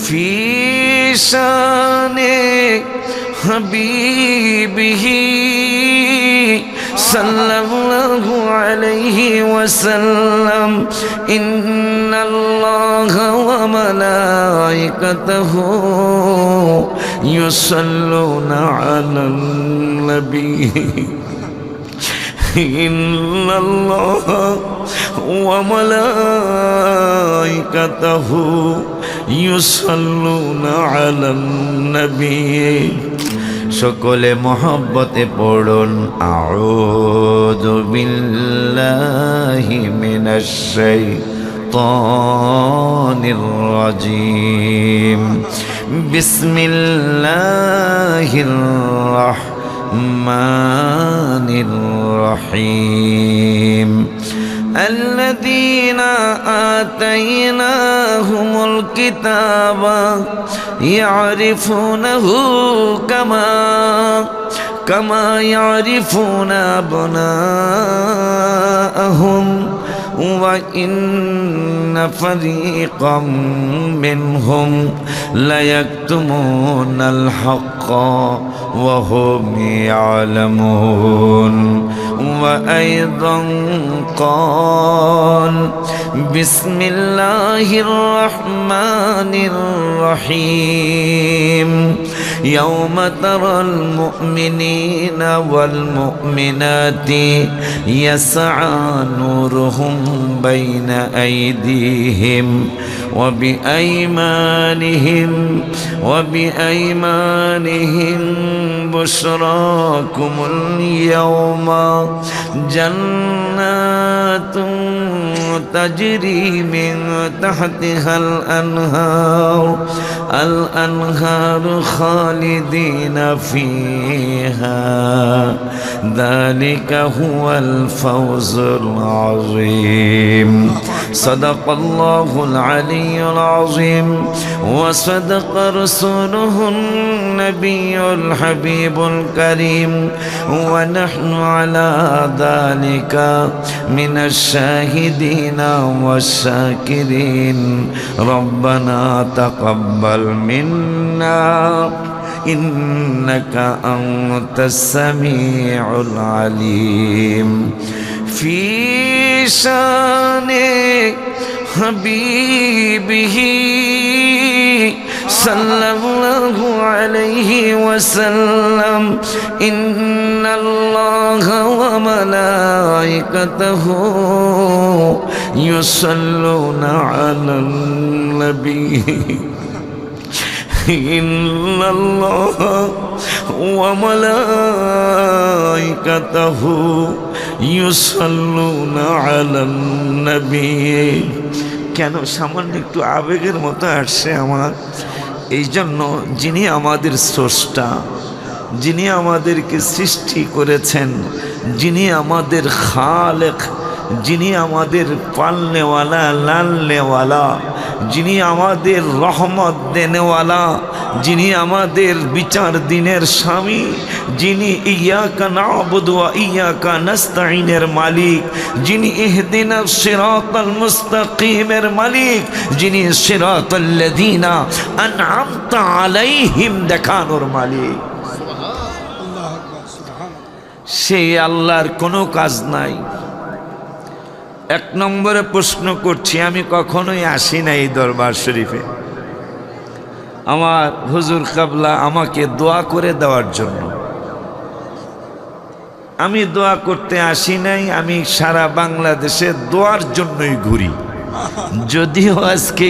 في شان حبيبه صلى الله عليه وسلم إن الله وملائكته يصلون على النبي إن الله وملائكته يصلون على النبي সকলে মহব্বতে পড়ুন আউযু বিল্লাহি মিনাশ শাইতানির রাজীম বিসমিল্লাহির রাহমানির রহিম الذين آتيناهم الكتاب يعرفونه كما يعرفون أبناءهم وإن فريقا منهم ليكتمون الحق وهم يعلمون وأيضا قال بسم الله الرحمن الرحيم يوم ترى المؤمنين والمؤمنات يسعى نورهم بين أيديهم وبأيمانهم بشراكم اليوم جنات تجري من تحتها الأنهار خالدين فيها ذلك هو الفوز العظيم صدق الله العلي العظيم وصدق رسوله النبي الحبيب الكريم ونحن على ذلك من الشاهدين والشاكرين ربنا تقبل منا إنك أنت السميع العليم في شان حبيبه صلى الله عليه وسلم إن الله وملائكته يصلون على النبي إن الله وملائكته يصلون على النبي কেন সামান্য একটু আবেগের মতো আসছে আমার এই জন্য যিনি আমাদের স্রষ্টা, যিনি আমাদেরকে সৃষ্টি করেছেন, যিনি আমাদের খালেক, যিনি আমাদের পালনেওয়ালা লালনেওয়ালা, যিনি আমাদের রহমত দেনেওয়ালা, যিনি আমাদের বিচার দিনের স্বামী, যিনি ইয়াকা না'বুদু ওয়া ইয়াকা নাস্তাঈনের মালিক, যিনি ইহদিনাস সিরাতাল মুস্তাকিমের মালিক, যিনি সিরাতাল্লাযীনা আন'আমতা আলাইহিম দেখানোর মালিক। সেই আল্লাহর কোনো কাজ নাই। এক নম্বরে প্রশ্ন করছি, আমি কখনোই আসি না এই দরবার শরীফে আমার হুজুর কাবলা আমাকে দোয়া করে দেওয়ার জন্য। আমি দোয়া করতে আসি নাই, আমি সারা বাংলাদেশে দোয়ার জন্যই ঘুরি। যদিও আজকে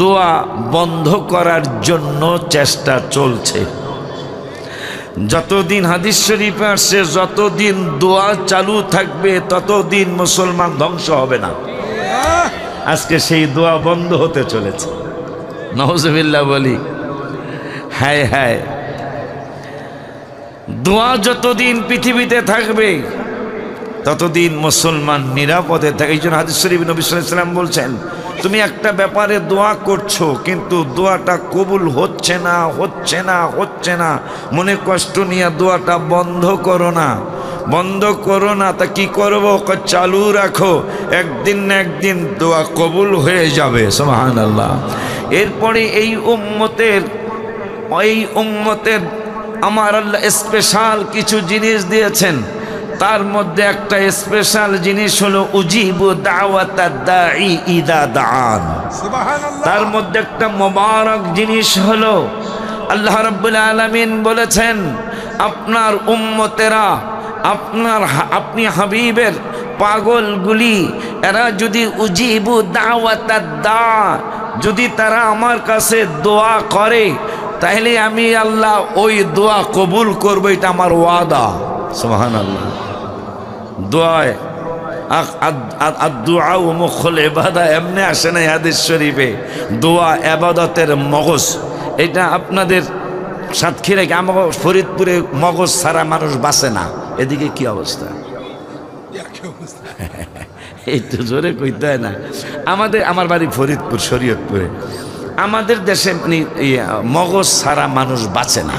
দোয়া বন্ধ করার জন্য চেষ্টা চলছে। যতদিন হাদিস শরীফে আসছে যতদিন দোয়া চালু থাকবে ততদিন মুসলমান ধ্বংস হবে না। আজকে সেই দোয়া বন্ধ হতে চলেছে। নাউজুবিল্লাহ বলি। হায় হায়, দোয়া যতদিন পৃথিবীতে থাকবে ততদিন মুসলমান নিরাপদে থাকে। এই জন্য হাদিস শরীফে নবী সাল্লাল্লাহু আলাইহি ওয়াসাল্লাম বলছেন, তুমি একটা ব্যাপারে দোয়া করছো কিন্তু দোয়াটা কবুল হচ্ছে না হচ্ছে না হচ্ছে না, মনে কষ্ট নিয়ে দোয়াটা বন্ধ করো না, বন্ধ করো না। তা কি করবো? চালু রাখো, একদিন না একদিন দোয়া কবুল হয়ে যাবে। সুবহানাল্লাহ। এরপরে এই উম্মতের আমার আল্লাহ স্পেশাল কিছু জিনিস দিয়েছেন। তার মধ্যে একটা স্পেশাল জিনিস হলো উজিবু দাওয়াতাদ দাঈ ইদা দাআন। সুবহানাল্লাহ। তার মধ্যে একটা মোবারক জিনিস হলো আল্লাহ রাব্বুল আলামিন বলেছেন, আপনার উম্মতেরা আপনি হাবিবের পাগলগুলি এরা যদি উজিবু দাওয়াতাদ দা, যদি তারা আমার কাছে দোয়া করে তাহলে আমি আল্লাহ ওই দোয়া কবুল করবো, এটা আমার ওয়াদা। সুবহানাল্লাহ। দোয়ায় দুআ ও মুখল ইবাদা এমনি আসে না হাদিস শরীফে, দোয়া ইবাদতের মগজ। এটা আপনাদের সাতক্ষীরা আমার ফরিদপুরে মগজ ছাড়া মানুষ বাঁচে না। এদিকে কি অবস্থা? একটু জোরে কইতে হয় না। আমার বাড়ি ফরিদপুর শরীয়তপুরে। আমাদের দেশে মানে মগজ ছাড়া মানুষ বাঁচে না।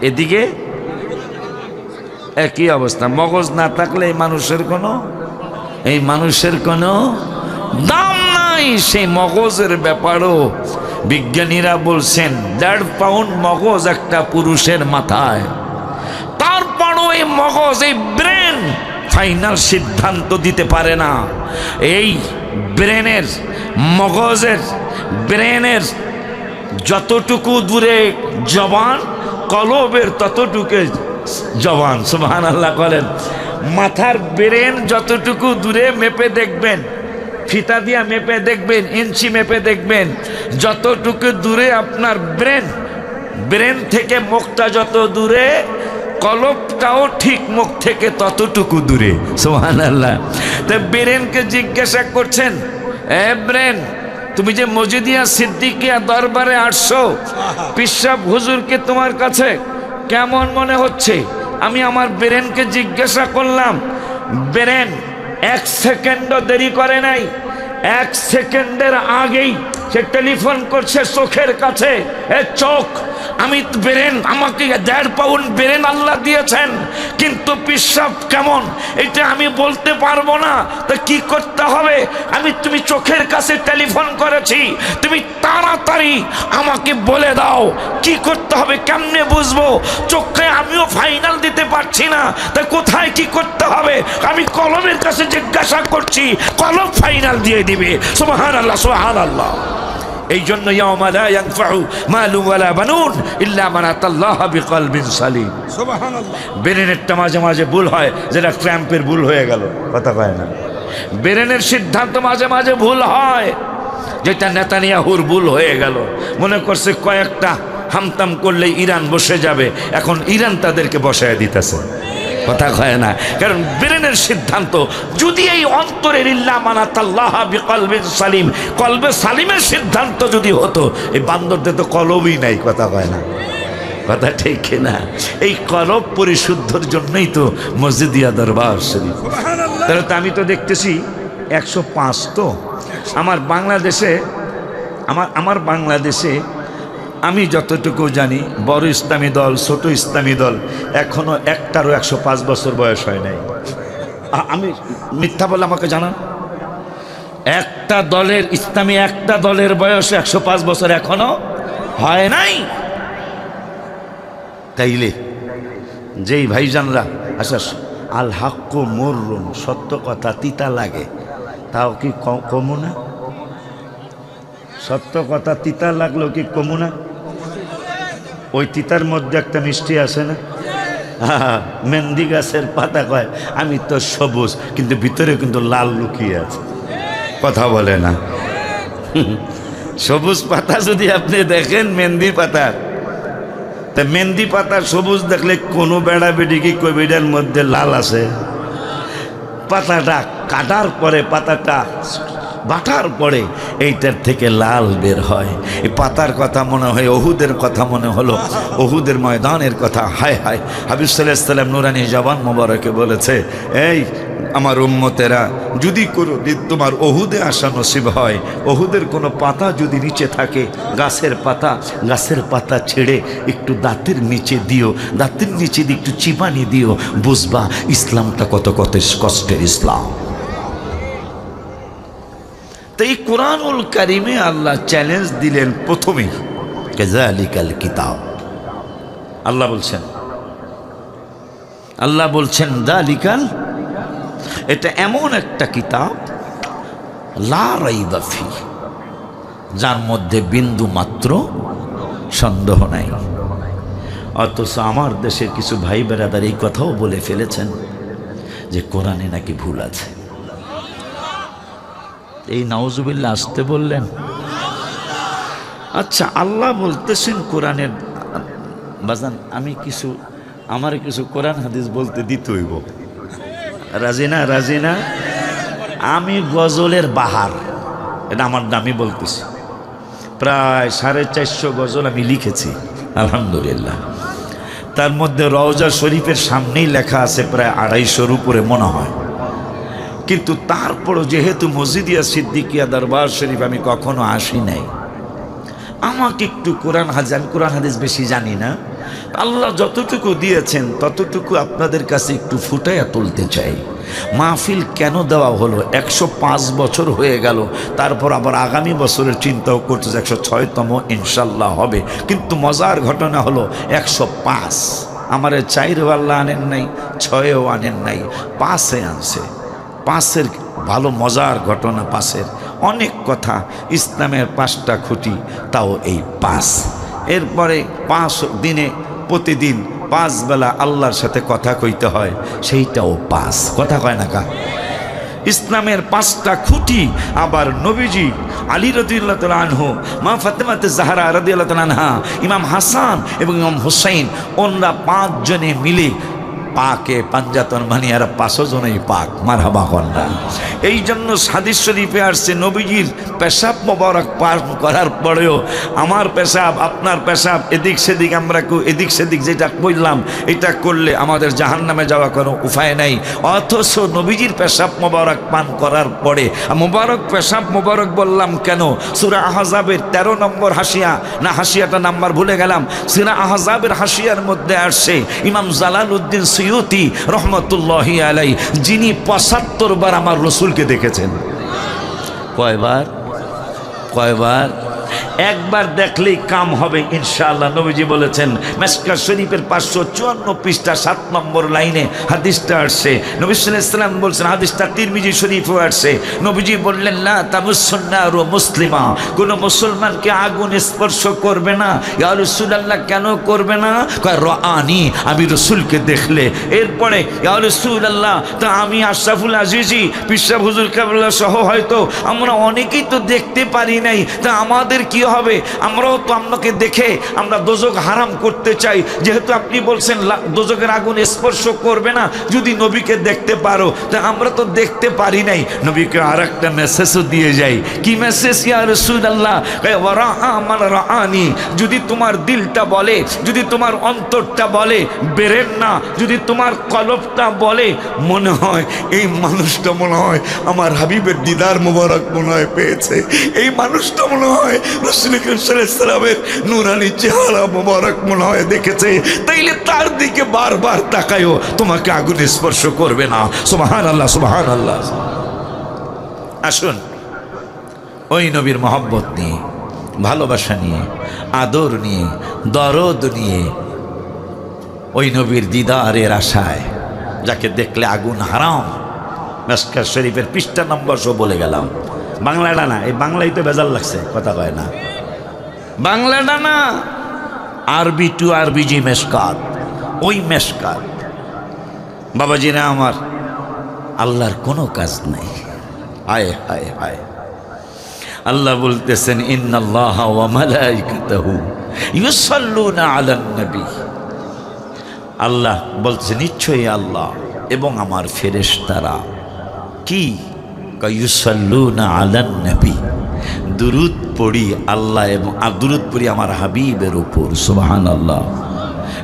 এদিকে একই অবস্থা, মগজ না থাকলে এই মানুষের কোনো দাম নাই। সেই মগজের ব্যাপারও বিজ্ঞানীরা বলছেন 1.5 পাউন্ড মগজ একটা পুরুষের মাথায়। তারপরও এই মগজ, এই ব্রেন ফাইনাল সিদ্ধান্ত দিতে পারে না। এই ব্রেনের, মগজের, ব্রেনের যতটুকু দূরে জবান, কলবের ততটুকু জবান। সুবহানাল্লাহ করেন। মাথার ব্রেন যতটুকু দূরে মেপে দেখবেন, ফিতা দিয়া মেপে দেখবেন, ইঞ্চি মেপে দেখবেন, যতটুকু দূরে আপনার ব্রেন থেকে মুখটা যত দূরে, কলবটাও ঠিক মুখ থেকে ততটুকু দূরে। সুবহানাল্লাহ। তো ব্রেনকে জিজ্ঞাসা করছেন, এ ব্রেন, তুমি যে মজিদিয়া সিদ্দিকিয়া দরবারে আসছো, পিসাব হুজুরকে তোমার কাছে কেমন মনে হচ্ছে? আমি আমার ব্রেনকে জিজ্ঞাসা করলাম। ব্রেন 1 সেকেন্ডও দেরি করে নাই। 1 সেকেন্ডের আগেই সে টেলিফোন করছে চোখের কাছে, এ চোখ, আমি ব্রেন, আমাকে 1.5 পাউন্ড ব্রেন আল্লাহ দিয়েছেন, কিন্তু পিসাব কেমন এটা আমি বলতে পারবো না। তা কি করতে হবে? তুমি চোখের কাছে টেলিফোন করেছি, তুমি তাড়াতাড়ি আমাকে বলে দাও কি করতে হবে, কেমনে বুঝবো? চোখে আমিও ফাইনাল দিতে পারছি না, তা কোথায় কি করতে হবে আমি কলমের কাছে জিজ্ঞাসা করছি, কলম ফাইনাল দিয়ে দিবে। সুবহানাল্লাহ, সুবহানাল্লাহ। এই জন্য ইয়াউমা লা ইয়ানফাউ মালু ওয়ালা বানুন ইল্লা মান আতাল্লাহা বিকলবিন সালিম। সুবহানাল্লাহ। ব্রেনেরটা মাঝে মাঝে ভুল হয়, যেটা ক্র্যাম্পের ভুল হয়ে গেল, কথা কয় না। ব্রেনের সিদ্ধান্ত মাঝে মাঝে ভুল হয়, যেটা নেতানিয়াহুর ভুল হয়ে গেল। মনে করছে কয়েকটা হামতাম করলে ইরান বসে যাবে, এখন ইরান তাদেরকে বসায় দিতেছে, কথা কয় না। কারণ ব্রেনের সিদ্ধান্ত যদি এই অন্তরের ইল্লা মানাতাল্লাহা বিকলবিন সালিম, কলবে সালিমের সিদ্ধান্ত যদি হতো, এই বান্দরদের তো কলবই নাই, কথা কয় না, কথা ঠিক কিনা? এই কলব পরিশুদ্ধর জন্যই তো মসজিদিয়া দরবার শরীফ। তাহলে তো আমি তো দেখতেছি 105। তো আমার বাংলাদেশে আমি যতটুকু জানি, বড় ইসলামী দল, ছোট ইসলামী দল, এখনো একটারও 105 বছর বয়স হয় নাই। আমি মিথ্যা বলে আমাকে জানান, একটা দলের, ইসলামী একটা দলের বয়স 105 বছর এখনো হয় নাই। তাইলে যেই ভাইজানরা আচ্ছা আল হাক্কু মুররুন, সত্য কথা তিতা লাগে, তাও কি কমু না? সত্য কথা তিতা লাগলো কি কমু না? ওই তিতার মধ্যে একটা মিষ্টি আছে না? মেহেন্দি গাছের পাতা কয় আমি তো সবুজ, কিন্তু ভিতরে কিন্তু লাল লুকিয়ে আছে, কথা বলে না। সবুজ পাতা যদি আপনি দেখেন মেহেন্দি পাতার, তা মেহেন্দি পাতার সবুজ দেখলে কোনো বেড়া বেড়ি কি কই বেড়ার মধ্যে লাল আছে? পাতাটা কাটার পরে, পাতাটা বাটার পরে এইটার থেকে লাল বের হয়। এই পাতার কথা মনে হয় ওহুদের কথা মনে হলো, ওহুদের ময়দানের কথা। হায় হায়, হাবিব সাল্লাল্লাহু আলাইহি ওয়াসাল্লাম নুরানি জবান মোবারকে বলেছে, এই আমার উম্মতেরা, যদি কোনো দিন তোমার ওহুদে আসা নসিব হয়, ওহুদের কোনো পাতা যদি নিচে থাকে, গাছের পাতা ছেড়ে একটু দাঁতের নিচে দিও, দাঁতের নিচে দিয়ে একটু চিবানি দিও, বুঝবা ইসলামটা কত কত কষ্টের ইসলাম। তো এই কোরআনুল কারিমে আল্লাহ চ্যালেঞ্জ দিলেন প্রথমেই, কাযালিকাল কিতাব। আল্লাহ বলছেন যালিকাল, এটা এমন একটা কিতাব লা রাইবা ফি, যার মধ্যে বিন্দু মাত্র সন্দেহ নাই। অথচ আমার দেশের কিছু ভাই বেরাদার এই কথাও বলে ফেলেছেন যে কোরআনে নাকি ভুল আছে। এই নাউজুবিল্লাহ আসতে বললেন। আচ্ছা, আল্লাহ বলতেছেন কোরআনের, বাজান আমার কিছু কোরআন হাদিস বলতে দিতে হইব। রাজি না? আমি গজলের বাহার, এটা আমার নামই বলতেছি। প্রায় 450 গজল আমি লিখেছি আলহামদুলিল্লাহ। তার মধ্যে রওজা শরীফের সামনেই লেখা আছে প্রায় 250-র উপরে মনে হয়। কিন্তু তারপরও যেহেতু মসজিদিয়া সিদ্দিকিয়া দরবার শরীফ আমি কখনো আসি নাই, আমাকে একটু আমি কোরআন হাদিস বেশি জানি না। আল্লাহ যতটুকু দিয়েছেন ততটুকু আপনাদের কাছে একটু ফুটাইয়া তুলতে চাই। মাহফিল কেন দেওয়া হলো? 105 বছর হয়ে গেল, তারপর আবার আগামী বছরের চিন্তাও করতেছে 106তম ইনশাল্লাহ হবে। কিন্তু মজার ঘটনা হলো 105 আমারে 4 আল্লাহ আনেন নাই, 6-এও আনেন নাই, 5-এ আনছে। 5-এর ভালো মজার ঘটনা, 5-এর অনেক কথা, ইসলামের 5টা খুঁটি, তাও এই 5। এরপরে 5 দিনে প্রতিদিন 5 বেলা আল্লাহর সাথে কথা কইতে হয়, সেইটাও 5। কথা কয় না কা? ইসলামের 5টা খুঁটি। আবার নবীজি, আলী রাদিয়াল্লাহু তাআলা আনহু, মা ফাতেমাতে জাহরা রাদিয়াল্লাহু তাআলা আনহা, ইমাম হাসান এবং ইমাম হুসাইন, ওনরা 5 জনে মিলে পাকে পাঞ্জাতন মানিয়ার 5 জনেই পাক। মারহাবা কন্যা। এই জন্য হাদিস শরীফে আসছে নবীজির পেশাব মোবারক পান করার পরেও আমার পেশাব আপনার পেশাব এদিক সেদিক, আমরা এদিক সেদিক যেটা করলাম, এটা করলে আমাদের জাহান্নামে যাওয়া কোনো উপায় নাই। অথচ নবীজির পেশাব মোবারক পান করার পরে, মোবারক পেশাব মোবারক বললাম কেন? সূরা আহজাবের 13 নম্বর হাসিয়া, না হাসিয়াটা নাম্বার ভুলে গেলাম, সূরা আহজাবের হাসিয়ার মধ্যে আসছে ইমাম জালালউদ্দিন সুয়ুতি রহমতুল্লাহি আলাই, যিনি 75 বার আমার রসুলকে দেখেছেন। কয়বার? একবার দেখলেই কাম হবে ইনশাআল্লাহ। নবীজি বলেছেন, মিশকাত শরীফের 554 পৃষ্ঠা 7 নম্বর লাইনে হাদিসটা আসছে। নবী সাল্লাল্লাহু আলাইহি ওয়াসাল্লাম বলছেন, হাদিসটা তিরমিজি শরীফেও আসছে। নবীজি বললেন, লা তামুসুন্নারু মুসলিমা, কোন মুসলমানকে আগুন স্পর্শ করবে না। ইয়া রাসূলুল্লাহ, কেন করবে না? কয়, রাআনি, আমি রাসূলকে দেখলে। এরপরে ইয়া রাসূলুল্লাহ, তা আমি আশরাফুল আজিজি পিসা হুজুর কেবলা সহ হয়তো আমরা অনেকেই তো দেখতে পারি নাই, তা আমাদের কি হবে? আমরাও তো আপনাকে দেখে আমরা দোজক হারাম করতে চাই, যেহেতু আপনি বলছেন দোজকের আগুন স্পর্শ করবে না। যদি নবীকে দেখতে পারো, তা আমরা তো দেখতে পারি নাই। নবীকে আর একটা মেসেজও দিয়ে যাই। কি মেসেজ? ইয়া রাসূলুল্লাহ, আমার রাআনি, যদি তোমার দিলটা বলে, যদি তোমার অন্তরটা বলে বেরেন না, যদি তোমার কলবটা বলে মনে হয় এই মানুষটা মনে হয় আমার হাবিবের দিদার মোবারক মনে হয় পেয়েছে, এই মানুষটা মনে হয় রাসূল করিম সাল্লাল্লাহু আলাইহি ওয়াসাল্লামের নূরানি চেহারা মোবারক মনে হয় দেখেছে, তাইলে তার দিকে বারবার তাকায়ও, তোমাকে আগুন স্পর্শ করবে না। সুবহানাল্লাহ, সুবহানাল্লাহ। আসুন, ওই নবীর মহব্বত নিয়ে, ভালোবাসা নিয়ে, আদর নিয়ে, দরদ নিয়ে, ওই নবীর দিদারের আশায়, যাকে দেখলে আগুন হারাম, মিশকাত শরীফের পৃষ্ঠা নম্বর সব বলে গেলাম। বাংলাটা না, এই বাংলাই তো বেজাল লাগছে, কথা কয় না। বাংলাটা না, আরবি টু আরবিজি মিশকাত, ওই মিশকাত। বাবাজিরা আমার, আল্লাহর কোনো কাজ নাই। হায় হায় হায়, আল্লাহ বলতেছেন, ইন্নাল্লাহা ওয়া মালাইকাতাহু ইউসাল্লুনা আলান নবী। আল্লাহ বলছে, নিশ্চয়ই আল্লাহ এবং আমার ফেরেশতারা কি ইউসাল্লুনা আলান নবী, দুরূদ পড়ি আল্লাহ এবং দুরূদ পড়ি আমার হাবিবের উপর। সুবহানাল্লাহ।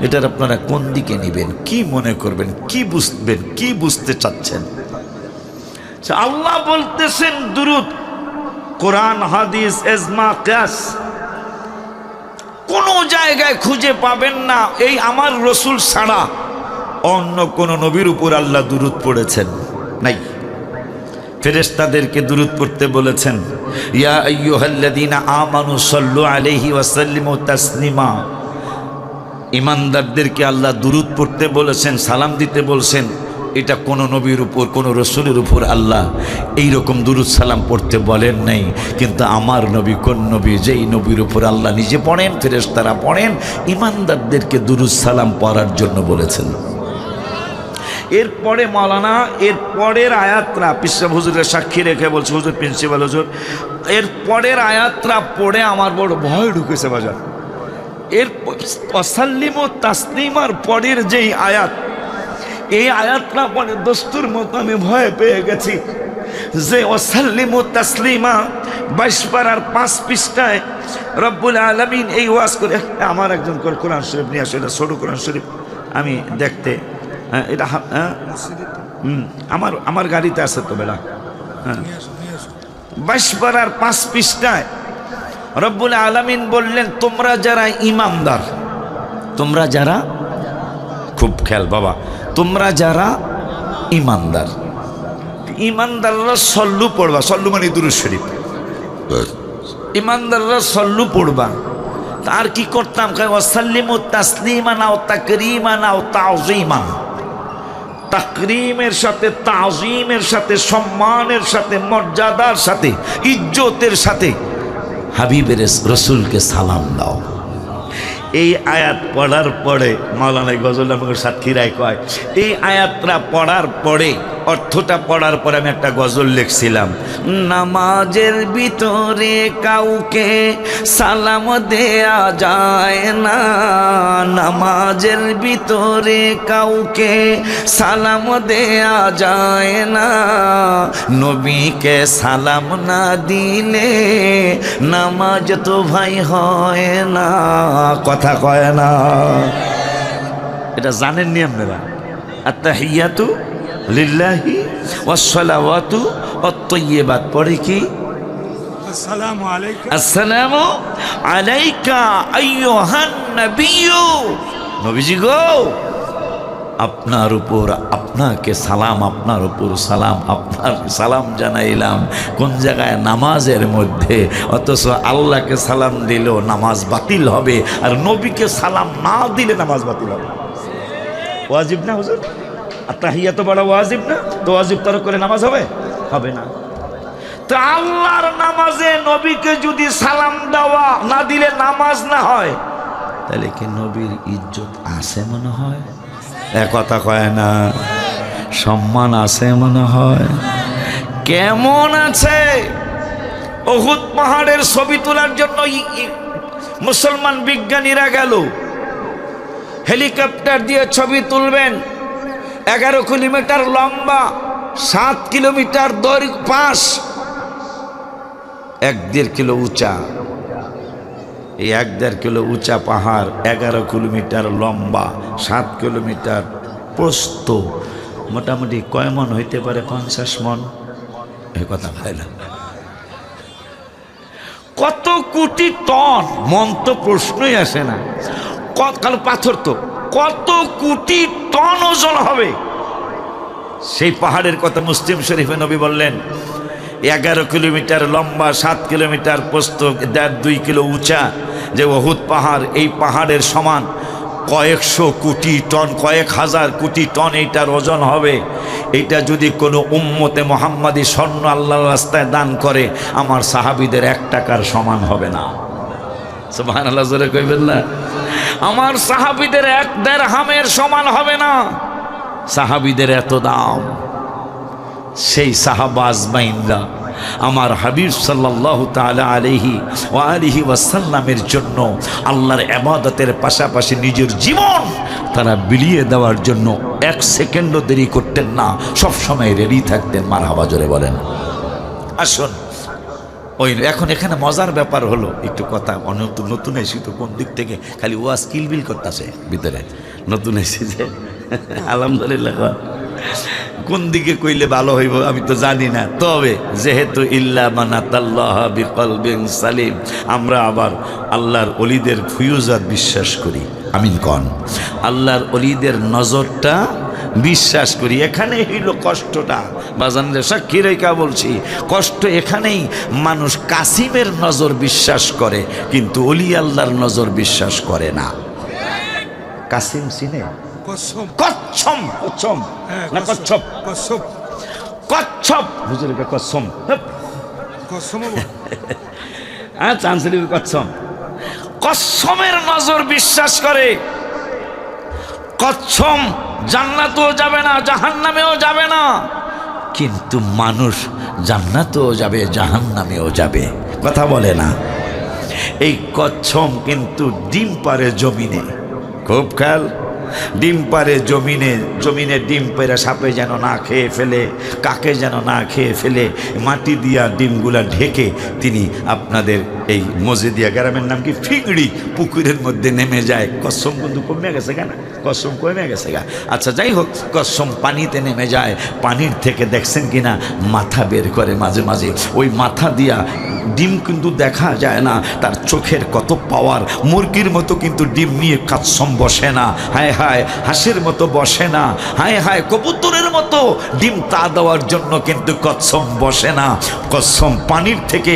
এটার আপনারা কোন দিকে নেবেন, কি মনে করবেন, কি বুঝবেন, কি বুঝতে চাচ্ছেন? আল্লাহ বলতেছেন দুরূদ, কোরআন, হাদিস, ইজমা, কিয়াস কোন জায়গায় খুঁজে পাবেন না এই আমার রসুল ছাড়া অন্য কোন নবীর উপর আল্লাহ দুরূদ পড়েছেন নাই। ফেরেশতাদেরকে দুরূদ পড়তে বলেছেন, ইয়া আইয়ুহাল্লাযীনা আমানু সাল্লু আলাইহি ওয়া সাল্লিমু তাসলিমা। ঈমানদারদেরকে আল্লাহ দুরূদ পড়তে বলেছেন, সালাম দিতে বলছেন। এটা কোনো নবীর উপর, কোনো রসুলের উপর আল্লাহ এইরকম দুরূদ সালাম পড়তে বলেন নাই। কিন্তু আমার নবী কোন নবী, যেই নবীর উপর আল্লাহ নিজে পড়েন, ফেরেশতারা পড়েন, ঈমানদারদেরকে দুরূদ সালাম পড়ার জন্য বলেছেন। এরপরে মাওলানা এর পরের আয়াতরা পিসরাব হুজুরের সাক্ষী রেখে বলছে, হুজুর প্রিন্সিপাল হুজুর, এর পরের আয়াতরা পড়ে আমার বড় ভয় ঢুকেছে বাজার। এর ওয়াসাল্লিমু তাসলিমার পরের যেই আয়াত, এই আয়াতটা পরে দস্তুর মতো আমি ভয় পেয়ে গেছি যে ওয়াসাল্লিমু তাসলিমা 22 পারার 5 পৃষ্ঠায় রব্বুল আলামিন এই ওয়াজ করে। আমার একজন কোরআন শরীফ নিয়ে আসলে ছোট কোরআন শরীফ আমি দেখতে, এটা আমার গাড়িতে আছে তো বেলা। 22 পারার 5 পৃষ্ঠায় রব্বুল আলামিন বললেন, তোমরা যারা ঈমানদার, তোমরা যারা, খুব খেয়াল বাবা, তোমরা যারা ঈমানদার, ঈমানদাররা সল্লু পড়বা। সল্লু মানে দুরূদ শরীফ। ঈমানদাররা সল্লু পড়বা। আর কি করতাম? ওয়াসাল্লিমু তাসলিমান আও তাকরীমান আও তাযীমান। তাকরীমের সাথে, তাযীমের সাথে, সম্মানের সাথে, মর্যাদার সাথে, ইজ্জতের সাথে হাবিবের রসুলকে সালাম দাও। এই আয়াত পড়ার পরে মাওলানা গজল আমাকে সাক্ষীরাই কয়, এই আয়াতটা পড়ার পরে, অর্থটা পড়ার পরে আমি একটা গজল লিখছিলাম, নামাজের ভিতরে কাউকে সালাম দেয়া যায় না, নামাজের ভিতরে কাউকে সালাম দেয়া যায় না, নবীকে সালাম না দিলে নামাজ তো ভাই হয় না। কথা কয় না, এটা জানেননি আপনারা? আত্তাহিয়াতু লিল্লাহি ওয়াসসালাওয়াতু ওয়াত-তাইয়্যিবাত পড়ে কি? আসসালামু আলাইকা, আসসালামু আলাইকা আইয়ুহান নবিয়্যু। নবীজি গো, আপনার উপর, আপনাকে সালাম, আপনার উপর সালাম, আপনার সালাম জানাইলাম। কোন জায়গায়? নামাজের মধ্যে। অথচ আল্লাহকে সালাম দিলেও নামাজ বাতিল হবে, আর নবীকে সালাম না দিলে নামাজ বাতিল হবে। ওয়াজিব না হুজুর? তাহিয়া তো বড় ওয়াজিব না? তো ওয়াজিব তরক করে নামাজ হবে? হবে না। তো আল্লাহর নামাজে নবীকে যদি সালাম দেওয়া না দিলে নামাজ না হয়, তাহলে কি নবীর ইজ্জত আছে মনে হয়? কথা কয় না। সম্মান আছে মনে হয়? কেমন আছে? উহুদ পাহাড়ের ছবি তোলার জন্য মুসলমান বিজ্ঞানীরা গেল, হেলিকপ্টার দিয়ে ছবি তুলবেন। 11 কিলোমিটার লম্বা, 7 কিলোমিটার দৈর্ঘ্য, 1.5 কিলো উঁচা। এই 1.5 কিলো উঁচা পাহাড়, 11 কিলোমিটার লম্বা, 7 কিলোমিটার প্রস্থ, মোটামুটি কয় মন হইতে পারে? 50 মন। এই কথা ভাই না, কত কোটি টন? মন তো প্রশ্নই আসে না। কাল পাথর তো কত কোটি টন ওজন হবে। সেই পাহাড়ের কথা মুসলিম শরীফে নবী বললেন, 11 কিলোমিটার লম্বা, 7 কিলোমিটার প্রস্থ, 1.5-2 কিলো উঁচা যে উহুদ পাহাড়, এই পাহাড়ের সমান কয়েকশো কোটি টন, কয়েক হাজার কোটি টন এইটার ওজন হবে। এইটা যদি কোনো উম্মতে মোহাম্মদী স্বর্ণ আল্লাহর রাস্তায় দান করে, আমার সাহাবীদের 1 টাকার সমান হবে না। সুবহানাল্লাহ, জোরে কইবেন না? আমার সাহাবীদের 1 দিরহামের সমান হবে না। সাহাবীদের এত দাম। সেই সাহাবা আজমাইনরা আমার হাবিব সাল্লাল্লাহু তাআলা আলাইহি ওয়া আলিহি ওয়াসাল্লামের জন্য আল্লাহর ইবাদতের পাশাপাশি নিজের জীবন তারা বিলিয়ে দেওয়ার জন্য 1 সেকেন্ডও দেরি করতেন না, সব সময় রেডি থাকতেন। মারহাবা, জোরে বলেন। আসুন, ওই এখন এখানে মজার ব্যাপার হলো, একটু কথা, নতুন এসি তো কোন দিক থেকে খালি ওয়াজ কিলবিল করতেছে ভিতরে, নতুন এসি যে আলহামদুলিল্লাহ। কোন দিকে কইলে ভালো হইব আমি তো জানি না, তবে যেহেতু ইল্লা মানাতাল্লাহ বিকলবিন সালিম, আমরা আবার আল্লাহর ওলিদের ফুয়ুজাত বিশ্বাস করি। আমিন কন। আল্লাহর ওলিদের নজরটা বিশ্বাস করি। এখানেই হইল কষ্টটা বাজান রে, সাক্ষী রেখা বলছি, কষ্ট এখানেই। মানুষ কাসিমের নজর বিশ্বাস করে কিন্তু অলি আল্লাহর নজর বিশ্বাস করে না। কাসিম চিনে? কচ্ছম, কচ্ছম না কচ্ছপ, কচ্ছপ হুজুর কচ্ছম, কচ্ছম, কচ্ছমের নজর বিশ্বাস করে। কচ্ছম জান্নাতেও যাবে না, জাহান্নামেও যাবে না, কিন্তু মানুষ জান্নাতেও যাবে, জাহান্নামেও যাবে। কথা বলে না? এই কচ্ছম কিন্তু ডিম পারে জমিনে, খুব খেয়াল, ডিম পারে জমিনে, জমিনে ডিম পেরে সাপে যেন না খেয়ে ফেলে, কাকে যেন না খেয়ে ফেলে, মাটি দিয়া ডিমগুলা ঢেকে তিনি আপনাদের এই মসজিদিয়া গ্রামের নাম কি ফিংড়ি পুকুরের মধ্যে নেমে যায়। কচ্ছম কিন্তু কমে গেছে কেন? কচ্ছম কমে গেছে গা। আচ্ছা যাই হোক, কচ্ছম পানিতে নেমে যায়, পানির থেকে দেখছেন কিনা মাথা বের করে মাঝে মাঝে, ওই মাথা দিয়া ডিম কিন্তু দেখা যায় না, তার চোখের কত পাওয়ার। মুরগির মতো কিন্তু ডিম নিয়ে কচ্ছম বসে না, হায় হায় হাঁসের মতো বসে না, হায় হায় কবুতরের মতো ডিম তা দেওয়ার জন্য কিন্তু কচ্ছম বসে না। কচ্ছম পানির থেকে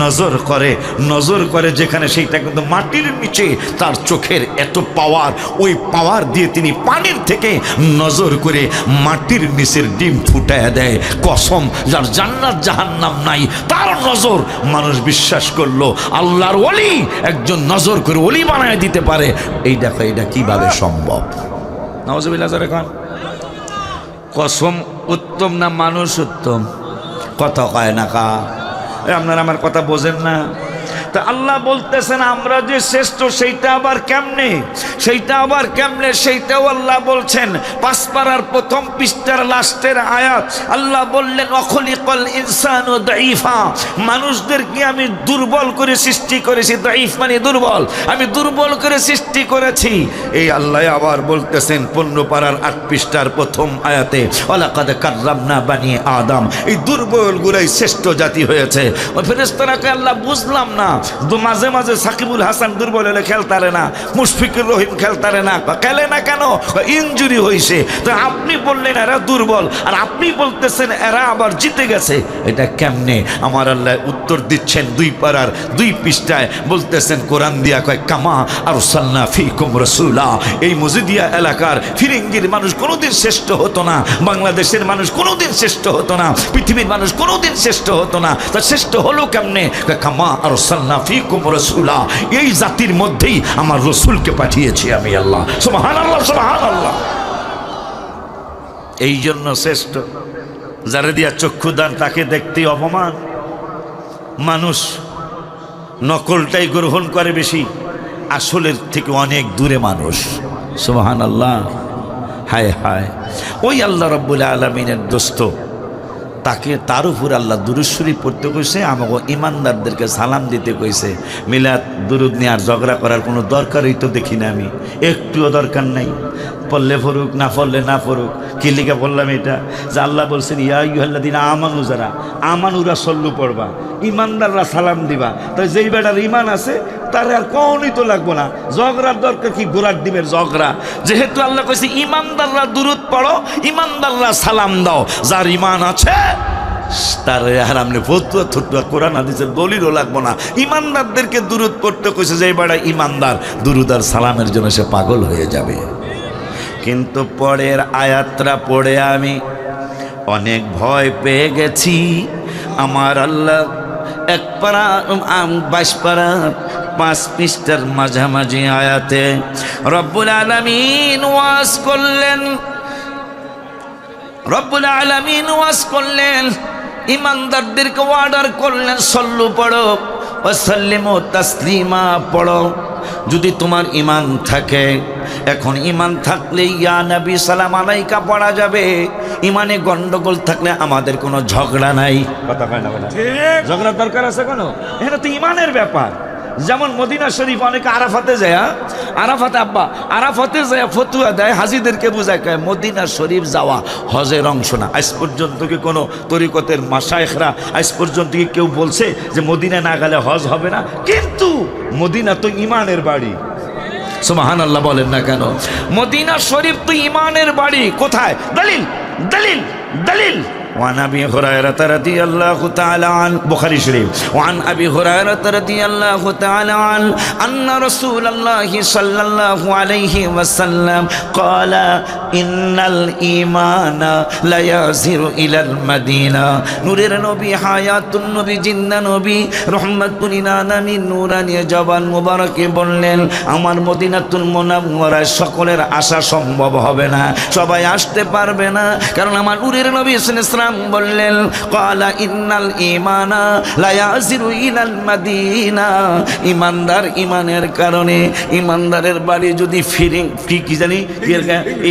নজর করে, নজর করে যেখানে সেইটা কিন্তু মাটির নিচে, তার চোখের এত পাওয়ার, ওই পাওয়ার দিয়ে তিনি পানির থেকে নজর করে মাটির নিচের ডিম ফুটায় দেয়। কসম, যার জান্নাত জাহান্নাম নাই, তার নজর মানুষ বিশ্বাস করলো আল্লাহর ওলি একজন নজর করে ওলি বানায় দিতে পারে। এই দেখো এটা কিভাবে সম্ভব। নাউজুবিল্লাহ জোরে কোন। কসম উত্তম না মানুষ উত্তম? কথা কয় না কা? আপনারা আমার কথা বোঝেন না? তা আল্লাহ বলতেছেন আমরা যে শ্রেষ্ঠ, সেইটা আবার কেমনে? সেইটা আবার কেমনে? সেইটাও আল্লাহ বলছেন। 5 পারার প্রথম পৃষ্ঠার লাস্টের আয়াত, আল্লাহ বললেন অখলিকাল ইনসানু দাঈফা, মানুষদেরকে আমি দুর্বল করে সৃষ্টি করেছি। দাঈফ মানে দুর্বল, আমি দুর্বল করে সৃষ্টি করেছি। এই আল্লাহ আবার বলতেছেন 15 পারার 8 পৃষ্ঠার প্রথম আয়াতে, ওয়ালাকাদ কাররামনা বানি আদম, এই দুর্বলগুলাই শ্রেষ্ঠ জাতি হয়েছে। ওই ফেরেশতাকে আল্লাহ বুঝলাম না, মাঝে মাঝে সাকিবুল হাসান দুর্বল হলে খেলতারে না, মুশফিকুর রহিম খেলতারে না, খেলে না কেন? ইনজুরি হয়েছে। তো আপনি বললেন এরা দুর্বল, আর আপনি বলতেছেন এরা আবার জিতে গেছে, এটা কেমনে? আমার আল্লাহ উত্তর দিচ্ছেন 2 পারার 2 পৃষ্ঠায়, বলতেছেন কোরআন দিয়া কয় কামা আরসালনা ফীকুম রাসূলা। এই মসজিদিয়া এলাকার ফিরিঙ্গির মানুষ কোনোদিন শ্রেষ্ঠ হতো না, বাংলাদেশের মানুষ কোনোদিন শ্রেষ্ঠ হতো না, পৃথিবীর মানুষ কোনোদিন শ্রেষ্ঠ হতো না। তা শ্রেষ্ঠ হলো কেমনে? কামা আরসালনা ফীকুম রাসূলা, এই জাতির মধ্যেই আমার রসুলকে পাঠিয়েছি আমি আল্লাহ। সুবহানাল্লাহ, সুবহানাল্লাহ। এই জন্য শ্রেষ্ঠ। যারা দিয়া চক্ষু দান তাকে দেখতে অপমান, মানুষ নকলটাই গ্রহণ করে বেশি, আসলের থেকে অনেক দূরে মানুষ। সুবহানাল্লাহ, হায় হায়। ওই আল্লাহ রাব্বুল আলামিনের দোস্ত, তাকে তার উপর আল্লাহ দুরূদ শরীফ পড়তে কইছে, আমাকে ইমানদারদেরকে সালাম দিতে কইছে। মিলাদ দুরূদ নিয়ে আর ঝগড়া করার কোনো দরকারই তো দেখি না আমি, একটুও দরকার নাই। পড়লে পড়ুক, না পড়লে না পড়ুক। কি লিখে বললাম এটা? যে আল্লাহ বলছেন ইয়া আইয়ুহাল্লাযীনা আমানু, যারা আমানুরা সল্লু পড়বা, ইমানদাররা সালাম দিবা। তো যেই বেটার ইমান আছে তার আর কোনই তো লাগবো না, ঝগড়ার দরকার কি? গোড়ার ডিমের ঝগড়া। যেহেতু আল্লাহ কইছে ইমানদাররা দুরূদ পড়ো, ইমানদাররা সালাম দাও, যার ইমান আছে তার হারামনে ফতুয়া থতুয়া কোরআন হাদিসের দলিলও লাগবো না। ইমানদারদেরকে দুরূদ পড়তে কইছে, যে বেটা ইমানদার দুরূদ আর সালামের জন্য সে পাগল হয়ে যাবে। কিন্তু পরের আয়াতটা পড়ে আমি অনেক ভয় পেয়ে গেছি। আমার আল্লাহ 1 পারা 22 পারা 5 পৃষ্ঠার মাঝামাঝি আয়াতে রব্বুল আলামিন ওয়াজ করলেন, রব্বুল আলামিন ওয়াজ করলেন, ইমানদারদেরকে অর্ডার করলেন সল্লু পড়ো, ওয়াসাল্লিমু তাসলিমা পড়ো। যদি তোমার ইমান থাকে, এখন ইমান থাকলে ইয়া নবী সালাম আলাইকা পড়া যাবে। ইমানে গন্ডগোল থাকলে আমাদের কোনো ঝগড়া নাই। কথা কয় না? ঠিক, ঝগড়ার দরকার আছে কেন? এটা তো ইমানের ব্যাপার। যেমন মদিনা শরীফ অনেকে আরাফাতে যায়, আরাফাতে আব্বা আরাফাতে যায় ফতুয়া দেয়, হাজিদেরকে বোঝায় কয় মদিনা শরীফ যাওয়া হজের অংশ না। আজ পর্যন্ত কি কোনো তরিকতের মাশায়েখরা আজ পর্যন্ত কি কেউ বলছে যে মদিনা না গেলে হজ হবে না? কিন্তু মদিনা তো ইমানের বাড়ি। সুবহানাল্লাহ বলেন না কেন? মদিনা শরীফ তো ইমানের বাড়ি। কোথায়? দলিল দলিল দলিল। وعن أبي هريرة رضي الله تعالى عنه بخاري شريف وعن أبي هريرة رضي الله تعالى عنه أن رسول الله صلى الله عليه وسلم قال إن الإيمان لا يزهر إلى المدينة نورের নবী হায়াতুন নবী জিন্দা নবী রহমাতুল লিল আলামিন নূরানী জবান মুবারকে বললেন, আমার মদিনাতুল মুনাওয়ারায় সকলের আসা সম্ভব হবে না, সবাই আসতে পারবে না, কারণ আমার নূরের নবী সাল্লাল্লাহু বললেন ক্বালা ইন্নাল ঈমানা লা ইয়াজিরু ইলাল মাদিনা। ঈমানদার ঈমানের কারণে, ঈমানদারের বাড়ি যদি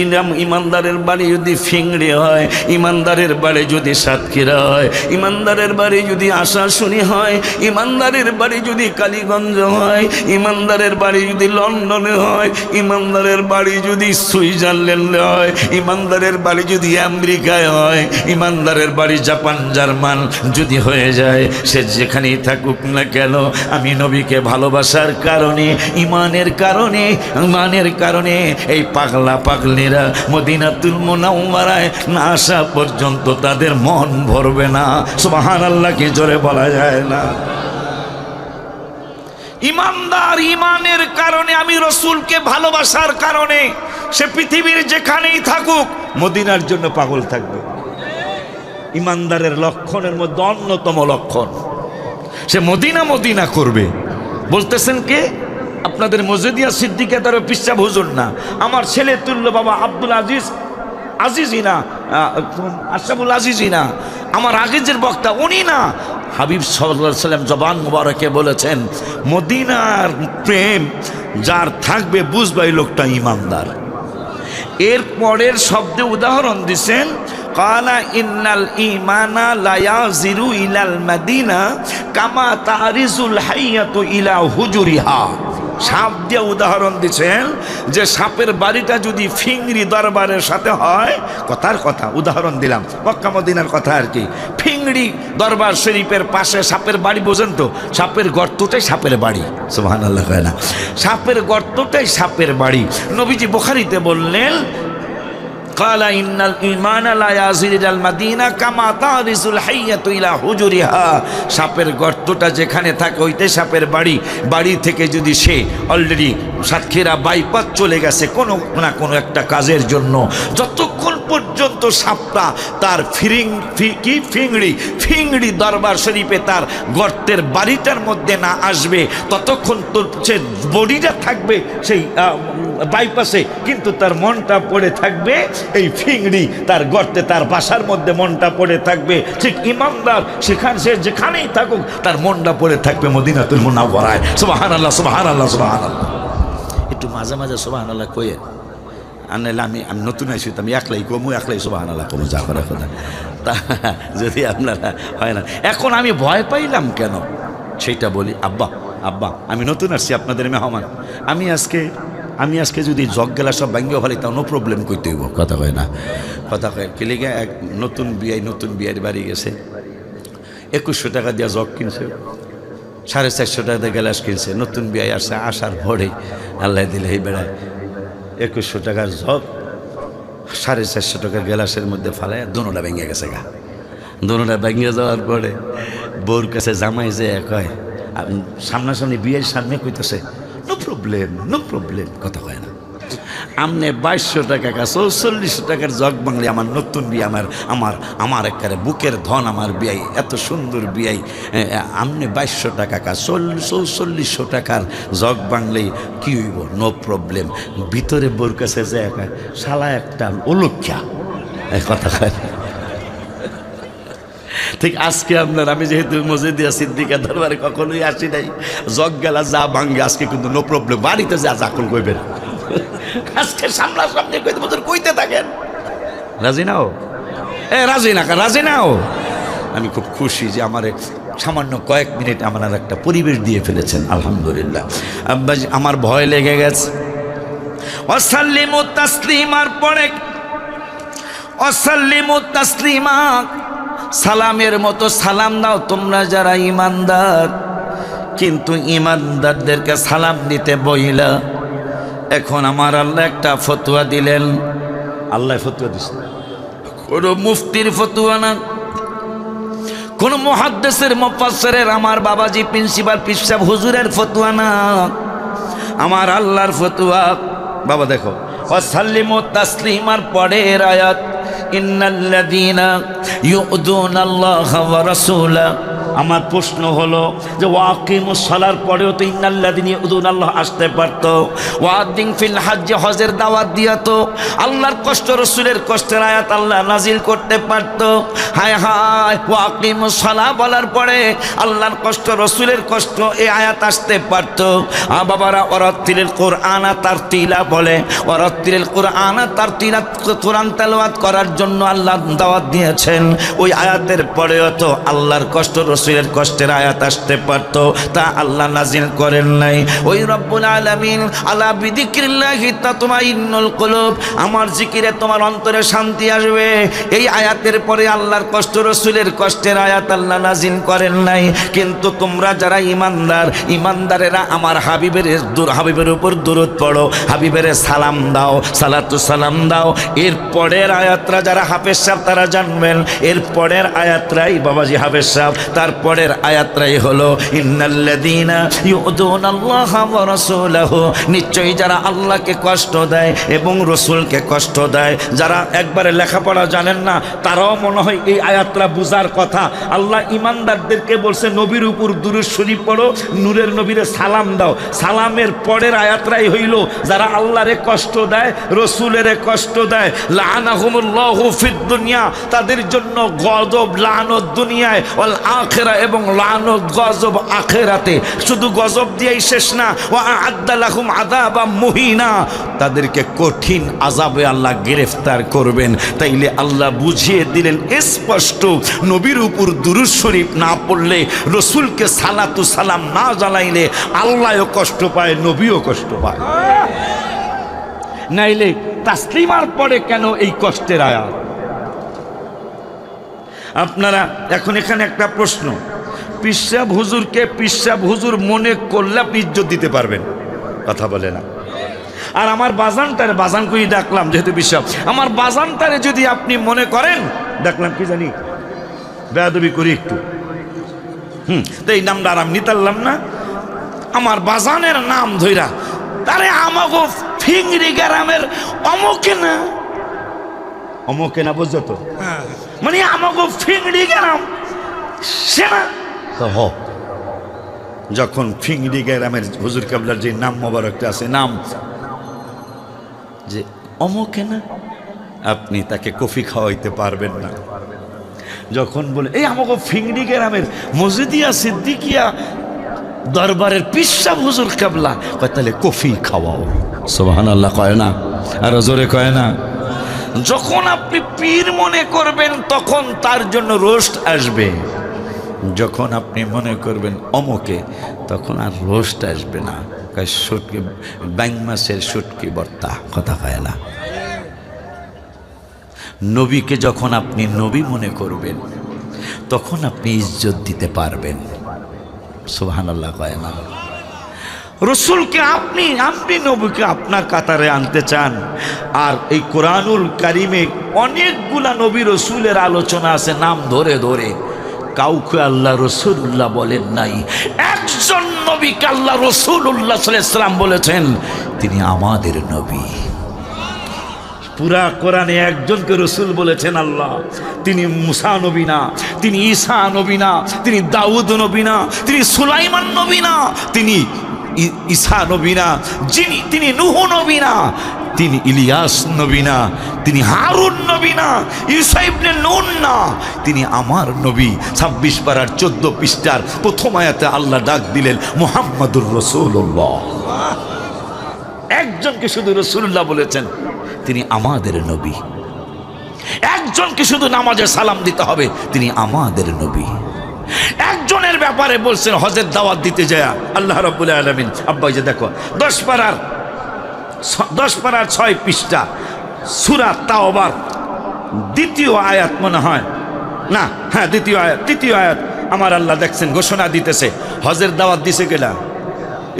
ঈমানদারের বাড়ি যদি ফিংড়ি হয়, ঈমানদারের বাড়ি যদি সাতক্ষীরা হয়, ঈমানদারের বাড়ি যদি আশাশুনি হয়, ঈমানদারের বাড়ি যদি কালীগঞ্জ হয়, ঈমানদারের বাড়ি যদি লন্ডনে হয়, ঈমানদারের বাড়ি যদি সুইজারল্যান্ডে হয়, ঈমানদারের বাড়ি যদি আমেরিকায় হয়, ঈমানদারের বাড়ি জাপান জার্মান যদি হয়ে যায়, সে যেখানেই থাকুক না কেন, আমি নবীকে ভালোবাসার কারণে, ইমানের কারণে এই পাগলা পাগলিরা মদিনাতুল মুনাওয়ারায় না আসা পর্যন্ত তাদের মন ভরবে না। সুবহানাল্লাহ কি জোরে বলা যায় না? ইমানদার ইমানের কারণে, আমি রসুলকে ভালোবাসার কারণে সে পৃথিবীর যেখানেই থাকুক মদিনার জন্য পাগল থাকবে। ইমানদারের লক্ষণের মধ্যে অন্যতম লক্ষণ সে মদিনা করবে। বলতেছেন কে? আপনাদের মজিদিয়া সিদ্দিকা তার পিসাব হুজুর না, আমার ছেলে তুল্য বাবা আব্দুল আজিজি না, আশরাফুল আজিজি না, আমার আগেজের বক্তা উনি না, হাবিব সাল্লাল্লাহু আলাইহি ওয়াসাল্লাম জবান মুবারকে বলেছেন, মদিনার প্রেম যার থাকবে বুঝবে এই লোকটা ইমানদার। এর পরের শব্দে উদাহরণ দিছেন, কালা ইন্নাল ঈমানা লা ইয়াজিরু ইলাল মাদিনা কামা তারিজুল হাইয়াতু ইলা হুজুরিহা। সাপ দিয়ে উদাহরণ দিচ্ছেন যে সাপের বাড়িটা যদি ফিংড়ি দরবারের সাথে হয়, কথার কথা উদাহরণ দিলাম, মক্কা মদিনার কথা আর কি। ফিংড়ি দরবার শরীফের পাশে সাপের বাড়ি, বোঝেন তো, সাপের গর্তটাই সাপের বাড়ি। সুবহানাল্লাহ কয় না? সাপের গর্তটাই সাপের বাড়ি। নবীজি বুখারীতে বললেন, কালা ইন্নাল ঈমানা লা ইয়াজিরু ইলাল মাদিনা কামা তারিজুল হাইয়াতু ইলা হুজুরিহা। সাপের গর্তটা যেখানে থাকে ওইটাই সাপের বাড়ি। বাড়ি থেকে যদি সে অলরেডি সাতক্ষীরা বাইপাস চলে গেছে কোনো না কোনো একটা কাজের জন্য, যতক্ষণ পর্যন্ত সাপটা তার ফিংড়ি দরবার শরীফে তার গর্তের বাড়িটার মধ্যে না আসবে, ততক্ষণ তো সে বডিটা থাকবে সেই বাইপাসে, কিন্তু তার মনটা পড়ে থাকবে এই ফিংড়ি, তার গর্তে, তার বাসার মধ্যে মনটা পড়ে থাকবে। ঠিক ইমানদার সেখানে সে যেখানেই থাকুক তার মনটা পড়ে থাকবে মদিনাতুল মুনাওয়ারায়। সুবহানাল্লাহ সুবহানাল্লাহ সুবহানাল্লাহ। একটু মাঝে মাঝে সুবহানাল্লাহ কয়ে আনলে আমি নতুন আইসি, আমি একলাই কমু, একলাই সুবহানাল্লাহ কমু, যা করার কথা। তা যদি আপনারা হয় না, এখন আমি ভয় পাইলাম কেন সেইটা বলি। আব্বা আমি নতুন আসছি, আপনাদের মেহমান। আমি আজকে যদি জগ গেলা সব ভাঙ্গিও ফেলি তাও নো প্রবলেম করতে হইব, কথা কয় না? কথা কয় কেলিগে এক নতুন বিয়ের বাড়ি গেছে, 2100 টাকা দিয়ে জগ কিনছে, 450 টাকা দিয়ে গ্যালাস কিনছে। নতুন বিয়ে আসছে, আসার পরে আল্লাহ দিলে এই বেড়ায় 2100 টাকার জগ 450 টাকার গ্যালাসের মধ্যে ফালায় দোনোটা ভেঙে গেছে গা। দোনোটা ভেঙে যাওয়ার পরে বউর কাছে জামাই যে কয়, সামনাসামনি বিয়ের সামনে কইতেছে নো প্রবলেম, কথা কয় না। আমনে 2200 টাকা 4400 টাকার জগ বাংলি আমার নতুন বিয়ে, আমার একেবারে বুকের ধন, আমার বিয়াই এত সুন্দর বিয়াই, আমনে 2200 টাকা 4400 টাকার জগ বাংলি কি হইব? No problem. ভিতরে বোর কাছে যে শালা একটা অলক্ষা, কথা কয় না। ঠিক আজকে আমি যেহেতু মজিদিয়া সিদ্দিকা দরবারে কখনোই আসি নাই, জগ গেলা যা ভাঙ্গে আজকে কিন্তু নো প্রবলেম, বাড়িতে যা যখন কইবেন আজকে সামনাসামনি কইতে থাকেন। রাজি নাও? রাজি নাও? আমি খুব খুশি যে আমার সামান্য কয়েক মিনিট আমার একটা পরিবেশ দিয়ে ফেলেছেন, আলহামদুলিল্লাহ। আব্বাজি আমার ভয় লেগে গেছে। ওয়াসাল্লিমু তাসলিমার পরে ওয়াসাল্লিমু তাসলিমা, সালামের মতো সালাম দাও তোমরা যারা ইমানদার। কিন্তু ইমানদারদেরকে সালাম দিতে বইলা এখন আমার আল্লাহ একটা ফতোয়া দিলেন, আল্লাহ ফতোয়া দিছে, কোন মুফতির ফতোয়া না, কোন মুহাদ্দিসের মুফাসসিরের, আমার বাবাজি প্রিন্সিপাল পীর সাহেব হুজুরের ফতোয়া না, আমার আল্লাহর ফতোয়া। বাবা দেখো, ওয়াসাল্লিমু তাসলিমার পরের আয়াত, ইন্নাল্লাযীনা ইউযুনাল্লাহা ওয়া রাসূলা। আমার প্রশ্ন হলো যে ওয়াকিমুস সালার পরেও তো ইন্নাল্লাযীনা ইউযুনাল্লাহ আসতে পারতো, ওয়াদিন ফিল হজ্জ, হজের দাওয়াত দিয়া তো আল্লাহর কষ্ট, রসুলের কষ্টের আয়াত আল্লাহ নাজিল করতে পারতো। হায় হায়, ওয়াকিমুস সালাহ বলার পরে আল্লাহর কষ্ট, রসুলের কষ্ট, এই আয়াত আসতে পারতো। বাবারা, ওয়ারাত্তিলিল কুরআনা তারতিলা বলে, ওয়ারাত্তিলিল কুরআনা তারতিলা, কোরআন তেলাওয়াত করার জন্য আল্লাহ দাওয়াত দিয়েছেন। ওই আয়াতের পরেও তো আল্লাহর কষ্ট, রসুলের কষ্টের আয়াত আসতে পারতো, তা আল্লাহ নাজিল করেন নাই। ওই রব্বুল আলামিন, আলা বিযিক্রিল্লাহি তাতমাইন্নুল কুলুব, আমার জিকিরে তোমার অন্তরে শান্তি আসবে, এই আয়াতের পরে আল্লাহর কষ্ট, রসুলের কষ্টের আয়াত আল্লাহ নাজিল করেন নাই। কিন্তু তোমরা যারা ইমানদার, ইমানদারেরা আমার হাবিবের উপর দুরূদ পড়ো, হাবিবের সালাম দাও, সালাতু সালাম দাও। এর পরের আয়াতরা যারা হাফেজ সাহেব তারা জানবেন, এর পরের আয়াতরাই বাবাজি হাফেজ সাহেব, তারপরের আয়াতটাই হলো ইন্নাল্লাযীনা ইউযুনাল্লাহা ওয়া রাসূলাহু, নিশ্চয়ই যারা আল্লাহকে কষ্ট দেয় এবং রসুলকে কষ্ট দেয়, যারা একবারে লেখাপড়া জানেন না, তারাও মনে হয় এই আয়াতটা বুঝার কথা। আল্লাহ ইমানদারদেরকে বলছে নবীর উপর দুরূদ শরীফ পড়ো, নূরের নবীরে সালাম দাও। সালামের পরের আয়াতটাই হইল যারা আল্লাহরে কষ্ট দেয়, রসুলের কষ্ট দেয়, লাআনাহুমুল্লাহু ফিদ দুনিয়া, তাদের জন্য গজব লানত দুনিয়ায়, ওয়াল আখিরা, এবং লানত গজব আখিরাতে। শুধু গজব দিয়েই শেষ না, ওয়া আ'আদ্দা লাহুম আযাবাম মুহিনা, তাদেরকে কঠিন আযাবে আল্লাহ গ্রেফতার করবেন। তাইলে আল্লাহ বুঝিয়ে দিলেন স্পষ্ট, নবীর উপর দুরূদ শরীফ না পড়লে, রসুলকে সালাতু সালাম না জানাইলে আল্লাহও কষ্ট পায়, নবীও কষ্ট পায়। নাইলে তাসলিমার পরে কেন এই কষ্টের আয়াত? আপনারা এখন এখানে একটা প্রশ্ন, পীর সাহেব হুজুরকে পীর সাহেব হুজুর মনে করলে আপনি ইজ্জত দিতে পারবেন? কথা বলে না। আর আমার বাজানটারে, বাজান কই ডাকলাম যেহেতু পীর সাহেব, আমার বাজানটারে যদি আপনি মনে করেন, ডাকলাম কি জানি বেয়াদবি করি একটু, তো এই নামটা আর আমি নিতারলাম না, আমার বাজানের নাম ধইরা, তারে আমাগো ফিংরি গ্রামের অমকে না, অমকে না, বুঝছো তো, মানে আমাগো ফিংড়ি গ্রাম সে না তো হ। যখন ফিংড়ি গ্রামের হুজুর কেবলার যে নাম মোবারকটা আছে, নাম যে অমকে না, আপনি তাকে কফি খাওয়াইতে পারবেন না। যখন বলে এই আমাকে ফিংড়ি গ্রামের মসজিদিয়া সিদ্দিকিয়া দরবারের পীর সাহেব হুজুর কেবলা, কয় তাহলে কফি খাওয়াও। সুবহানাল্লাহ কয় না? আর জোরে কয় না? যখন আপনি পীর মনে করবেন তখন তার জন্য রোস্ট আসবে, যখন আপনি মনে করবেন অমকে তখন আর রোস্ট আসবে না। শুটকি, ব্যাং মাছের শুটকি ভর্তা, কথা কয় না? নবীকে যখন আপনি নবী মনে করবেন তখন আপনি ইজ্জত দিতে পারবেন। সুবহানাল্লাহ কয় না? রসুলকে আপনি নবীকে আপনার কাতারে আনতে চান। আর এই কোরআনুল কারিমে অনেকগুলা নবী রসুলের আলোচনা আছে, নাম ধরে ধরে, কাউকে আল্লাহ রসুল্লাহ বলেন নাই। একজন নবীকে আল্লাহ রসুল্লাহ সাল্লাল্লাহু আলাইহি ওয়াসাল্লাম বলেছেন, তিনি আমাদের নবী। পুরা কোরআনে একজনকে রসুল বলেছেন আল্লাহ, তিনি মুসা নবী না, তিনি ঈসা নবী না, তিনি দাউদ নবী না, তিনি সুলাইমান নবী না, তিনি ঈসা নবী না, তিনি নূহ নবী না, তিনি ইলিয়াস নবী না, তিনি হারুন নবী না, ঈসা ইবনে নূন না, তিনি আমার নবী। 26 পারার 14 পৃষ্ঠার প্রথম আয়াতে আল্লাহ ডাক দিলেন মুহাম্মাদুর রাসূলুল্লাহ। একজনকে শুধু রাসূলুল্লাহ বলেছেন, তিনি আমাদের নবী। একজনকে শুধু নামাজে সালাম দিতে হবে, তিনি আমাদের নবী। একজনের ব্যাপারে বলছেন হজের দাওয়াত দিতে যায় আল্লাহ রাব্বুল আলামিন। আব্বা যে দেখো 10 পারার 6 পৃষ্ঠা সূরা তাওবার দ্বিতীয় আয়াত মনে হয় না, হ্যাঁ তৃতীয় আয়াত আমার আল্লাহ দেখছেন ঘোষণা দিতেছে, হজের দাওয়াত দিছে গেলা,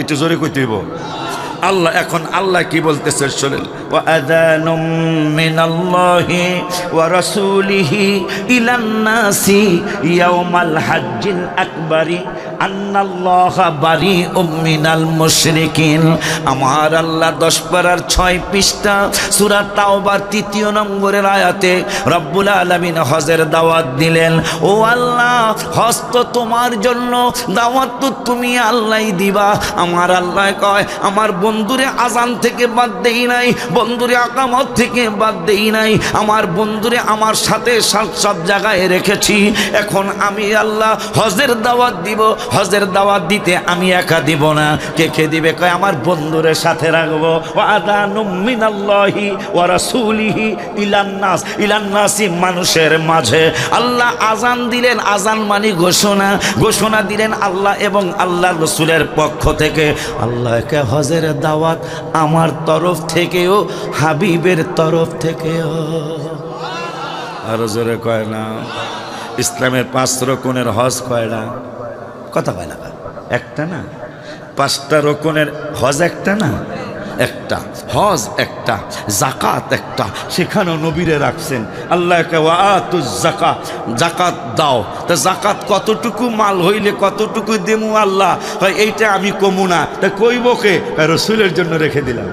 একটু জোরে কইতে হইব, আল্লাহ এখন আল্লাহ কি বলতেছে শুনেন, ওয়া আযানুম মিনাল্লাহি ওয়া রাসূলিহি ইলান নাসি ইয়াউমাল হাজ্জিল আকবারি আন্নাল্লাহা বারিউম মিনাল মুশরিকিন। আমার আল্লাহ 10 পারার 6 পৃষ্ঠা সূরা তাওবার 3 নম্বরের আয়াতে রব্বুল আলামিন হজের দাওয়াত দিলেন। ও আল্লাহ, হজ তো তোমার জন্য, দাওয়াত তো তুমি আল্লাহই দিবা। আমার আল্লাহ কয়, আমার বন্ধুরে আজান থেকে বাদ দেই নাই, বন্ধুরে আকামত থেকে বাদ দেই নাই, আমার বন্ধুরে আমার সাথে সব জায়গায় রেখেছি। এখন আমি আল্লাহ হজের দাওয়াত দিব, হজের দাওয়াত দিতে আমি একা দিব না, কে দিবে? কয় আমার বন্ধুরে সাথে রাখবো। ওয়া আযানুম মিনাল্লাহি ওয়া রাসূলিহি ইলান নাস, ইলান নাসি মানুষের মাঝে। আল্লাহ আজান দিলেন, আজান মানে ঘোষণা, ঘোষণা দিলেন আল্লাহ এবং আল্লাহর রাসূলের পক্ষ থেকে। আল্লাহকে হজের দাওয়াত আমার তরফ থেকেও, হাবিবের তরফ থেকেও। আরো জোরে কয় না? ইসলামের 5 রকমের হজ কয়টা? কথা কয় না? একটা না? 5টা রকমের হজ একটা না? একটা হজ, একটা জাকাত, একটা সেখানেও নবীরে রাখছেন। আল্লাহকে ওয়া আতুজ যাকাত, জাকাত দাও। তা জাকাত কতটুকু মাল হইলে কতটুকু দেমু আল্লাহ? এইটা আমি কমু না, তা কইবকে? রাসূলের জন্য রেখে দিলাম।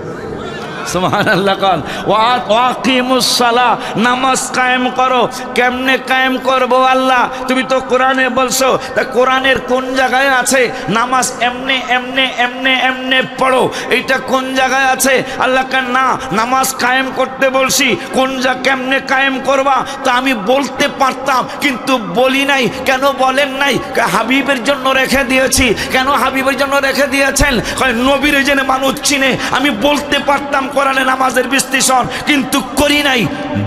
সুবহানাল্লাহ। কাল ওয়াকিমুস সালাহ, নামাজ কায়েম করো। কেমনে কায়েম করবো আল্লাহ? তুমি তো কোরআনে বলছো, তা কোরআনের কোন জায়গায় আছে নামাজ এমনে এমনে এমনে এমনে পড়ো? এইটা কোন জায়গায় আছে? আল্লাহ কেন না, নামাজ কায়েম করতে বলছি, কোন কেমনে কায়েম করবা? তা আমি বলতে পারতাম কিন্তু বলি নাই। কেন বলেন নাই? হাবিবের জন্য রেখে দিয়েছি। কেন হাবিবের জন্য রেখে দিয়েছেন? নবীর জন্য মানুষ চিনে। আমি বলতে পারতাম কোরআনে নামাজের বিশ্লেষণ, কিন্তু করি নাই।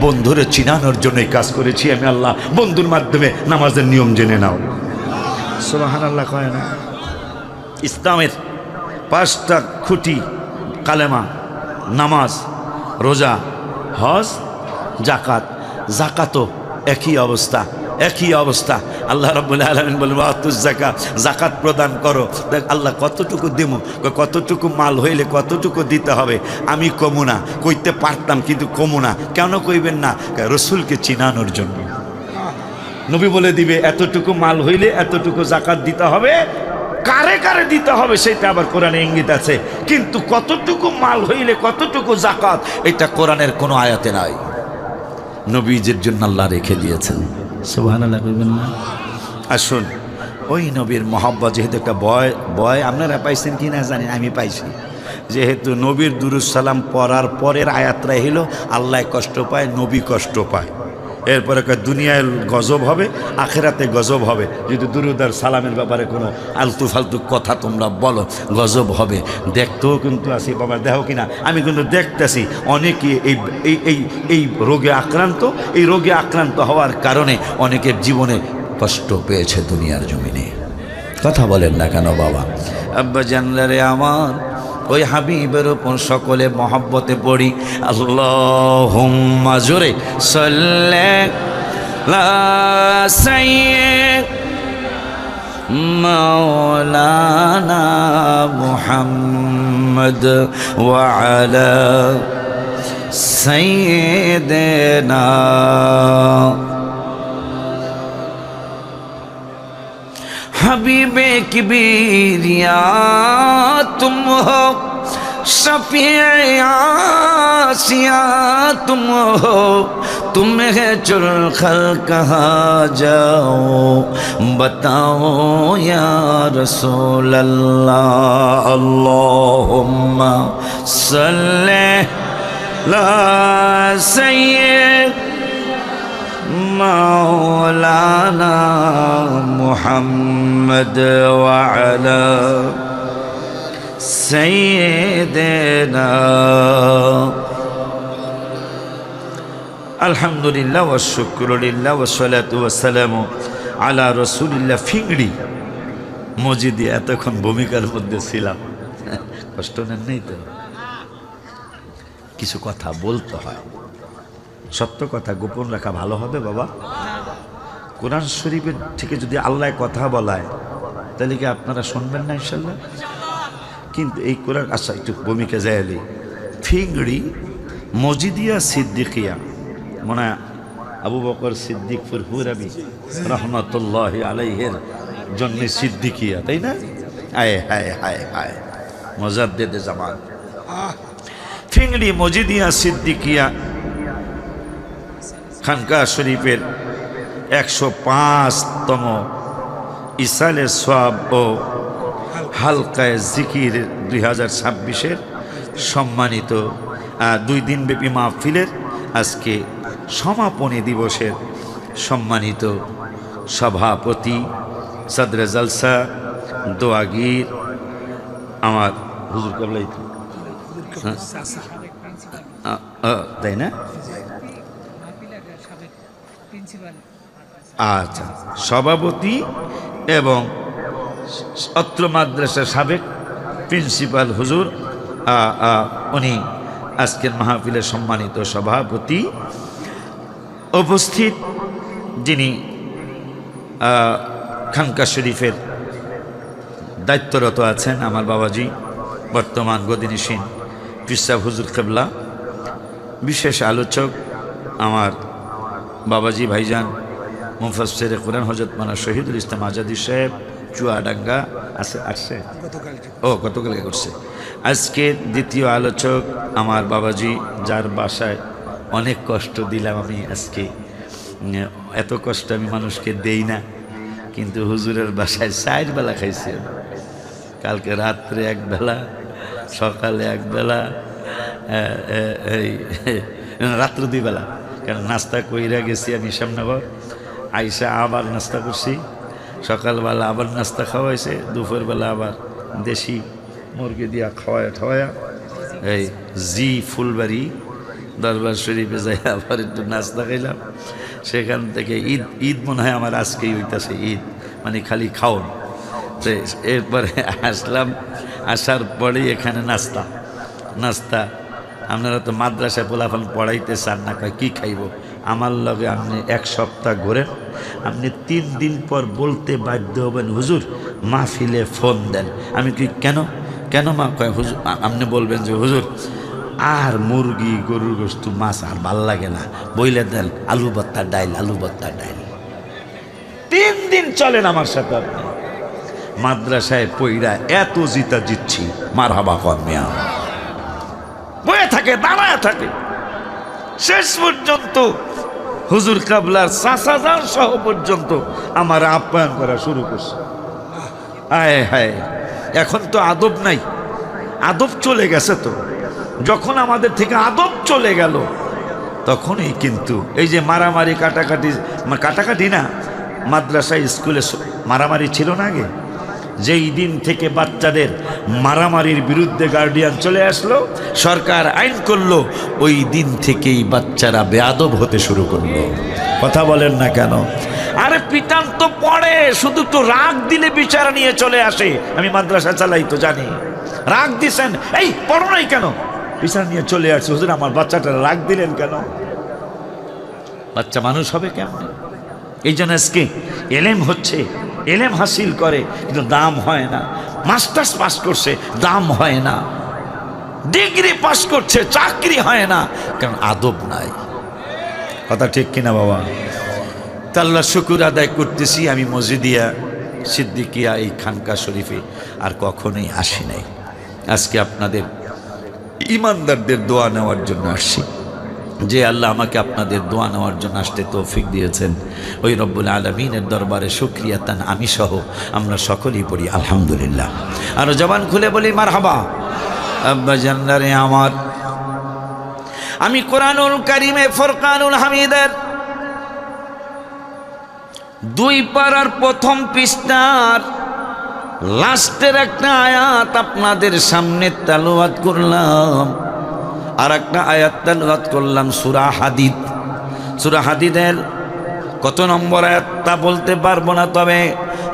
বন্ধুরে চিনানোর জন্য কাজ করেছি আমি আল্লাহ। বন্ধুর মাধ্যমে নামাজের নিয়ম জেনে নাও। সুবহানাল্লাহ কয় না? ইসলামের 5টা খুঁটি, কালেমা, নামাজ, রোজা, হজ, জাকাত। জাকাতও একই অবস্থা, একই অবস্থা। আল্লাহ রাব্বুল আলামিন বলেন ওয়াতুজ যাকাত, যাকাত প্রদান করো। দেখ আল্লাহ কতটুকু দেবো, কতটুকু মাল হইলে কতটুকু দিতে হবে? আমি কমু না, কইতে পারতাম কিন্তু কমু না। কেন কইবেন না? রসুলকে চিনানোর জন্য। নবী বলে দিবে এতটুকু মাল হইলে এতটুকু যাকাত দিতে হবে। কারে কারে দিতে হবে সেটা আবার কোরআনে ইঙ্গিত আছে, কিন্তু কতটুকু মাল হইলে কতটুকু যাকাত এটা কোরআনের কোনো আয়াতে নাই। নবীজির জন্য আল্লাহ রেখে দিয়েছেন। সুবহানাল্লাহ কইবেন না? আসুন, ওই নবীর মহব্বত, যেহেতু একটা বয় আপনারা পাইছেন কি না জানি, আমি পাইছি। যেহেতু নবীর দুরূদ সালাম পড়ার পরের আয়াতরা হইল আল্লাহ কষ্ট পায়, নবী কষ্ট পায়। এরপরে দুনিয়ায় গজব হবে, আখেরাতে গজব হবে। যদি দুরূদ আর সালামের ব্যাপারে কোনো আলতু ফালতু কথা তোমরা বলো, গজব হবে। দেখতেও কিন্তু আছি বাবা, দেখো কিনা, আমি কিন্তু দেখতেছি অনেকে এই রোগে আক্রান্ত। এই রোগে আক্রান্ত হওয়ার কারণে অনেকের জীবনে কষ্ট পেয়েছে দুনিয়ার জমিনে। কথা বলেন না কেন বাবা? আব্বা জানলারে আমার, ওই হাবিবের উপর সকলে মহব্বতে পড়ি আল্লাহুম্মা, জোরে সাল্লি আলা সাইয়্যিদিনা মাওলানা মুহাম্মদ ওয়া আলা সাইয়্যিদিনা हबीबे किबरिया तुम हो, शफीए आसिया तुम हो, तुम्हें चुलखल कहाँ जाओ, बताओ या रसूल अल्लाह। अल्लाहुम्मा सल्ले ला सय्यिद मौलाना मुहम्मद व अला सय्यिदिना। আলহামদুলিল্লাহ ওয়া শুকরুলিল্লাহ ওয়া সালাতু ওয়া সালামু আলা রাসূলিল্লাহ। ফিংড়ি মসজিদে এতক্ষণ ভূমিকার মধ্যে ছিলাম, কষ্ট নেই তো? কিছু কথা বলতে হয়, সত্য কথা গোপন রাখা ভালো হবে বাবা। কোরআন শরীফের থেকে যদি আল্লাহ কথা বলায় তাহলে কি আপনারা শুনবেন না ইনশাল্লাহ? কিন্তু এই কোরআন আশা একটু ভূমিকা যায়লি ফিংড়ি মজিদিয়া সিদ্দিকিয়া মনে আবু বকর সিদ্দিক ফুরফুরাবি রহমতুল্লাহ আলাইহের জন্মে সিদ্দিকিয়া, তাই না? হায় হায় হায় হায় মুজাদ্দিদে জামান। ফিংড়ি মজিদিয়া সিদ্দিকিয়া খানকা শরীফের 105তম ইসালে সওয়াব ও হালকায় জিকির 2026-এর সম্মানিত 2 দিনব্যাপী মাহফিলের আজকে সমাপনী দিবসের সম্মানিত সভাপতি সদরে জলসা দোয়াগীর আমার হুজুর কেবলাই, তাই না? আচ্ছা, সভাপতি এবং অত্র মাদ্রাসার সাবেক প্রিন্সিপাল হুজুর উনি আজকের মাহফিলের সম্মানিত সভাপতি। উপস্থিত যিনি খানকা শরীফের দায়িত্বরত আছেন আমার বাবাজি বর্তমান গদিনিসীন পিসাব হুজুর কেবলা, বিশেষ আলোচক আমার বাবাজি ভাইজান মুফাসসির কোরআন হযরত মাওলানা শহীদুল ইসলাম আজাদী সাহেব চুয়াডাঙ্গা আসছে গতকালকে করছে। আজকে দ্বিতীয় আলোচক আমার বাবাজি, যার বাসায় অনেক কষ্ট দিলাম আমি আজকে, এত কষ্ট আমি মানুষকে দেই না, কিন্তু হুজুরের বাসায় 4 বেলা খাইছি। কালকে রাত্রে 1 বেলা, সকালে 1 বেলা, এই রাত্রে 2 বেলা, কারণ নাস্তা কইরা গেছি আমি সামনেবার, আইসা আবার নাস্তা করছি, সকালবেলা আবার নাস্তা খাওয়াইছে, দুপুরবেলা আবার দেশি মুরগি দিয়া খাওয়ায়া এই জি ফুলবাড়ি দরবার শরীফে যাই আবার একটু নাস্তা খাইলাম। সেখান থেকে ঈদ মনে হয় আমার আজকেই হইতাছে, ঈদ মানে খালি খাওন। তো এরপরে আসলাম, আসার পরেই এখানে নাস্তা। আপনারা তো মাদ্রাসায় পোলাফান পড়াইতে চান না, কয় কী খাইব? আমার লগে আপনি 1 সপ্তাহ ঘোরেন, আপনি 3 দিন পর বলতে বাধ্য হবেন হুজুর মাহফিলে ফোন দেন। আমি কি কেন মা? কয় হুজুর, আপনি বলবেন যে হুজুর আর মুরগি গরুর গোশত মাছ আর ভাল লাগে না, বইলে দেন আলু ভর্তা ডাইল। 3 দিন চলেন আমার সাথে আপনি। মাদ্রাসায় পইরা এত জিতা জিতছি, মারহাবা কর মিয়া, বয়ে থাকে, দাঁড়ায় থাকে। শেষ পর্যন্ত হুজুর কাবলার চাচাজান সহ পর্যন্ত আমার আপ্যায়ন করা শুরু করছে। আয় হায়, এখন তো আদব নাই, আদব চলে গেছে। তো যখন আমাদের থেকে আদব চলে গেল, তখনই কিন্তু এই যে মারামারি কাটাকাটি না, মাদ্রাসায় স্কুলে মারামারি ছিল না আগে। যেই দিন থেকে বাচ্চাদের মারামারির বিরুদ্ধে গার্ডিয়ান চলে আসলো, সরকার আইন করলো, ওই দিন থেকেই বাচ্চারা বেয়াদব হতে শুরু করলো। কথা বলেন না কেন? আরে পিটান তো পড়ে, শুধু তো রাগ দিলে বিচারা নিয়ে চলে আসে। আমি মাদ্রাসা চালাই তো জানি, রাগ দিছেন, এই পড়ো নাই কেন, বিচারা নিয়ে চলে আসছে। হুজুর আমার বাচ্চাটা রাগ দিলেন কেন? বাচ্চা মানুষ হবে কেমন? এই জন্য আজকে এলেম হচ্ছে, এলেম হাসিল করে কিন্তু দাম হয় না। মাস্টার্স পাস করছে, দাম হয় না। ডিগ্রি পাস করছে, চাকরি হয় না, কারণ আদব নাই। কথা ঠিক কিনা বাবা? তা আল্লাহ শুকুর আদায় করতেছি, আমি মসজিদিয়া সিদ্দিকিয়া এই খানকা শরীফে আর কখনোই আসি নাই। আজকে আপনাদের ইমানদারদের দোয়া নেওয়ার জন্য আসছি। যে আল্লাহ আমাকে আপনাদের দোয়া নেওয়ার জন্য আসতে তৌফিক দিয়েছেন, ওই রব্বুল আলামিনের দরবারে শুকরিয়া তান আমি সহ আমরা সকলেই পড়ি আলহামদুলিল্লাহ। আর জবান খুলে বলি মারহাবা। আব্বা জান্নারে আমার, আমি কোরআনুল কারীমে ফুরকানুল হামিদের 2 পারার 1ম পৃষ্ঠার লাস্টের একটা আয়াত আপনাদের সামনে তেলাওয়াত করলাম। আর একটা আয়াত তেলাওয়াত করলাম সূরা হাদিদ। সূরা হাদিদের কত নম্বর আয়াত তা বলতে পারবো না, তবে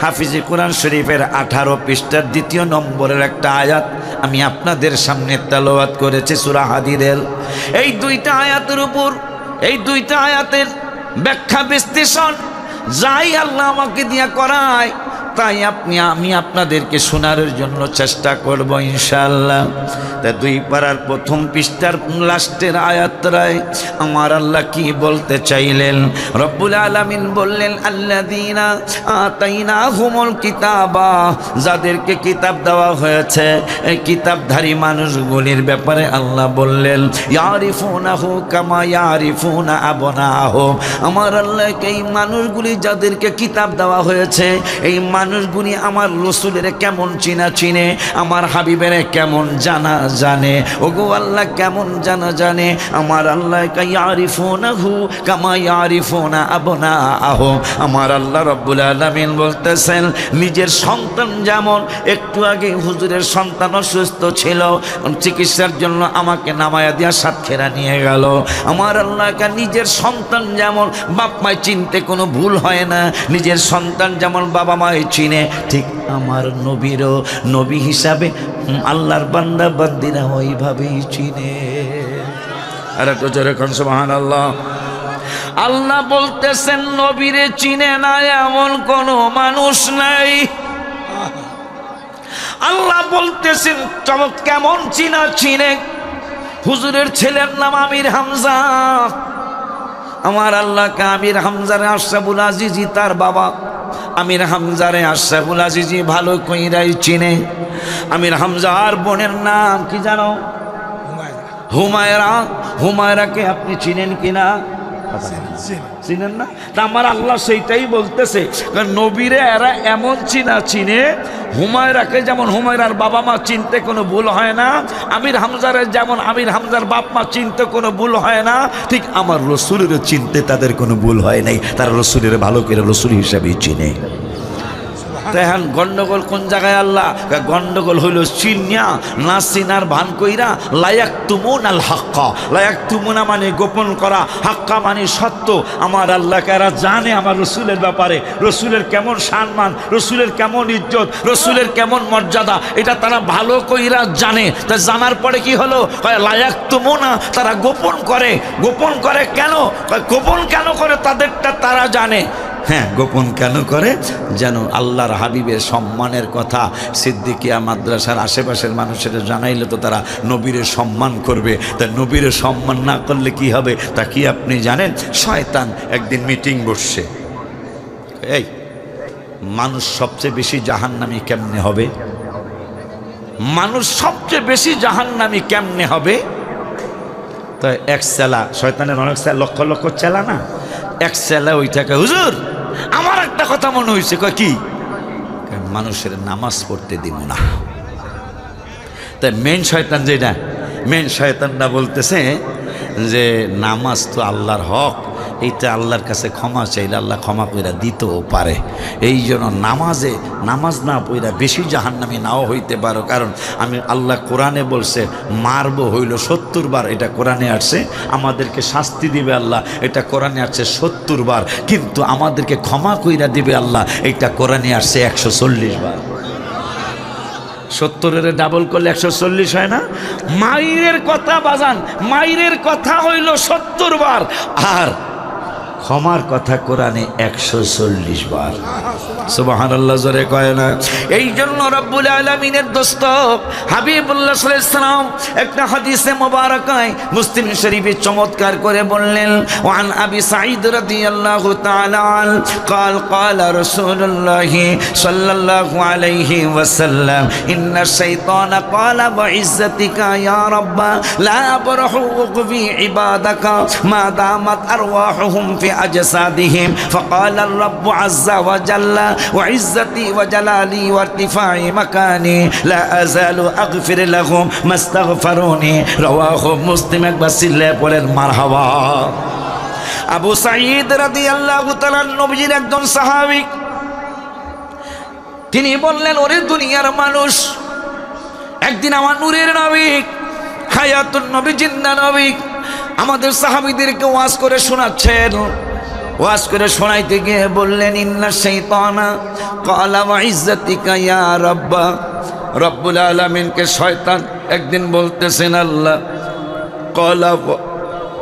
হাফিজে কোরআন শরীফের 18 পৃষ্ঠার 2 নম্বরের একটা আয়াত আমি আপনাদের সামনে তেলাওয়াত করেছি সূরা হাদিদের। এই 2টা আয়াতের উপর, এই 2টা আয়াতের ব্যাখ্যা বিশ্লেষণ যাই আল্লাহ আমাকে দিয়া করায়, তাই আমি আপনাদেরকে শোনার জন্য চেষ্টা করব ইনশাআল্লাহ। তা 2 পারার প্রথম পৃষ্ঠার লাস্টের আয়াতটায় আমার আল্লাহ কি বলতে চাইলেন? রব্বুল আলামিন বললেন আল্লাযীনা আতাইনাহুমুল কিতাবা, যাদেরকে কিতাব দেওয়া হয়েছে এই কিতাবধারী মানুষগুলির ব্যাপারে আল্লাহ বললেন ইয়ারিফুনাহু কামা ইয়ারিফুনা আবনাহুম। আমার আল্লাহকে এই মানুষগুলি যাদেরকে কিতাব দেওয়া হয়েছে এই মানুষগুলি আমার রসুলের কেমন চিনে, আমার হাবিবের কেমন জানে, ওগো আল্লাহ কেমন জানে। আমার আল্লাহ ইয়ারিফুনাহু কামা ইয়ারিফুনা আবনাহুম। আমার আল্লাহ রব্বুল আলামিন বলতেছেন নিজের সন্তান যেমন, একটু আগে হুজুরের সন্তান অসুস্থ ছিল, চিকিৎসার জন্য আমাকে নামায়া দিয়া সাতক্ষীরা নিয়ে গেল। আমার আল্লাহকে নিজের সন্তান যেমন বাপ মায় চিনতে কোনো ভুল হয় না, নিজের সন্তান যেমন বাবা মায় চিনে, ঠিক আমার নবীরও নবী হিসাবে আল্লাহর বান্দা বান্দিরা ওইভাবেই চিনে। আর একটু জোরে কোন সুবহানাল্লাহ। আল্লাহ বলতেছেন নবীরে চিনে না এমন কোনো মানুষ নাই। আল্লাহ বলতেছেন কেমন চিনে। হুজুরের ছেলের নাম আমির হামজা। আমার আল্লাহকে আমির হামজারে আশরাফুল আজিজি তার বাবা আমির হামজারে আশরাফুল আজিজি ভালো কইরাই চিনে। আমির হামজার বোনের নাম কি জানো? হুমায়রা। হুমায়রাকে আপনি চিনেন কিনা? চিনেন না? তা আমার আল্লাহ সেইটাই বলতেছে নবীরে এরা এমন চিনে, হুমায়রাকে যেমন হুমায়রার বাবা মা চিনতে কোনো ভুল হয় না, আমির হামজারে যেমন আমির হামজার বাপ মা চিনতে কোনো ভুল হয় না, ঠিক আমার রসুলের চিনতে তাদের কোনো ভুল হয় নাই। তারা রসুলের ভালো করে রসুল হিসাবেই চিনে। এখন গন্ডগোল কোন জায়গায়? আল্লাহ গন্ডগোল হইল চিনিয়া না চিনার ভান কইরা লায়াক তুমুন আল হাক্কা। লায়াক তুমুনা মানে গোপন করা, হাক্কা মানে সত্য। আমার আল্লাহকে এরা জানে আমার রসুলের ব্যাপারে, রসুলের কেমন সম্মান, রসুলের কেমন ইজ্জত, রসুলের কেমন মর্যাদা, এটা তারা ভালো কইরা জানে। তা জানার পরে কি হলো? লায়াক তুমুনা, তারা গোপন করে কেন? গোপন কেন করে তাদেরটা তারা জানে। হ্যাঁ, গোপন কেন করে? যেন আল্লাহর হাবিবের সম্মানের কথা সিদ্দিকিয়া মাদ্রাসার আশেপাশের মানুষেরা জানাইলে তো তারা নবীরে সম্মান করবে। তা নবীরে সম্মান না করলে কি হবে তা কি আপনি জানেন? শয়তান একদিন মিটিং বসছে, এই মানুষ সবচেয়ে বেশি জাহান্নামী কেমনে হবে? মানুষ সবচেয়ে বেশি জাহান্নামী কেমনে হবে? তো এক চেলা, শয়তানের অনেক লক্ষ লক্ষ চেলা না, এক চেলা ওইটাকে হুজুর আমার একটা কথা মনে হয়েছে। কয় কি? মানুষের নামাজ পড়তে দিব না। তাই মেন শয়তান যেটা, মেন শয়তানটা বলতেছে যে নামাজ তো আল্লাহর হক, এইটা আল্লাহর কাছে ক্ষমা চাইলে আল্লাহ ক্ষমা কইরা দিতেও পারে। এই জন্য নামাজ না পইরা বেশি জাহান্নামী নাও হইতে পারো। কারণ আমি আল্লাহ কোরআনে বলছে মারবো হইল 70 বার, এটা কোরআনে আসছে। আমাদেরকে শাস্তি দিবে আল্লাহ, এটা কোরআনে আসছে 70 বার। কিন্তু আমাদেরকে ক্ষমা কইরা দিবে আল্লাহ, এটা কোরআনে আসছে 140 বার। 70-এর ডাবল করলে 140 হয় না? মাইরের কথা বাজান, মাইরের কথা হইল 70 বার, আর ক্ষমার কথা কোরআনে 140 বার। সুবহানাল্লাহ জোরে কয় না? এই জন্য রব্বুল আলামিনের দোস্ত হাবিবুল্লাহ সাল্লাল্লাহু আলাইহি সাল্লাম একটা হাদিসে মুবারাকায় মুসলিম শরীফে চমৎকার করে বললেন, ওয়ান আবি সাঈদ রাদিয়াল্লাহু তাআলা আন قال قال رسول الله صلى الله عليه وسلم ان الشيطان قال وعزتك يا رب لا ابرح في عبادك ما دامت ارواحهم في أجسادهم فقال الرب عز وجل وعزتي وجلالي وارتفاع مكاني لا أزال أغفر لهم ما استغفروني رواه مسلم بسله বলেন মারহাবা। আবু সাঈদ রাদিয়াল্লাহু তাআলা নবীর একজন সাহাবী, তিনি বললেন ওরে দুনিয়ার মানুষ, একদিন আমার নূরের নবী হায়াতুন নবী জিন্দা নবী আমাদের সাহাবীদেরকে ওয়াজ করে শোনাচ্ছেন। ওয়াজ করে শোনাইতে গিয়ে বললেন ইন্না শাইতানা ক্বালা ওয়া ইজ্জাতিকা ইয়া রাব্বা। রব্বুল আলামিনকে শয়তান একদিন বলতেছেন আল্লাহ ক্বালা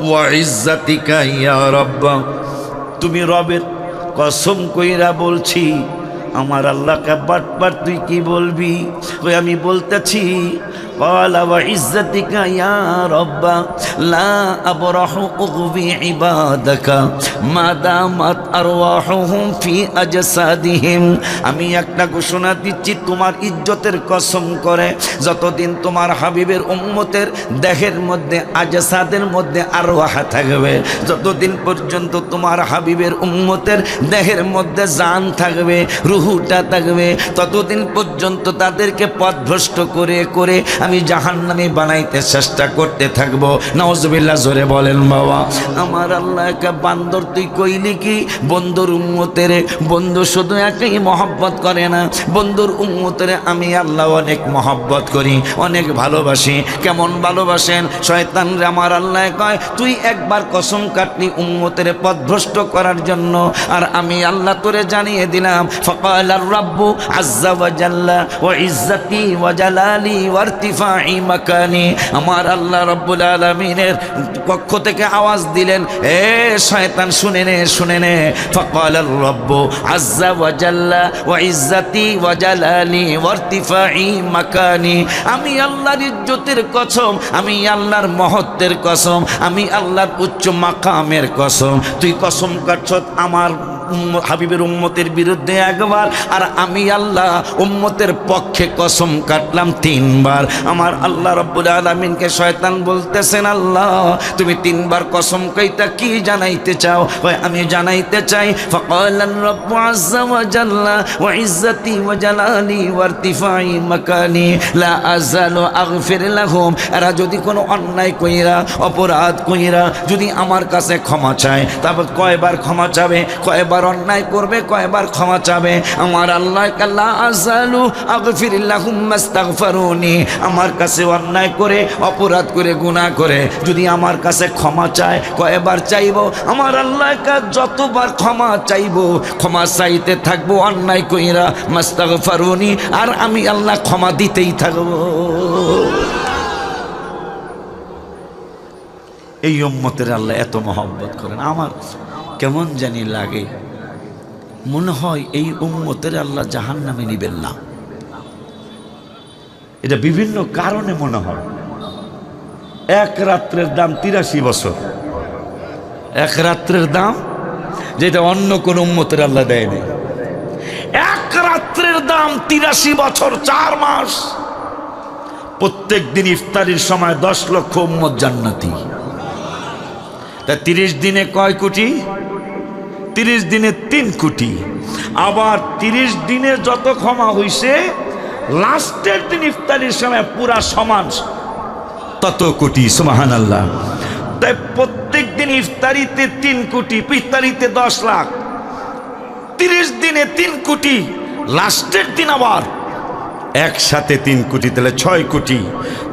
ওয়া ইজ্জাতিকা ইয়া রাব্বা, তুমি রবের কসম কইরা বলছি আমার আল্লাহকে বাটপার তুই কি বলবি? ওই আমি বলতেছি قال وعزتك يا رب لا أبرح أغوي عبادك ما دامت أرواحهم في أجسادهم আমি একটা ঘোষণা দিচ্ছি তোমার ইজ্জতের কসম করে, যতদিন তোমার হাবিবের উম্মতের দেহের মধ্যে আজসাদের মধ্যে আরওয়াহ থাকবে, যতদিন পর্যন্ত তোমার হাবিবের উম্মতের দেহের মধ্যে জান থাকবে, রুহুটা থাকবে, ততদিন পর্যন্ত তাদেরকে পথভ্রষ্ট করে করে আমি জাহান্নামী বানাইতে চেষ্টা করতে থাকবো। নাউজুবিল্লাহ, জোরে বলেন বাবা। আমার আল্লাহকে বান্দর তুই কইলি কি? বন্ধুর উম্মতের বন্ধু শুধু একই মহব্বত করে না, বন্ধুর উম্মতের আমি আল্লাহ অনেক মহব্বত করি, অনেক ভালোবাসি। কেমন ভালোবাসেন? শয়তান রে আমার আল্লাহ কয় তুই একবার কসম কাটলি উম্মতের পথভ্রষ্ট করার জন্য, আর আমি আল্লাহ তোরে জানিয়ে দিলাম ফাকালার রাব্বু আজ্জা ওয়া জাল্লা ওয়া ইজ্জতি ওয়া জালালি ওয়া ইরতিফাই মাকানি। আমার আল্লাহ রাব্বুল আলামিনের পক্ষ থেকে আওয়াজ দিলেন, এ শয়তান শুনে নে, শুনে নে। ফাকালার রাব্বু আজ্জা ওয়া জাল্লা ওয়া ইজ্জতি ওয়া জালালি ওয়া ইরতিফাই মাকানি। আমি আল্লাহর ইজ্জতের কসম, আমি আল্লাহর মহত্বের কসম, আমি আল্লাহর উচ্চ মাকামের কসম। তুই কসম কাটছত আমার হাবিবের উম্মতের বিরুদ্ধে একবার, আর আমি আল্লাহ উম্মতের পক্ষে কসম কাটলাম 3 বার। আমার আল্লাহ রাব্বুল আলামিনকে শয়তান বলতেছেন, আল্লাহ তুমি 3 বার কসম কইতা কি জানাইতে চাও? আমি জানাইতে চাই ফাকালার রাব্বু আজ্জা ওয়া জাল্লা ওয়া ইজ্জতি ওয়া জালালি ওয়া ইরতিফাই মাকানি লা আযালু আগফির লাহুম। এরা যদি কোনো অন্যায় কইরা, অপরাধ কইরা যদি আমার কাছে ক্ষমা চায়, তারপর কয়বার ক্ষমা চাবে, কয়বার অন্যায় করবে, কয়বার ক্ষমা চাবে? আমার আল্লাহ লা আযালু আগফির লাহুম মাস্তাগফিরুনি। আমার কাছে অন্যায় করে, অপরাধ করে, গুনাহ করে যদি আমার কাছে ক্ষমা চায়, কয়বার চাইবো? আমার আল্লাহকে যতবার ক্ষমা চাইবো, ক্ষমা চাইতে থাকবো অন্যায় কইরা মাস্তাগফিরুনি, আর আমি আল্লাহ ক্ষমা দিতেই থাকবো। এই উম্মতের আল্লাহ এত মহব্বত করেন। আমার কেমন জানি লাগে, মনে হয় এই উম্মতের আল্লাহ জাহান্নামে নিবেন না। এটা বিভিন্ন কারণে মনে হয়। এক রাত্রের দাম 83 বছর, এক রাত্রের দাম যেটা অন্য কোন উম্মতের আল্লাহ দেয় নাই। এক রাত্রের দাম 83 বছর 4 মাস। প্রত্যেক দিন ইফতারির সময় 10 লক্ষ উম্মত জান্নাতি। তা 30 দিনে কয় কোটি? 30 দিনে 3 কোটি। আবার 30 দিনে যত ক্ষমা হইছে, লাস্টের দিন ইফতারির সময় পুরা সমান তত কোটি। সুবহানাল্লাহ। তাই প্রত্যেক দিন ইফতারিতে 3 কোটি, ইফতারিতে 10 লাখ, 30 দিনে 3 কোটি, লাস্টের দিন আবার একসাথে 3 কোটি, তাহলে 6 কোটি।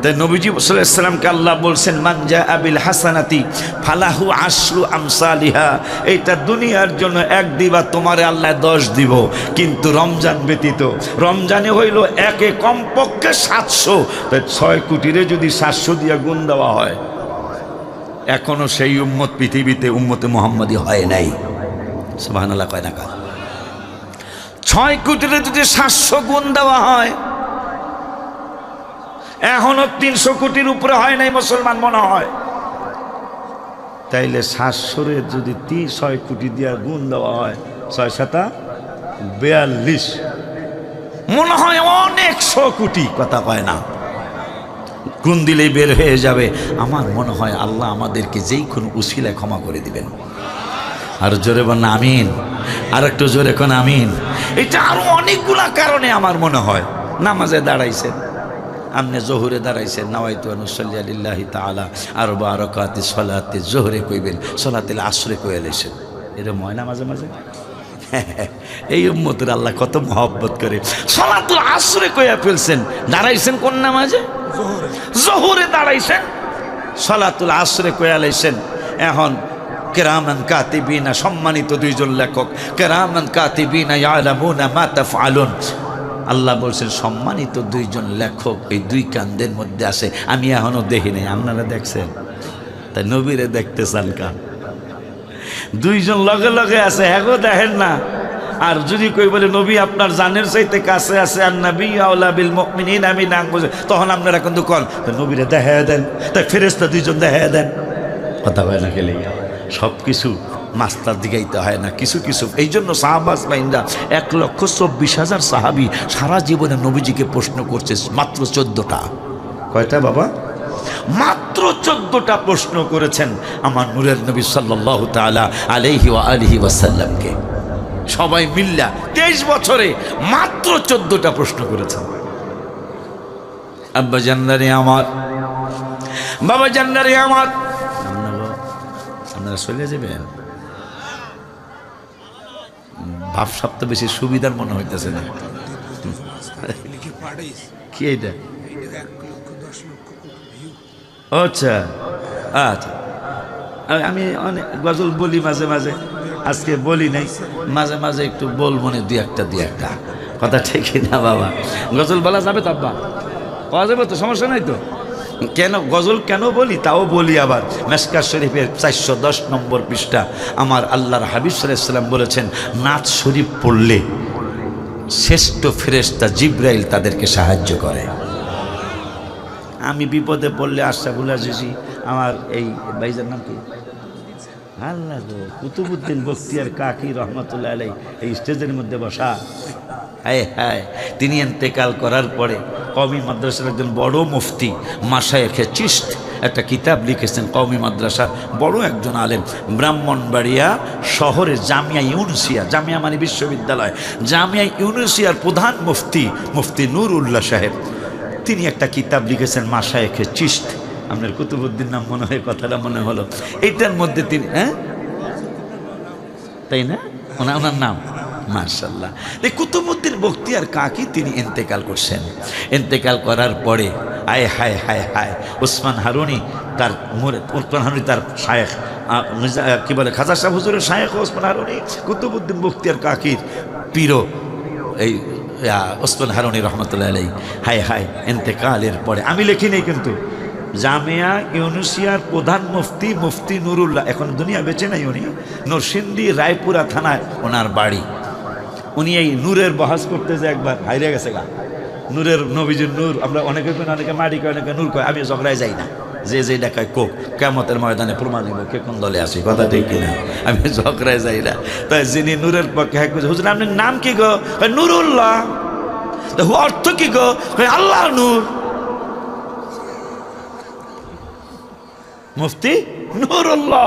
তাই নবীজি সাল্লাল্লাহু আলাইহি ওয়াসাল্লামকে আল্লাহ বলছেন মান জা আবিল হাসানাতি ফালাহু আশরু আমসালিহা। এইটা দুনিয়ার জন্য 1 দিবা, তোমারে আল্লাহ 10 দিব। কিন্তু রমজান ব্যতীত, রমজানে হইল একে কমপক্ষে 700। তাই 6 কোটিরে যদি 700 দিয়া গুণ দেওয়া হয়, এখনো সেই উম্মত পৃথিবীতে উম্মতে মুহাম্মাদি হয় নাই। সুবহানাল্লাহ কয় না কয়? 6 কোটিরে যদি 700 গুণ দেওয়া হয়, এখনো 300 কোটির উপরে হয় নাই মুসলমান মনে হয়। তাইলে 700 যদি 6 কোটি দিয়া গুণ দেওয়া হয়, 6 7 42, মনে হয় অনেক 100 কোটি। কথা কয় না? গুণ দিলেই বের হয়ে যাবে। আমার মনে হয় আল্লাহ আমাদেরকে যেই কোন উসিলায় ক্ষমা করে দিবেন। আর জোরে বল না আমিন। আর একটু জোরে কোন আমিন। এটা আরো অনেকগুলা কারণে আমার মনে হয়। নামাজে দাঁড়াইছেন, আপনি জোহরে দাঁড়াইছেন, নাওয়াইতু আন উসাল্লি লিল্লাহি তাআলা আরবা রাকাতি সালাতি জোহরে কইবেন, সালাতুল আসরে কইয়া লাইছেন। এরকম হয় না মাঝে মাঝে? এই উম্মতের আল্লাহ কত মহব্বত করে। সালাতুল আসরে কইয়া ফেলছেন, দাঁড়াইছেন কোন নামাজে? জোহরে দাঁড়াইছেন, সালাতুল আসরে কইয়া লাইছেন। এখন কিরামান কাতিবিনা, সম্মানিত 2 জন লেখক, কিরামান কাতিবিনা ইয়ালামুনা মা তাফআলুন। আল্লাহ বলছেন সম্মানিত 2 জন লেখক এই 2 কান্দের মধ্যে আছে। আমি এখনো দেখি নাই, আপনারা দেখছেন? তাই নবীরে দেখতে চান কা? 2 জন লগে লগে আছে, হ্যাগো দেখেন না? আর যদি কই বলে নবী আপনার জানের চাইতে কাছে আছে আর নবী আওলা বিল মুমিনিন আমি না বুঝে, তখন আপনারা কিন্তু কল নবীরে দেখায় দেন, তাই ফেরেশতা দুইজন দেখায় দেন। কথা হয় না গেলে সব কিছু মাস্টার দিগাইতে হয় না, কিছু কিছু। এই জন্য সাহাবাজ বাইন্দা 1,24,000 সাহাবি সারা জীবনে নবীজিকে প্রশ্ন করছে মাত্র 14টা। কয়টা বাবা? মাত্র 14টা প্রশ্ন করেছেন আমার নূরের নবী সাল্লাল্লাহু তাআলা আলাইহি ওয়া আলিহি ওয়াসাল্লামকে। সবাই মিল্লা 23 বছরে মাত্র 14টা প্রশ্ন করেছেন। আব্বা জান্নারে আমার, বাবা জান্নারে আমার, আপনারা চলে যাবেন। ভাবসাব তো বেশি সুবিধার মনে হইতেছে না। কি এটা? আচ্ছা আচ্ছা, আমি অনেক গজল বলি মাঝে মাঝে, আজকে বলি নাই, মাঝে মাঝে একটু বলবো না, দুই একটা কথা ঠিকই না বাবা। গজল বলা যাবে তো আব্বা? পাওয়া যাবে তো, সমস্যা নাই তো। কেন গজল কেন বলি তাও বলি আবার। মেশকাত শরীফের 410 নম্বর পৃষ্ঠা আমার আল্লাহর হাবিব সাল্লাল্লাহু আলাইহি ওয়াসাল্লাম বলেছেন, নাত শরীফ পড়লে শ্রেষ্ঠ ফেরেশতা জিবরাইল তাদেরকে সাহায্য করে। আমি বিপদে পড়লে আশরাফুল আজিজি আমার এই ভাইজার নাম কি, আল্লাহ গো, কুতুবউদ্দিন বখতিয়ার কাকি রহমতুল্লাহ আলাইহি এই স্টেজের মধ্যে বসা, হায় হায়, তিনি ইন্তেকাল করার পরে কওমি মাদ্রাসার একজন বড় মুফতি মাশায়েখে চিশত একটা কিতাব লিখেছেন। কওমি মাদ্রাসা বড় একজন আলেম, ব্রাহ্মণবাড়িয়া শহরে জামিয়া ইউনুসিয়া, জামিয়া মানে বিশ্ববিদ্যালয়, জামিয়া ইউনুসিয়ার প্রধান মুফতি নুরুল্লাহ সাহেব, তিনি একটা কিতাব লিখেছেন মাশায়েখে চিশত। আপনার কুতুবউদ্দিন নাম মনে হয়, কথাটা মনে হলো। এইটার মধ্যে তিনি, হ্যাঁ তাই না, ওনার নাম মাশাআল্লাহ। এই কুতুবউদ্দিন বখতিয়ার কাকি তিনি ইন্তেকাল করছেন। ইন্তেকাল করার পরে আয় হায় হায় হায়, ওসমান হারুনি তার শায়েখ, কি বলে, খাজা শাহ হুজুরের শায়েখ ওসমান হারুনি কুতুবউদ্দিন বখতিয়ার কাকির পীর এই ওসমান হারুনি রহমতুল্লাহ আলাইহি, হায় হায়, ইন্তেকালের পরে আমি লিখি নেই কিন্তু জামিয়া ইউনুসিয়ার প্রধান মুফতি নুরুল্লাহ, এখন দুনিয়া বেঁচে নাই, উনি নরসিংদী রায়পুরা থানায় ওনার বাড়ি। উনি এই নূরের বহাস করতে যে একবার হাইরে গেছে গা, নূরের নবীজির নূর, আমরা অনেকে অনেকে মাটি কয়, অনেকে নূর কয়, আমি ঝগড়ায় যাই না, যে দেখায় কোক, কিয়ামতের ময়দানে প্রমাণ নিব কে কোন দলে আসি, কথা ঠিক কিনা, আমি ঝগড়ায় যাই না। তাই যিনি নূরের পক্ষে হ্যাঁ হুজুর আপনার নাম কি গো, নুরুল্লাহ, অর্থ কি গো, আল্লাহ নূর, মুফতি নুরুল্লাহ,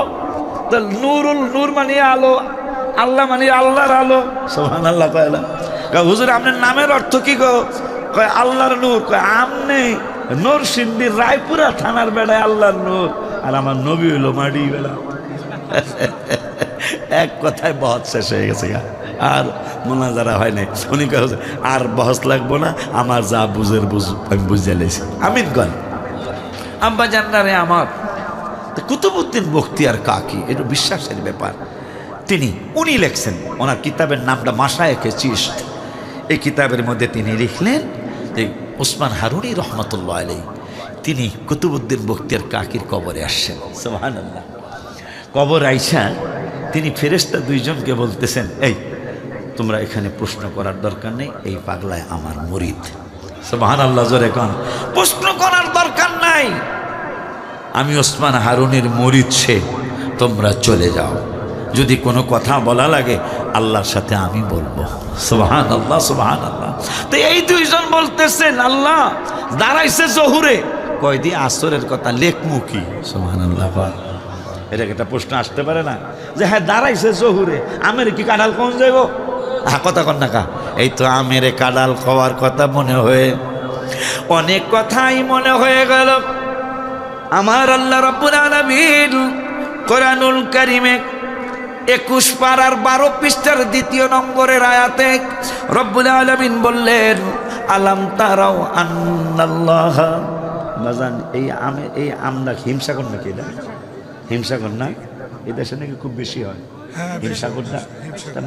নূর মানে আলো, আল্লাহ মানে আল্লাহর আলো, সুবহানাল্লাহ। কয়লা হুজুর আপনার নামের অর্থ কি গো, কয় আল্লাহর নূর, কয় আমনে নরসিংদী রায়পুরা থানার বেড়ায় আল্লাহর নূর, আর আমার নবী হইল মাটি বেড়া। এক কথায় বহস শেষ হয়ে গেছে, আর মোনাজারা হয় নাই। উনি কয় আর বহস লাগবো না, আমার যা বুঝের আমি বুঝে লেছি। আমিন গন আব্বা জান্নারে আমার। কুতুবউদ্দিন বখতিয়ার কাকি, এটা বিশ্বাসের ব্যাপার। উনি লেখছেন, ওনার কিতাবের নামটা মাশায়েখে চিশত। এই কিতাবের মধ্যে তিনি লিখলেন যে ওসমান হারুনি রহমতুল্লাহ আলাইহি তিনি কুতুবউদ্দিন বখতিয়ার কাকির কবরে আসছেন। সুবহানাল্লাহ। কবর আইসা তিনি ফেরেশতা দুইজনকে বলতেছেন, এই তোমরা এখানে প্রশ্ন করার দরকার নেই, এই পাগলায় আমার মুরিদ। সুবহানাল্লাহ, জোরে কোন, প্রশ্ন করার দরকার নাই, আমি ওসমান হারুনির মুরিদ, সে, তোমরা চলে যাও, যদি কোনো কথা বলা লাগে আল্লাহর সাথে আমি বলবো। সুবহানাল্লাহ সুবহানাল্লাহ। তো এই দুইজন বলতেছেন, আল্লাহ দাঁড়াইছে জহুরে, কয়দি আসরের কথা লেখমু কি? সুবহানাল্লাহ। এটা একটা প্রশ্ন আসতে পারে না যে হ্যাঁ দাঁড়াইছে জহুরে, আমের কি কাঁঠাল কোন যাইব? কথা কন না কা, এই তো আমের কাঁঠাল খাওয়ার কথা মনে হয়ে অনেক কথাই মনে হয়ে গেল। আমার আল্লাহ রাব্বুল আলামিন কোরআনুল কারীমে 21 পারার 12 পৃষ্ঠার 2 নম্বরের আয়াতে রব্বুল আলামিন বললেন, আলাম তারাও আন্নাল্লাহ, বাজান এই আমরা হিমসাগর নাকি, এটা হিমসাগর না, এই দেশে নাকি খুব বেশি হয় হিমসাগরটা,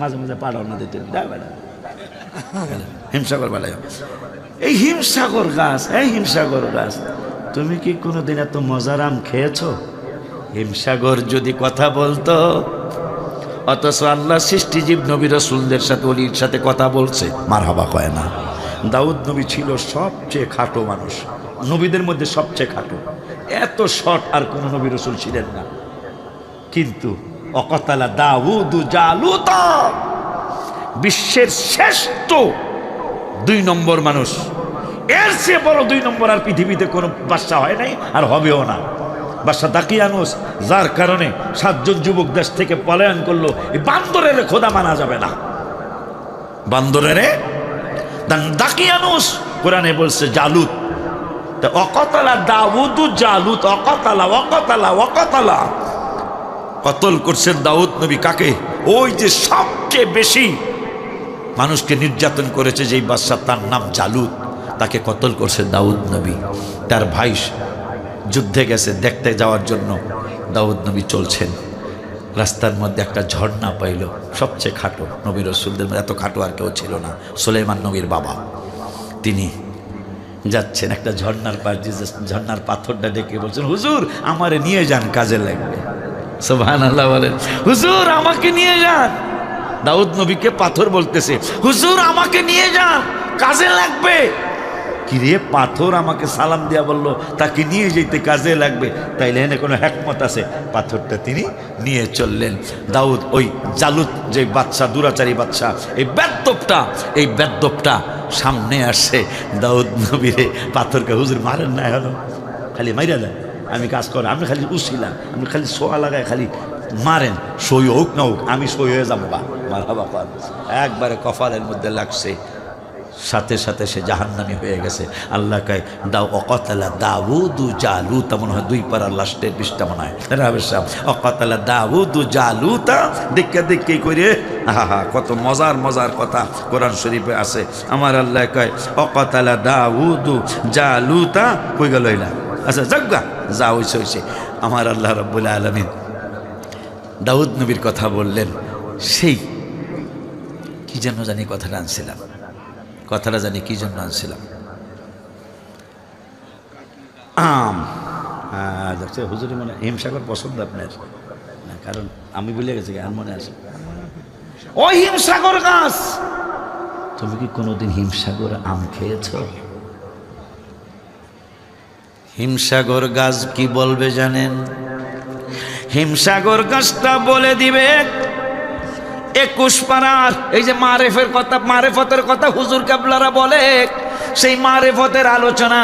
মাঝে মাঝে পাড়াও না দিতে হিমসাগর বেলায়। এই হিমসাগর গাছ, এই হিমসাগর গাছ, তুমি কি কোনোদিন এত মজার আম খেয়েছো? হিমসাগর যদি কথা বলতো অথচ আল্লাহ সৃষ্টিজীব নবী রাসূলদের সাথে ওলির সাথে কথা বলছে, মারহাবা কয় না। দাউদ নবী ছিল সবচেয়ে খাটো মানুষ, নবীদের মধ্যে সবচেয়ে খাটো, এত শর্ট আর কোন নবী রাসূল ছিলেন না। কিন্তু অকতালা দাউদু জালুতা, বিশ্বের শ্রেষ্ঠ 2 নম্বর মানুষ, এর চেয়ে বড় 2 নম্বর আর পৃথিবীতে কোনো বাদশা হয় নাই আর হবেও না। বাদশা দাকিয়ানুস, যার কারণে 7 জন যুবক দেশ থেকে পলায়ন করলো। এই বান্দরের খোদা মানা যাবে না, বান্দরের দাকিয়ানুস কোরআনে বলছে জালুত। অকতালা দাউদু জালুত, অকতালা অকতালা অকতালা, কতল করছেন দাউদ নবী কাকে? ওই যে সবচেয়ে বেশি মানুষকে নির্যাতন করেছে যেই বাদশা, তার নাম জালুত, তাকে কতল করছে দাউদ নবী। তার ভাই যুদ্ধে গেছে, দেখতে যাওয়ার জন্য দাউদ নবী চলছেন, রাস্তার মধ্যে একটা ঝর্ণা পাইল, সবচেয়ে খাটো নবী রাসূলদের এত খাটো আর কেউ ছিল না, সুলাইমান নবীর বাবা। তিনি যাচ্ছেন একটা ঝর্ণার পাশ দিয়ে, ঝর্ণার পাথরটা ডেকে বলছেন, হুজুর আমারে নিয়ে যান, কাজে লাগবে। সুবহানাল্লাহ বলেন, হুজুর আমাকে নিয়ে যান। দাউদ নবীকে পাথর বলতেছে, হুজুর আমাকে নিয়ে যান, কাজে লাগবে। কিরে, পাথর আমাকে সালাম দিয়া বললো তাকে নিয়ে যেতে কাজে লাগবে, তাইলে এনে কোনো হ্যাকমত আছে? পাথরটা তিনি নিয়ে চললেন। দাউদ ওই জালুত যে বাদশা, দুরাচারী বাদশা, এই বেদ্যপটা সামনে আসছে দাউদ নবীরে, পাথরকে হুজুর মারেন না, হলো খালি মাইরা দেন, আমি কাজ করেন, আমি খালি উছিলাম, আমি খালি সোয়া লাগায় খালি মারেন, সই হোক না হোক আমি সই হয়ে যাবো বা মারহাবা। একবারে কপালের মধ্যে লাগছে, সাথে সাথে সে জাহান্নামী হয়ে গেছে। আল্লাহ কয় দাও অকতালা দাউদু জালুতা, মনে হয় 2 পারার লাস্টের 20টা মনে হয়, অকতালা দাউদু জালুতা। দেখে করে আহা, কত মজার মজার কথা কোরআন শরীফে আছে। আমার আল্লাহ কয় অকতালা দাউদু জালুতা, কই গেল না? আচ্ছা যাজ্ঞা যা হইছে। আমার আল্লাহ রাব্বুল আলামিন দাউদ নবীর কথা বললেন। সেই কি জন্য জানি কথাটা আনছিলাম, কি জন্য আনছিলাম? হুজুরি মনে হিমসাগর পছন্দ আপনার না, কারণ আমি ভুলে গেছি, আর মনে আছে ওই হিমসাগর গাছ। তুমি কি কোনোদিন হিমসাগর আম খেয়েছ? হিমসাগর গাছ কি বলবে জানেন? হিমসাগর গাছটা বলে দিবে 21 পারার, এই যে মারেফতের কথা হুজুর কেবলারা বলে, সেই মারেফতের আলোচনা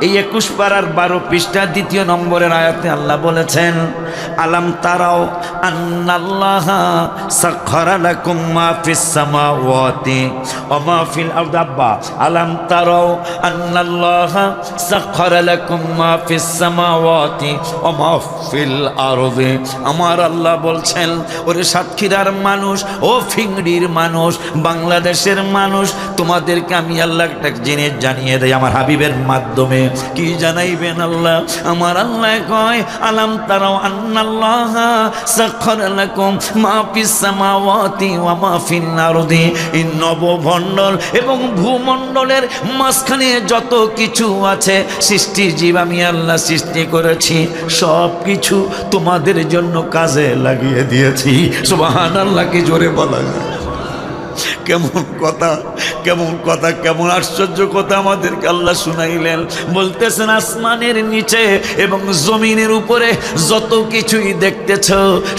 এই 21 পারার 12 পৃষ্ঠা 2 নম্বরের আয়াতে আল্লাহ বলেছেন, আলাম তারাও আন্নাল্লাহা সাখখারা লাকুম মা ফিস সামাওয়াতি ওয়া মা ফিল আরদি। আলাম তারাও আন্নাল্লাহা সাখখারা লাকুম মা ফিস সামাওয়াতি ওয়া মা ফিল আরদি। আমার আল্লাহ বলছেন, ওরে সাতক্ষীরার মানুষ, ও ফিংড়ির মানুষ, বাংলাদেশের মানুষ, তোমাদেরকে আমি আল্লাহ একটা জিনিস জানিয়ে দেই আমার হাবিবের মাধ্যমে। কি জানাইবেন আল্লাহ? আমার আল্লাহ কয়, আলাম তারাও আন্নাল্লাহা সাখখারা লাকুম মা ফিস সামাওয়াতি ওয়া মা ফিল আরদি। এই নবমণ্ডল এবং ভূমণ্ডলের মাঝখানে যত কিছু আছে সৃষ্টিজীব আমি আল্লাহ সৃষ্টি করেছি, সব কিছু তোমাদের জন্য কাজে লাগিয়ে দিয়েছি। সুবহানাল্লাহ, কি জোরে বলা যায়? কেমন কথা, কেমন আশ্চর্য কথা আমাদেরকে আল্লাহ শুনাইলেন। বলতেছেন, আসমানের নিচে এবং জমিনের উপরে যত কিছুই দেখতেছ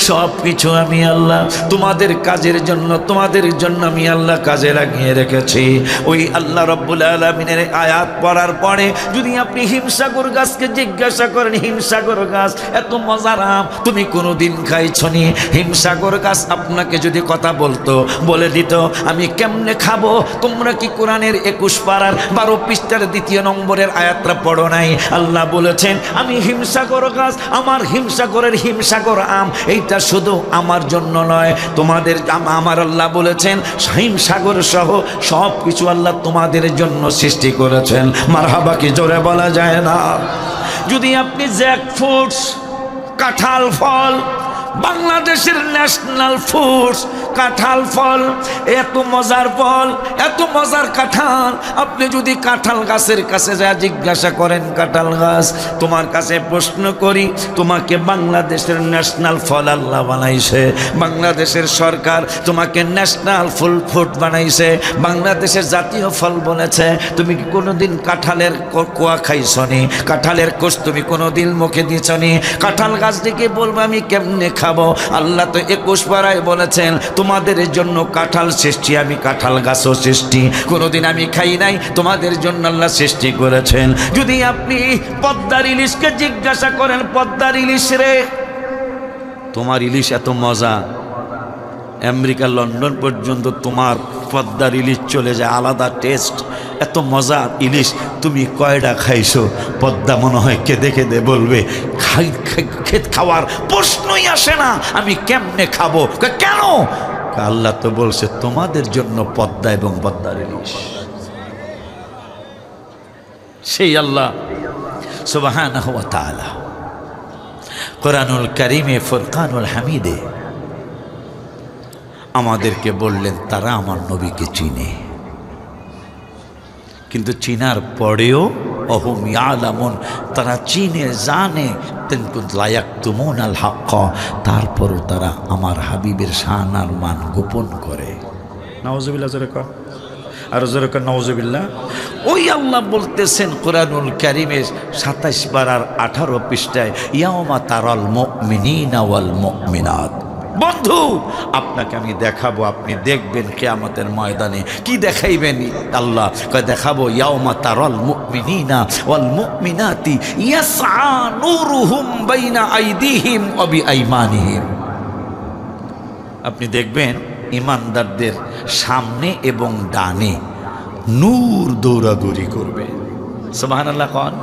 সব কিছু আমি আল্লাহ তোমাদের কাজের জন্য, আমি আল্লাহ কাজে লাগিয়ে রেখেছি। ওই আল্লাহ রাব্বুল আলামিনের আয়াত পড়ার পরে যদি আপনি হিমসাগর গাছকে জিজ্ঞাসা করেন, হিমসাগর গাছ এত মজার আম তুমি কোনোদিন খাইছনি? হিমসাগর গাছ আপনাকে যদি কথা বলতো, বলে দিত আমি কেমনে খাবো? তোমরা কি কোরআনের 21 পারার 12 পৃষ্ঠার 2 নম্বরের আয়াতটা পড়ো নাই? আল্লাহ বলেছেন, আমি হিমসাগর গাছ, আমার হিমসাগর আম এইটা শুধু আমার জন্য নয়, তোমাদের। আমার আল্লাহ বলেছেন হিমসাগর সহ সব কিছু আল্লাহ তোমাদের জন্য সৃষ্টি করেছেন। মারহাবা, কি জোরে বলা যায় না? যদি আপনি জ্যাকফ্রুটস, কাঁঠাল ফল, বাংলাদেশের ন্যাশনাল ফুডস কাঁঠাল ফল, এত মজার ফল, এত মজার কাঁঠাল। আপনি যদি কাঁঠাল গাছের কাছে যা জিজ্ঞাসা করেন, কাঁঠাল গাছ তোমার কাছে প্রশ্ন করি, তোমাকে বাংলাদেশের ন্যাশনাল ফল আল্লাহ বানাইছে, বাংলাদেশের সরকার তোমাকে ন্যাশনাল ফুড বানাইছে, বাংলাদেশের জাতীয় ফল বলেছে, তুমি কি কোনোদিন কাঁঠালের কোয়া খাইছনি? কাঁঠালের কোষ তুমি কোনোদিন মুখে দিয়েছনি? কাঁঠাল গাছ থেকে বলবো আমি কেমনে খাবো? আল্লাহ তো 21 পারায় বলেছেন তোমাদের জন্য কাঁঠাল সৃষ্টি, আমি কাঁঠাল গাছও সৃষ্টি, কোনোদিন আমি খাই নাই, তোমাদের জন্য আল্লাহ সৃষ্টি করেছেন। যদি আপনি পদ্মার ইলিশকে জিজ্ঞাসা করেন, পদ্মার ইলিশ রে, তোমার ইলিশ এত মজা, আমেরিকা লন্ডন পর্যন্ত তোমার পদ্মার ইলিশ চলে যায়, আলাদা টেস্ট, এত মজার ইলিশ, তুমি কয়টা খাইছো? পদ্মা মনে হয় কেঁদে কেঁদে বলবে খাওয়ার প্রশ্নই আসে না, আমি কেমনে খাবো? কেন? আল্লাহ তো বলছে তোমাদের জন্য পদ্মা এবং পদ্মার ইলিশ। সেই আল্লাহ সুবহানাহু ওয়া তাআলা কোরআনুল কারীমে ফুরকানুল হামিদে আমাদেরকে বললেন তারা আমার নবীকে চিনে, কিন্তু চিনার পরেও অহুম ইয়ালামুন, তারা চিনে জানে, কিন্তু লা ইয়াকতুমুনাল হক, তারপরও তারা আমার হাবিবের শান আর মান গোপন করে। নাউজুবিল্লাহ, জোরে কর, আর জোরে কর নাউজুবিল্লাহ। ওই আল্লাহ বলতেছেন কোরআনুল কারীমের 27 পারার 18 পৃষ্ঠায়, ইয়াউমা তারাল মুমিনিনা ওয়াল মুমিনাত। বন্ধু, আপনাকে আমি দেখাবো, আপনি দেখবেন কিয়ামতের ময়দানে। কি দেখাইবেন? আল্লাহ কয় দেখাবো, ইয়াউমা তারাল মুমিনিনা ওয়াল মুমিনাতি ইয়াসআ নূরুহুম বাইনা আইদিহিম ওয়া বিআইমানিহিম। আপনি দেখবেন ঈমানদারদের সামনে এবং ডানে নূর দৌড়াদৌড়ি করবে। সুবহানাল্লাহ। কোন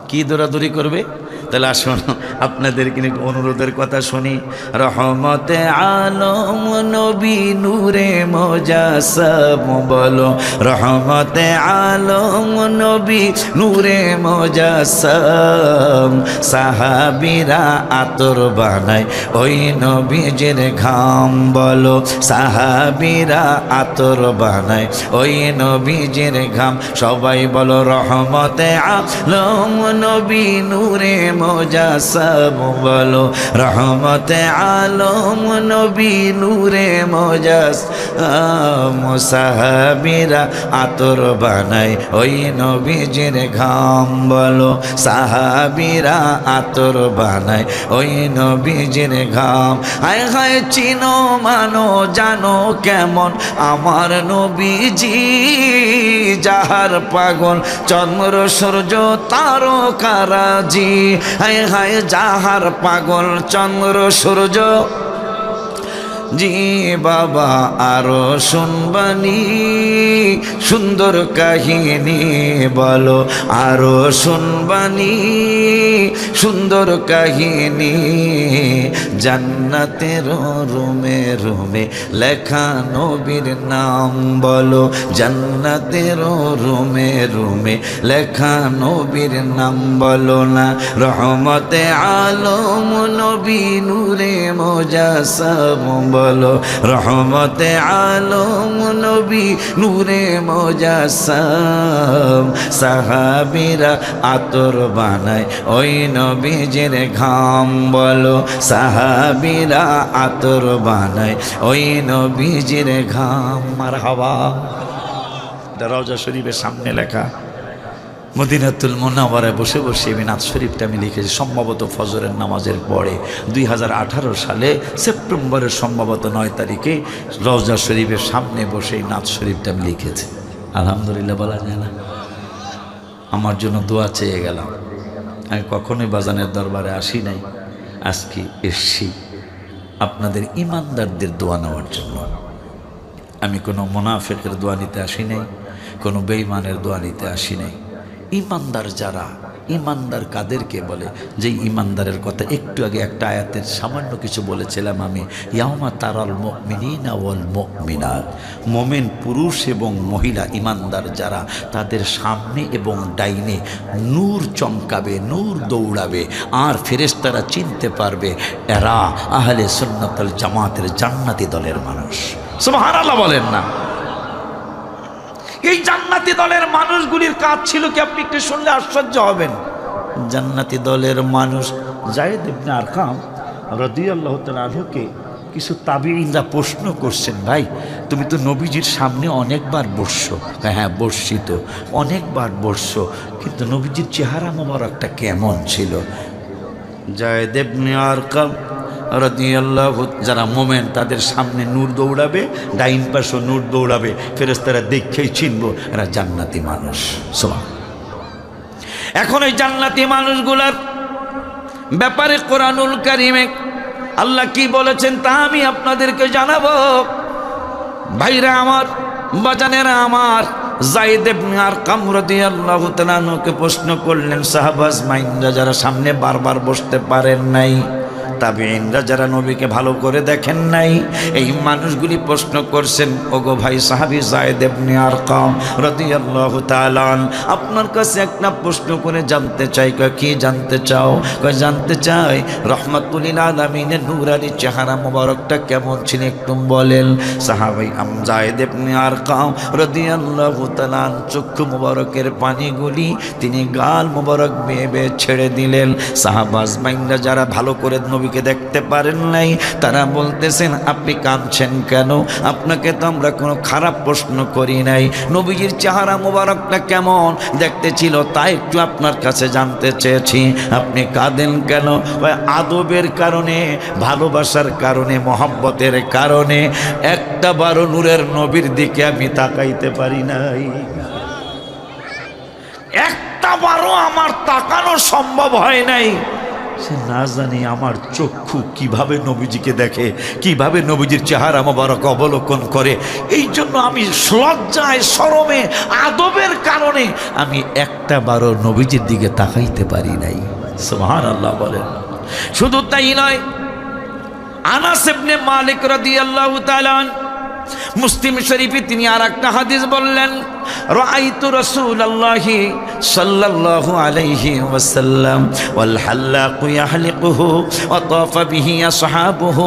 কি দৌড়াদৌড়ি করবে? তাহলে আসুন আপনাদেরকে একটু অনুরোধের কথা শুনি। রহমতে আলম নবী নূরে মুজাসসাম, বলো রহমতে আলম নবী নূরে মুজাসসাম। সাহাবীরা আতর বানায় ওই নবীজির ঘাম, বলো সাহাবীরা আতর বানায় ওই নবীজির ঘাম। সবাই বলো রহমতে আলম নবী নূরে মুজাসসাম, বলো রহমতে আলম নবী নূরে মুজাসসাম। সাহাবীরা আতর বানায় ওই নবীজির ঘাম, বলো সাহাবীরা আতর বানায় ওই নবীজির ঘাম। হায় হায় চিনো মানো জানো কেমন আমার নবীজি, যাহার পাগল চন্দ্র সূর্য তারকারাজি। হায় হায় যাহার পাগল চন্দ্র সূর্য জি বাবা, আরো শুনবানি সুন্দর কাহিনী, বলো আরো শুনবানি সুন্দর কাহিনী। জান্নাতের রুমে রুমে লেখা নবীর নাম, বলো জান্নাতের রুমে রুমে লেখা নবীর নাম। বলো না রহমতে আলম নবী নূরে মুজাসসাম, বলো রহমতে আলম নবী নূরে মুজাসসাম। সাহাবীরা আতর বানায় ওই নবীজির ঘাম, বলো সাহাবীরা আতর বানায় ওই নবীজির ঘাম। মারহাবা। রওজা শরীফের সামনে লেখা, মদিনাতুল মুনাওয়ারায় বসে বসে আমি নাত শরীফটা আমি লিখেছি, সম্ভবত ফজরের নামাজের পরে 2018 সালে সেপ্টেম্বরের সম্ভবত 9 তারিখে রওজা শরীফের সামনে বসে এই নাত শরীফটা আমি লিখেছি। আলহামদুলিল্লাহ বলা যায় না? আমার জন্য দোয়া চেয়ে গেলাম। আমি কখনোই বাজানের দরবারে আসি নাই, আজকে এসছি আপনাদের ইমানদারদের দোয়া নেওয়ার জন্য। আমি কোনো মুনাফিকের দোয়া নিতে আসি নাই, কোনো বেঈমানের দোয়া নিতে আসি নাই। ইমানদার যারা, ইমানদার কাদেরকে বলে? যেই ইমানদারের কথা একটু আগে একটা আয়াতের সামান্য কিছু বলেছিলাম আমি, ইয়াউমা তারাল মুমিনিনা ওয়াল মুমিনাত, মোমেন পুরুষ এবং মহিলা ইমানদার যারা, তাদের সামনে এবং ডাইনে নূর চমকাবে, নূর দৌড়াবে, আর ফেরেশতারা চিনতে পারবে এরা আহলে সুন্নাতুল জামাতের জান্নাতি দলের মানুষ। সুবহানাল্লাহ বলেন না? এই জান্নাতি দলের মানুষগুলির কাজ ছিল কি? আপনি একটু শুনলে আশ্চর্য হবেন। জান্নাতি দলের মানুষ যায়েদ ইবনে আরকাম রাদিয়াল্লাহু তাআলা আনহুকে কিছু তাবিঈনরা প্রশ্ন করছেন, ভাই তুমি তো নবীজির সামনে অনেকবার বসছো। হ্যাঁ বসছি তো, অনেকবার বসছো, কিন্তু নবীজির চেহারা মোবারকটা কেমন ছিল? যায়েদ ইবনে আরকাম রাদিয়াল্লাহু, যারা মোমেন তাদের সামনে নূর দৌড়াবে, ডাইন পাশে নূর দৌড়াবে, ফেরেশতারা দেখেই চিনবো এরা জান্নাতি মানুষ। সুবহান। এখন এই জান্নাতি মানুষগুলার ব্যাপারে কোরআনুল কারীমে আল্লাহ কি বলেছেন তা আমি আপনাদেরকে জানাবো। ভাইরা আমার, বাজানেরা আমার, যায়েদ ইবনে আরকাম রাদিয়াল্লাহু তাআলা আনহুকে প্রশ্ন করলেন সাহাবা আজমাইনরা যারা সামনে বারবার বসতে পারেন নাই, তাবিঈনরা যারা নবীকে ভালো করে দেখেন নাই, এই মানুষগুলি প্রশ্ন করছেন, ওগো ভাই সাহাবী যায়েদ ইবনে আরকাম রাদিয়াল্লাহু তাআলা, আপনার কাছে একটা প্রশ্ন করে জানতে চাই। কয় কি জানতে চাও? কয় জানতে চাই রহমাতুল লিল আলামিনের নূরানি চেহারা মোবারকটা কেমন ছিল একটু বলেন। সাহাবী যায়েদ ইবনে আরকাম রাদিয়াল্লাহু তাআলা চক্ষু মোবারকের পানিগুলি তিনি গাল মোবারক বেয়ে বেয়ে ছেড়ে দিলেন। সাহাবা আজমাইনরা যারা ভালো করে নবীকে দেখতে পারেন নাই, তারা বলতেছেন আপনি কাঁদছেন কেন? আপনাকে তো আমরা কোনো খারাপ প্রশ্ন করি নাই, নবীজির চেহারা মোবারকটা কেমন দেখতে ছিল তাই একটু আপনার কাছে জানতে চেয়েছি। আপনি কাঁদেন কেন? আদবের কারণে, ভালোবাসার কারণে, মহব্বতের কারণে একটা বারো নূরের নবীর দিকে আমি তাকাইতে পারি নাই। একটা বারো আমার তাকানো সম্ভব হয় নাই। সে না জানি আমার চক্ষু কিভাবে নবীজিকে দেখে, কিভাবে নবীজির চেহারা মোবারক অবলোকন করে। এই জন্য আমি লজ্জায়, শরমে, আদবের কারণে আমি একটা বারো নবীজির দিকে তাকাইতে পারি নাই। সুবহানাল্লাহ বলেন। শুধু তাই নয়, আনাস ইবনে মালিক রাদিয়াল্লাহু তাআলা মুসলিম শরীফে তিনি আর একটা হাদিস বললেন, রাআইতু রাসূলুল্লাহি সাল্লাল্লাহু আলাইহি ওয়াসাল্লাম ওয়াল হাল্লাকু ইয়াহলিকুহু ওয়া তাফা বিহি আসহাবুহু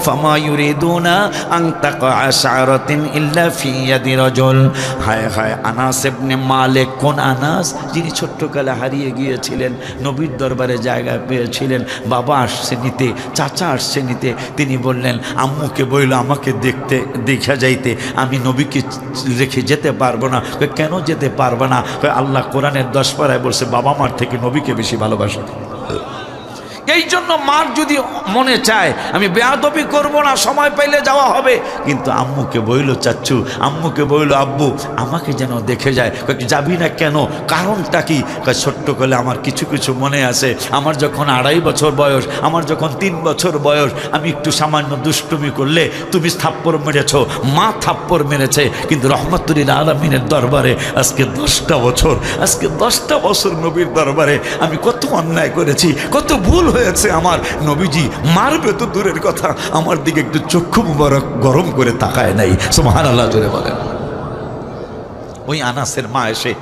ফামা ইউরিদুনা আন তাকআ শা'রাতিন ইল্লা ফি ইয়াদি রাজুল। হায় হায়, আনাস ইবনে মালিক, কোন আনাস? যিনি ছোট্টকালে হারিয়ে গিয়েছিলেন, নবীর দরবারে জায়গা পেয়েছিলেন, বাবা আসছে নিতে, চাচা আসছে নিতে। তিনি বললেন আম্মুকে বলল আমাকে দেখতে দেখা যাইতে, আমি নবীকে রেখে যেতে পারবো না। কেন যেতে পারবে না? আল্লাহ কোরআনের 10 পারায় বলছে বাবা মার থেকে নবীকে বেশি ভালোবাসে। এই জন্য মার যদি মনে চায় আমি বেয়াদবি করব না, সময় পাইলে যাওয়া হবে, কিন্তু আম্মুকে বইল চাচ্চু, আম্মুকে বইল আব্বু, আমাকে যেন দেখে যায়। যাবি না কেন? কারণটা কি? ছোট্ট করলে আমার কিছু কিছু মনে আছে, আমার যখন 2.5 বছর বয়স, আমার যখন 3 বছর বয়স, আমি একটু সামান্য দুষ্টুমি করলে তুমি থাপ্পড় মেরেছ, মা থাপ্পড় মেরেছে, কিন্তু রহমাতুল লিল আলামিনের দরবারে আজকে 10টা বছর, আজকে 10টা বছর নবীর দরবারে আমি কত অন্যায় করেছি, কত ভুল হয়েছে আমার। নবীজি মারবে তো দূরের কথা, আমার দিকে একটু চক্ষু মুবারক গরম করে তাকায় নাই। সুবহানাল্লাহ জোরে বলেন। ওই আনাসের মা এসে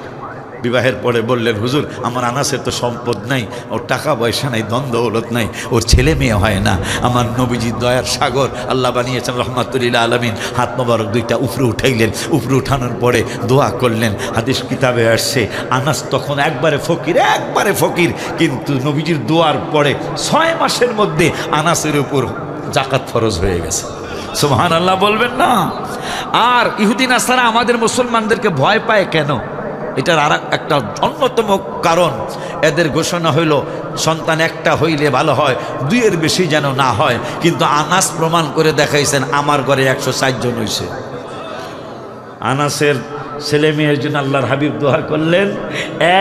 বিবাহের পরে বললেন, হুজুর আমার আনাসের তো সম্পদ নাই, ওর টাকা পয়সা নাই, দ্বন্দ্ব দৌলত নাই, ওর ছেলে মেয়ে হয় না। আমার নবীজি দয়ার সাগর আল্লাহ বানিয়েছেন রহমাতুল লিল আলামিন। হাত মোবারক 2টা উপরে উঠাইলেন, উপরে উঠানোর পরে দোয়া করলেন। হাদিস কিতাবে আসছে আনাস তখন একবারে ফকির, কিন্তু নবীজির দোয়ার পরে 6 মাসের মধ্যে আনাসের উপর জাকাত ফরজ হয়ে গেছে। সুবহানাল্লাহ বলবেন না? আর ইহুদি নাসারা আমাদের মুসলমানদেরকে ভয় পায় কেন? এটার আর একটা অন্যতম কারণ, এদের ঘোষণা হইল সন্তান একটা হইলে ভালো হয়, 2-এর বেশি যেন না হয়। কিন্তু আনাস প্রমাণ করে দেখাইছেন আমার ঘরে 160 জন হয়েছে। আনাসের ছেলে মেয়ের জন্য আল্লাহর হাবিব দোয়া করলেন,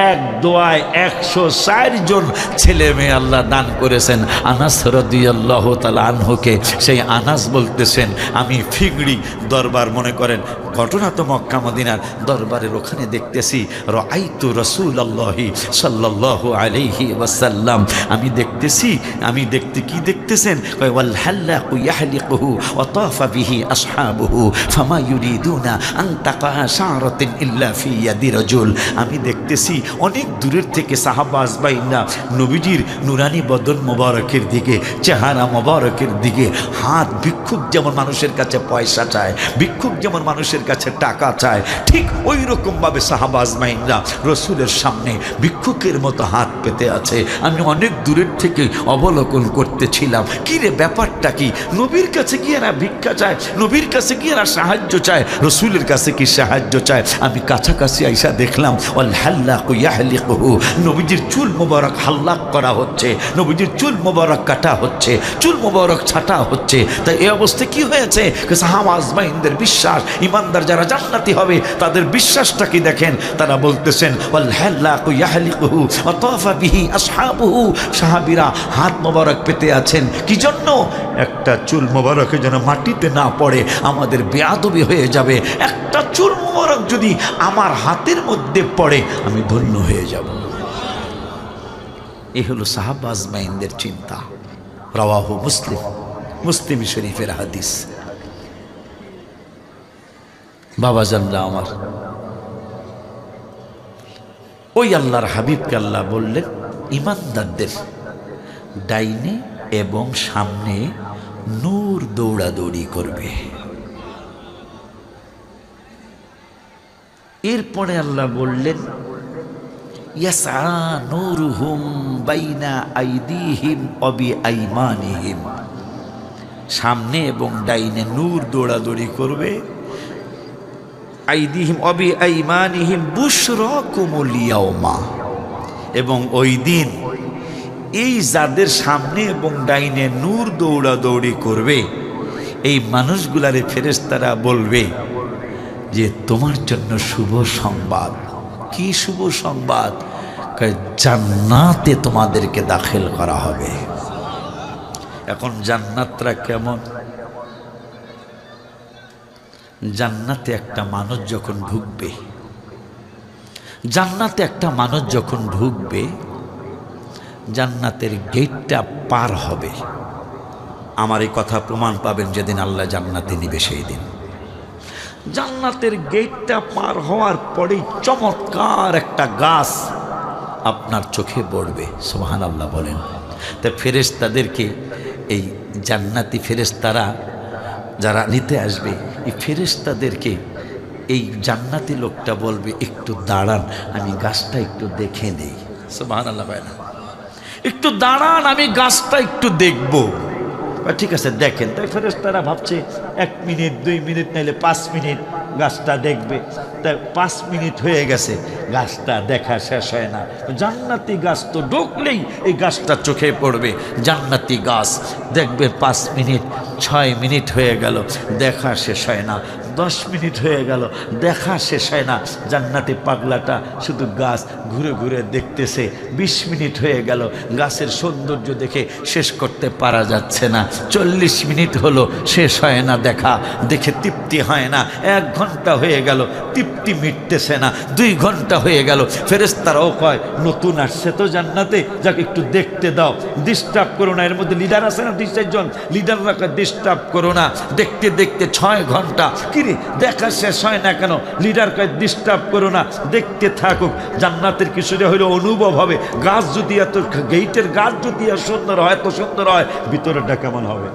এক দোয়ায় 104 জন ছেলে মেয়ে আল্লাহ দান করেছেন আনাস রাদিয়াল্লাহু তাআলা আনহুকে। সেই আনাস বলতেছেন, আমি ফিগড়ি দরবার, মনে করেন ঘটনা তো মক্কা মদিনার দরবারের ওখানে দেখতেছি, রাআইতু রাসূলুল্লাহি সাল্লাল্লাহু আলাইহি ওয়াসাল্লাম, আমি দেখতেছি, আমি দেখতে কি দেখতেছেন, ওয়াল হাল্লাকু ইয়াহলিকুহু ওয়া তাফা বিহি আসহাবুহু ফামা ইউরিদুনা আন তাকা শারাতিন ইল্লা ফি ইয়াদি রাজুল। আমি দেখতেছি অনেক দূরের থেকে সাহাবা আজমাইনরা নবীজির নুরানি বদন মোবারকের দিকে, চেহারা মোবারকের দিকে হাত, ভিক্ষুক যেমন মানুষের কাছে পয়সা চায়, ভিক্ষুক যেমন মানুষের কাছে টাকা চায়, ঠিক ওই রকমভাবে সাহাবা আজমাইনরা রসুলের সামনে ভিক্ষুকের মতো হাত পেতে আছে। আমি অনেক দূরের থেকে অবলোকন করতেছিলাম, কি রে ব্যাপারটা কি? নবীর কাছে গিয়ে এরা ভিক্ষা চায়, নবীর কাছে গিয়ে এরা সাহায্য চায়, রসুলের কাছে কি সাহায্য চায়? আমি কাছাকাছি আইসা দেখলাম ওয়াল হাল্লাকু ইয়াহলিকুহু, নবীজির চুল মোবারক হাল্লাক করা হচ্ছে, নবীজির চুল মোবারক কাটা হচ্ছে, চুল মোবারক ছাটা হচ্ছে। তাই এই অবস্থা কি হয়েছে? সাহাবা আজমাইনদের বিশ্বাস, ইমানদার যারা জান্নাতি হবে তাদের বিশ্বাসটা কি দেখেন। তারা বলতেছেন ওয়াল হাল্লাকু ইয়াহলিকুহু ওয়া তাফা বিহি আসহাবুহু, সাহাবীরা হাত মোবারক পেতে আছেন কি জন্য? একটা চুল মোবারকে যেন মাটিতে না পড়ে, আমাদের বেয়াদবি হয়ে যাবে। একটা চুল মোবারক যদি আমার হাতের মধ্যে পড়ে আমি ধন্য হয়ে যাব। এই হলো সাহাবা আজমাইনদের চিন্তা। রাওয়াহু মুসলিম, মুসলিম শরীফের হাদিস। বাবা জানলা আমার, ওই আল্লাহর হাবিবকে আল্লাহ বললেন ইমানদারদের ডাইনে এবং সামনে নূর দৌড়াদৌড়ি করবে। এরপরে আল্লাহ বললেন ইয়াসআ নূরুহুম বাইনা আইদিহিম ওয়া বিআইমানিহিম, সামনে এবং ডাইনে নূর দৌড়াদৌড়ি করবে। আইদিহিম ওয়া বিআইমানিহিম বুশরাকুমুল ইয়াওমা, এবং ওই দিন এই যাদের সামনে এবং ডাইনে নূর দৌড়াদৌড়ি করবে এই মানুষগুলারে ফেরেশতারা বলবে যে তোমার জন্য শুভ সংবাদ। কি শুভ সংবাদ? জান্নাতে তোমাদেরকে দাখিল করা হবে। এখন জান্নাতটা কেমন? জান্নাতে একটা মানুষ যখন ঢুকবে, জান্নাতে একটা মানুষ যখন ঢুকবে, জান্নাতের গেটটা পার হবে। আমার এই কথা প্রমাণ পাবেন যেদিন আল্লাহ জান্নাতে নিবে সেই দিন। জান্নাতের গেটটা পার হওয়ার পরেই চমৎকার একটা গাছ আপনার চোখে পড়বে। সুবহানাল্লাহ বলেন। তা ফেরেশতাদেরকে, এই জান্নাতি ফেরেশতারা যারা নিতে আসবে, এই ফেরেশতাদেরকে এই জান্নাতি লোকটা বলবে একটু দাঁড়ান, আমি গাছটা একটু দেখে নেই। সুবহানাল্লাহ বলেন। একটু দাঁড়ান, আমি গাছটা একটু দেখব। ঠিক আছে দেখেন। তাই ফেরেশতারা ভাবছে 1 মিনিট 2 মিনিট নাইলে 5 মিনিট গাছটা দেখবে। তাই 5 মিনিট হয়ে গেছে, গাছটা দেখা শেষ হয় না। জান্নাতি গাছ তো ঢুকলেই এই গাছটা চোখে পড়বে। জান্নাতি গাছ দেখবে 5 মিনিট 6 মিনিট হয়ে গেল, দেখা শেষ হয় না। 10 মিনিট হয়ে গেল, দেখা শেষ হয় না। জান্নাতি পাগলাটা শুধু গাছ ঘুরে ঘুরে দেখতেছে। 20 মিনিট হয়ে গেল, গাছের সৌন্দর্য দেখে শেষ করতে পারা যাচ্ছে না। 40 মিনিট হলো, শেষ হয় না দেখা, দেখে তৃপ্তি হয় না। 1 ঘন্টা হয়ে গেল, তৃপ্তি মিটতেছে না। 2 ঘন্টা হয়ে গেল। ফেরেশতারাও কয় নতুন আসছে তো জান্নাতে, যাকে একটু দেখতে দাও, ডিস্টার্ব করো না। এর মধ্যে লিডার আছে না 2-4 জন, লিডাররা কয় ডিস্টার্ব করো না। দেখতে দেখতে 6 ঘন্টা, কিরে দেখা শেষ হয় না কেন? লিডার কয় ডিস্টার্ব করো না, দেখতে থাকুক। জান্নাতের কিছুটা হইলে অনুভব হবে। গাছ যদি এত, গেইটের গাছ যদি এত সুন্দর হয়, এত সুন্দর হয়, ভিতরেটা কেমন হবে?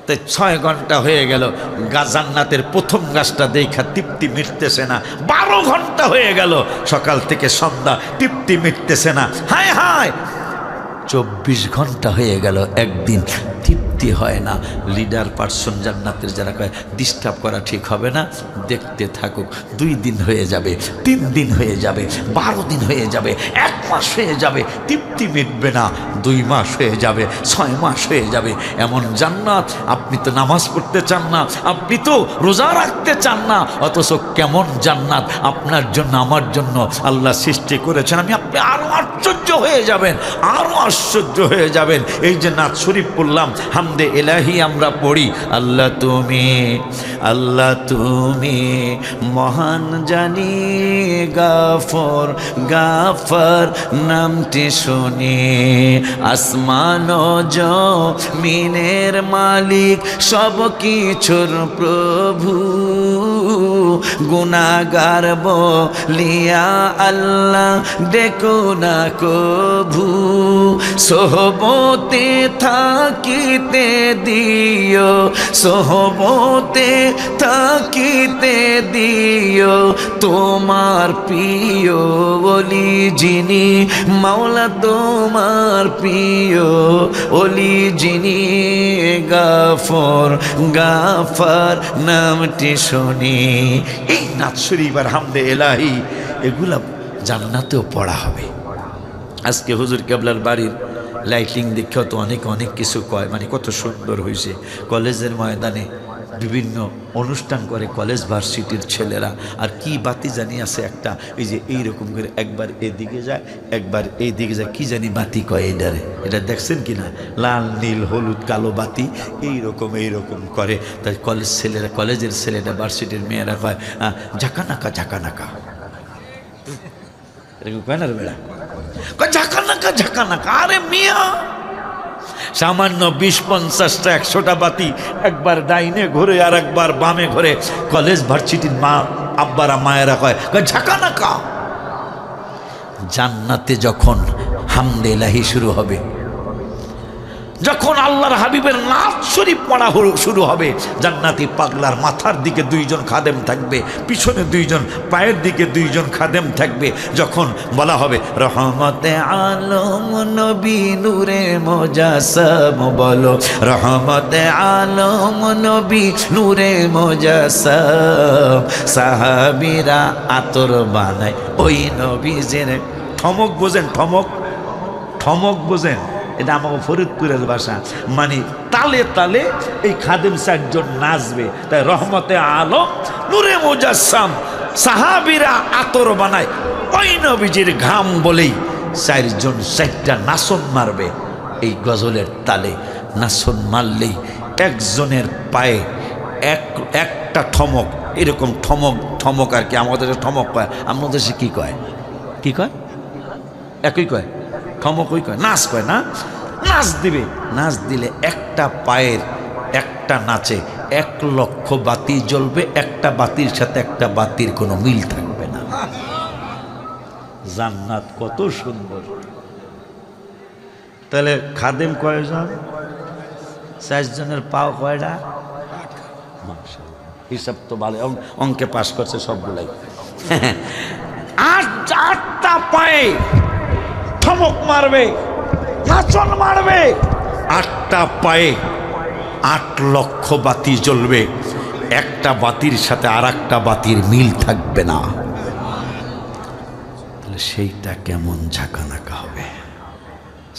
তাই 6 ঘন্টা হয়ে গেল, জান্নাতের প্রথম গাছটা দেখা তৃপ্তি মিটতেছে না। 12 ঘন্টা হয়ে গেল, সকাল থেকে সন্ধ্যা, তৃপ্তি মিটতেছে না। হায় হায়, 24 ঘন্টা হয়ে গেল, একদিন তৃপ্তি হয় না। লিডার পার্সন জান্নাতের যারা কয় ডিস্টার্ব করা ঠিক হবে না, দেখতে থাকুক। 2 দিন হয়ে যাবে, 3 দিন হয়ে যাবে, 12 দিন হয়ে যাবে, 1 মাস হয়ে যাবে, তৃপ্তি মিটবে না। 2 মাস হয়ে যাবে, 6 মাস হয়ে যাবে। এমন জান্নাত, আপনি তো নামাজ পড়তে চান না, আপনি তো রোজা রাখতে চান না, অথচ কেমন জান্নাত আপনার জন্য আমার জন্য আল্লাহ সৃষ্টি করেছেন। আপনি আরো আশ্চর্য হয়ে যাবেন, আরো আশ্চর্য হয়ে যাবেন। এই যে নাত শরীফ পড়লাম, হামদে এলাহি আমরা পড়ি, আল্লাহ তুমি মহান জানি, গাফর গাফর নামটি শুনি, আসমান ও জমিনের মালিক, সব কিছুর প্রভু, গুনাহগার বলিয়া আল্লাহ দেখো না কভু, সোহবতে থাকিতে দিও, সোহবতে থাকিতে দিও, তোমার প্রিয় ওলি যিনি, মাওলা তোমার প্রিয় ওলি যিনি, গাফর গাফর নামটি শুনি। এই নাত শরীফ আর হামদে এলাহি এগুলা জান্নাতেও পড়া হবে। আজকে হুজুর কেবলার বাড়ির লাইটিং দেখেও তো অনেক কিছু কয়, মানে কত সুন্দর হয়েছে। কলেজের ময়দানে বিভিন্ন অনুষ্ঠান করে কলেজ ভার্সিটির ছেলেরা, আর কি বাতি জানি আছে একটা, এই যে এইরকম করে একবার এদিকে যায় একবার এইদিকে যায়, কি জানি বাতি কয় এটারে, এটা দেখছেন কি না? লাল নীল হলুদ কালো বাতি এইরকম করে। তাই কলেজের ছেলেরা ভার্সিটির মেয়েরা কয় ঝাঁকানাকা ঝাঁকানাকা, এরকম কয় না রে বেড়া, ঝাঁকানাকা ঝাঁকানাকা। আরে মিয়া, সামান্য 20-50টা 100টা বাতি একবার ডাইনে ঘুরে আর একবার বামে ঘুরে, কলেজ ভার্সিটির মা আব্বারা মায়েরা কয় ঝাঁকানাকা। জান্নাতে যখন হামদে ইলাহি শুরু হবে, যখন আল্লাহর হাবিবের নাত শরীফ পড়া শুরু হবে, জান্নাতি পাগলার মাথার দিকে 2 জন খাদেম থাকবে, পিছনে 2 জন, পায়ের দিকে 2 জন খাদেম থাকবে। যখন বলা হবে রহমতে আলম নবী নূরে মুজাসসাম, বলো রহমতে আলম নবী নূরে মুজাসসাম, সাহাবীরা আতর বানায় ওই নবীজের। ঠমক বোঝেন? ঠমক বোঝেন? এটা আমাকে ফরিদপুরের ভাষা, মানে তালে তালে এই খাদেম 4 জন নাচবে। তাই রহমতে আলম নূরে মুজাসসাম, সাহাবীরা আতর বানায় ওই নবীজির ঘাম বলেই 4 জন 4টা নাচন মারবে। এই গজলের তালে নাচন মারলেই একজনের পায়ে একটা ঠমক, এরকম ঠমক আর কি। আমাদের ঠমক কয়, আমাদের সে কি কয় একই কয়, ঠমকই কয়, নাচ কয় না। নাচ দিবে, নাচ দিলে একটা পায়ের একটা নাচে 1 লক্ষ বাতি জ্বলবে, একটা বাতির সাথে একটা বাতির কোনো মিল থাকবে না। জান্নাত কত সুন্দর। তাহলে খাদেম কয়জন? 4 জনের পাও কয়টা? হিসাব তো ভালো, অঙ্কে পাস করছে সবগুলাই। 8টা পায়ে ঠমক মারবে, নাচন মারবে, 8টা পায়ে 8 লক্ষ বাতি জ্বলবে, একটা বাতির সাথে আর একটা বাতির মিল থাকবে না। তাহলে সেইটা কেমন ঝাঁকানাকা হবে?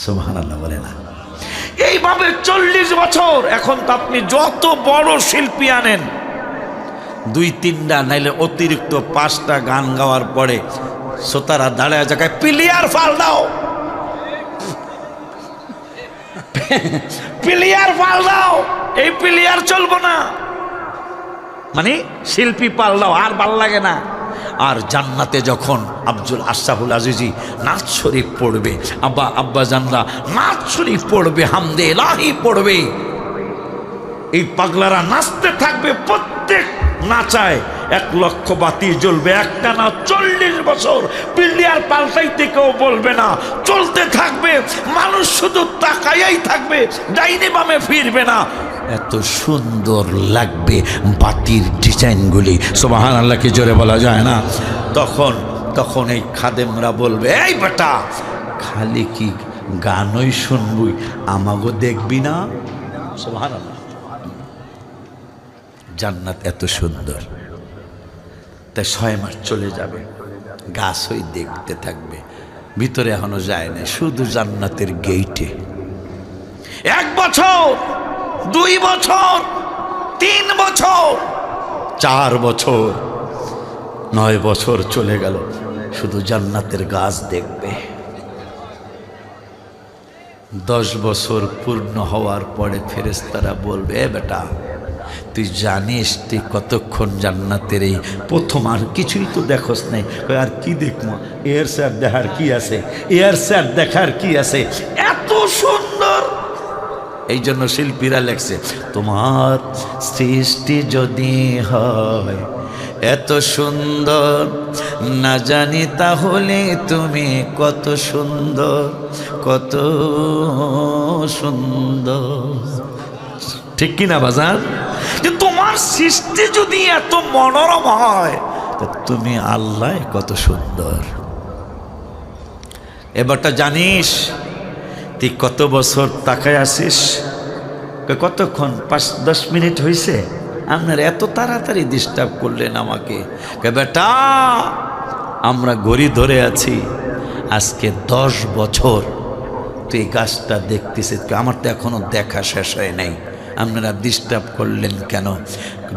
সুবহানাল্লাহ বলে না? এইভাবে 40 বছর। এখন তো আপনি যত বড় শিল্পী আনেন, 2-3টা নাইলে অতিরিক্ত 5টা গান গাওয়ার পরে শ্রোতারা দাঁড়ায় জায়গায় প্লেয়ার ফাল দাও, প্লেয়ার ফাল দাও, এই প্লেয়ার চলবো না, মানে শিল্পী পাল দাও, আর ভাল লাগে না। আর জান্নাতে যখন আব্দুল আশরাফুল আজিজি নাত শরীফ পড়বে, আব্বা জানরা নাত শরীফ পড়বে, হামদে ইলাহি পড়বে, এই পাগলারা নাচতে থাকবে। প্রত্যেক নাচায় 1 লক্ষ বাতি জ্বলবে, একটা না 40 বছর। প্লেয়ার পাল্টাইতে কেউ বলবে না, চলতে থাকবে। মানুষ শুধু তাকাইয়াই থাকবে, ডাইনে বামে ফিরবে না। এত সুন্দর লাগবে বাতির ডিজাইনগুলি, সুবহানাল্লাহ কি জোরে বলা যায় না? তখন এই খাদেমরা বলবে, এই বেটা খালি কি গানই শুনবি, আমাগো দেখবি না। সুবহানাল্লাহ। জান্নাত এত সুন্দর, তাই 6 মাস চলে যাবে, গাছ ওই দেখতে থাকবে, ভিতরে এখনো যায় না, শুধু জান্নাতের গেইটে। 1 বছর, 2 বছর, 3 বছর, 4 বছর, 9 বছর চলে গেল, শুধু জান্নাতের গাছ দেখবে। 10 বছর পূর্ণ হওয়ার পরে ফেরেশতারা বলবে, এ বেটা, তুই জানিস তুই কতক্ষণ জান্নাতের এই প্রথম, আর কিছুই তো দেখোস নাই। আর কি দেখবো, এর স্যার দেখার কি আছে, এর স্যার দেখার কি আছে, এত সুন্দর। এই জন্য শিল্পীরা লেখছে, তোমার সৃষ্টি যদি হয় এত সুন্দর, না জানি তাহলে তুমি কত সুন্দর, কত সুন্দর। ঠিক কিনা বাজার? যে তোমার সৃষ্টি যদি এত মনোরম হয়, তো তুমি আল্লাহ কত সুন্দর। এবারটা জানিস তুই কত বছর তাকায় আসিস? কতক্ষণ? 5-10 মিনিট হয়েছে, আপনার এত তাড়াতাড়ি ডিস্টার্ব করলেন আমাকে। বেটা, আমরা ঘড়ি ধরে আছি, আজকে 10 বছর তুই গাছটা দেখতেছিস, আমার তো এখনো দেখা শেষ হয় নাই, আপনারা ডিস্টার্ব করলেন কেন?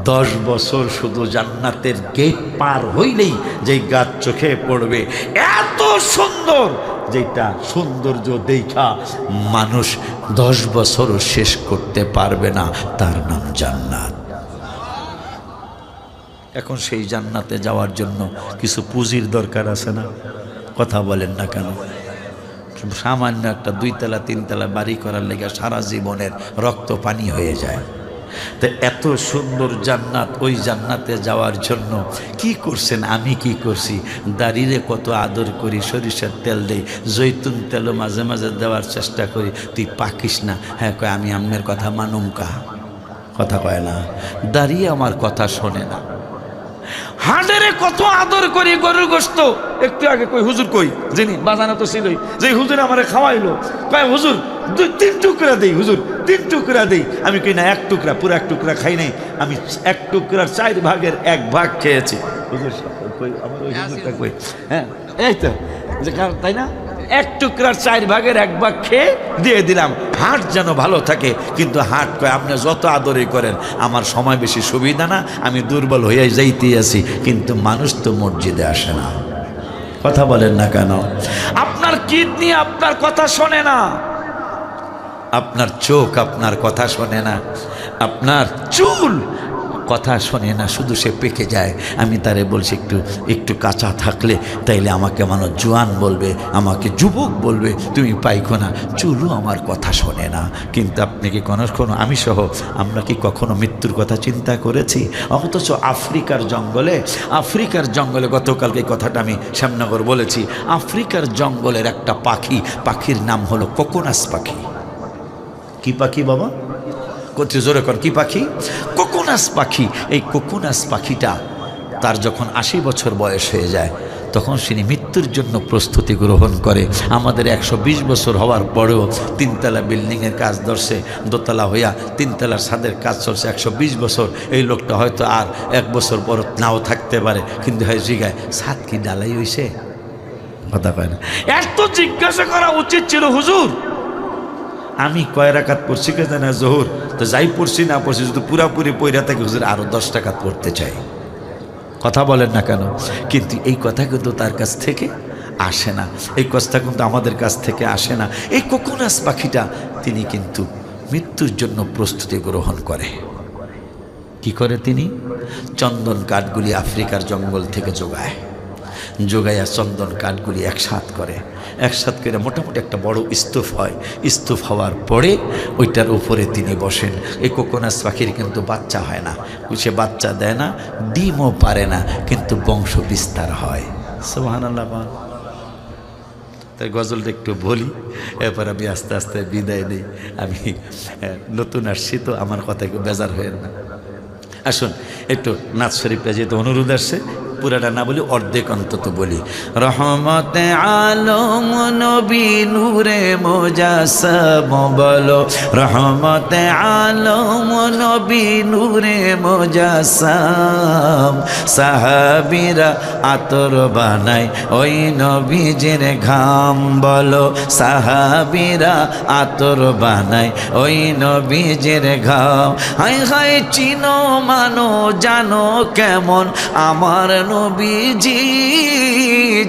10 বছর শুধু জান্নাতের গেট পার হইলেই যেই গাছ চোখে পড়বে, এত সুন্দর, যেটা সৌন্দর্য দেখা মানুষ 10 বছরও শেষ করতে পারবে না, তার নাম জান্নাত। এখন সেই জান্নাতে যাওয়ার জন্য কিছু পুঁজির দরকার আছে না? কথা বলেন না কেন? সামান্য একটা 2 তলা 3 তলা বাড়ি করার লেগে সারা জীবনের রক্ত পানি হয়ে যায়। তো এত সুন্দর জান্নাত, ওই জান্নাতে যাওয়ার জন্য কি করছেন, আমি কি করছি? দাড়িরে কত আদর করি, সরিষার তেল দেই, জৈতুন তেলও মাঝে মাঝে দেওয়ার চেষ্টা করি। তুই পাকিস না? হ্যাঁ কয়, আমি আম্মের কথা মানুম কা? কথা কয় না। দাঁড়িয়ে আমার কথা শোনে না। হাঁডেরে কত আদর করি, গরুর গোস্ত একটু আগে কই হুজুর কই, যিনি বাজানো তো ছিলই, যে হুজুর আমারে খাওয়াইলো, কয় হুজুর 2-3 টুকরা দেই, হুজুর 3 টুকরা দেই। আমি কই না, 1 টুকরা, পুরো 1 টুকরা খাই নাই, আমি 1 টুকরার 4 ভাগের 1 ভাগ খেয়েছি। হুজুর কই, আমার ওই হুজুরটা কই? হ্যাঁ এই তো, যে তাই না, 1 টুকরার 4 ভাগের 1 ভাগ খেয়ে দিয়ে দিলাম, হাট যেন ভালো থাকে। কিন্তু হাট কয়, আপনি যত আদরই করেন, আমার সময় বেশি সুবিধা না, আমি দুর্বল হয়ে যাইতেই আছি, কিন্তু মানুষ তো মসজিদে আসে না। কথা বলেন না কেন? আপনার কিডনি আপনার কথা শোনে না, আপনার চোখ আপনার কথা শোনে না, আপনার চুল কথা শোনে না, শুধু সে পেকে যায়। আমি তারে বলছি, একটু কাঁচা থাকলে তাইলে আমাকে মানুষ জোয়ান বলবে, আমাকে যুবক বলবে, তুমি পাইখো না। চুলও আমার কথা শোনে না। কিন্তু আপনি কি কোনো, আমি সহ আমরা কি কখনো মৃত্যুর কথা চিন্তা করেছি? অথচ আফ্রিকার জঙ্গলে গতকালকে কথাটা আমি শ্যামনগর বলেছি, আফ্রিকার জঙ্গলের একটা পাখির নাম হলো কোকোনাস পাখি। কি পাখি বাবা? কত জোরে কর, কি পাখি? কোকোনাস পাখি। এই কোকোনাস পাখিটা তার যখন 80 বছর বয়স হয়ে যায়, তখন তিনি মৃত্যুর জন্য প্রস্তুতি গ্রহণ করে। আমাদের 120 বছর হওয়ার পরেও 3 তলা বিল্ডিংয়ের কাজ ধরছে, 2 তলা হইয়া 3 তলার ছাদের কাজ চলছে 120 বছর। এই লোকটা হয়তো আর 1 বছর পর নাও থাকতে পারে, কিন্তু হয় জিগায়, ছাদ কি ডালাই হইছে? কথা কয় না। এত জিজ্ঞাসা করা উচিত ছিল, হুজুর আমি কয় রাকাত পড়ছি কে জানা? জোহর তো যাই পড়ছি না পড়ছি, যদি পুরাপুরি পইরা থাকে হুজুর আরো 10 টাকাত পড়তে চাই। কথা বলেন না কেন? কিন্তু এই কথা কিন্তু তার কাছ থেকে আসে না, এই কথা কিন্তু আমাদের কাছ থেকে আসে না। এই কোকোনাস পাখিটা তিনি কিন্তু মৃত্যুর জন্য প্রস্তুতি গ্রহণ করে। কি করে তিনি? চন্দন কাঠগুলি আফ্রিকার জঙ্গল থেকে যোগাইয়া চন্দন কাঠগুলি একসাথ করে মোটামুটি একটা বড় স্তূপ হয়। স্তূপ হওয়ার পরে ওইটার উপরে তিনি বসেন। এই কোকোনাস পাখির কিন্তু বাচ্চা হয় না, সে বাচ্চা দেয় না, ডিমও পারে না, কিন্তু বংশ বিস্তার হয়। সুবহানাল্লাহ। তাই গজলটা একটু বলি, এরপর আমি আস্তে আস্তে বিদায় নিই। আমি নতুন আসছি তো, আমার কথা একটু বেজার হয়ে না। আসুন একটু নাচ শরীফটা যেহেতু অনুরোধ আসছে, পুরাটা না বলি, অর্ধেক অন্তত বলি। রহমতে আলম নবী নূরে মুজাসসাম বলো, রহমতে আলম নবী নূরে মুজাসসাম। সাহাবীরা আতর বানায় ওই নবীজির ঘাম বলো, সাহাবীরা আতর বানায় ওই নবীজির ঘাম। হায় হায় চিনো মানো জানো কেমন আমার নবীজি,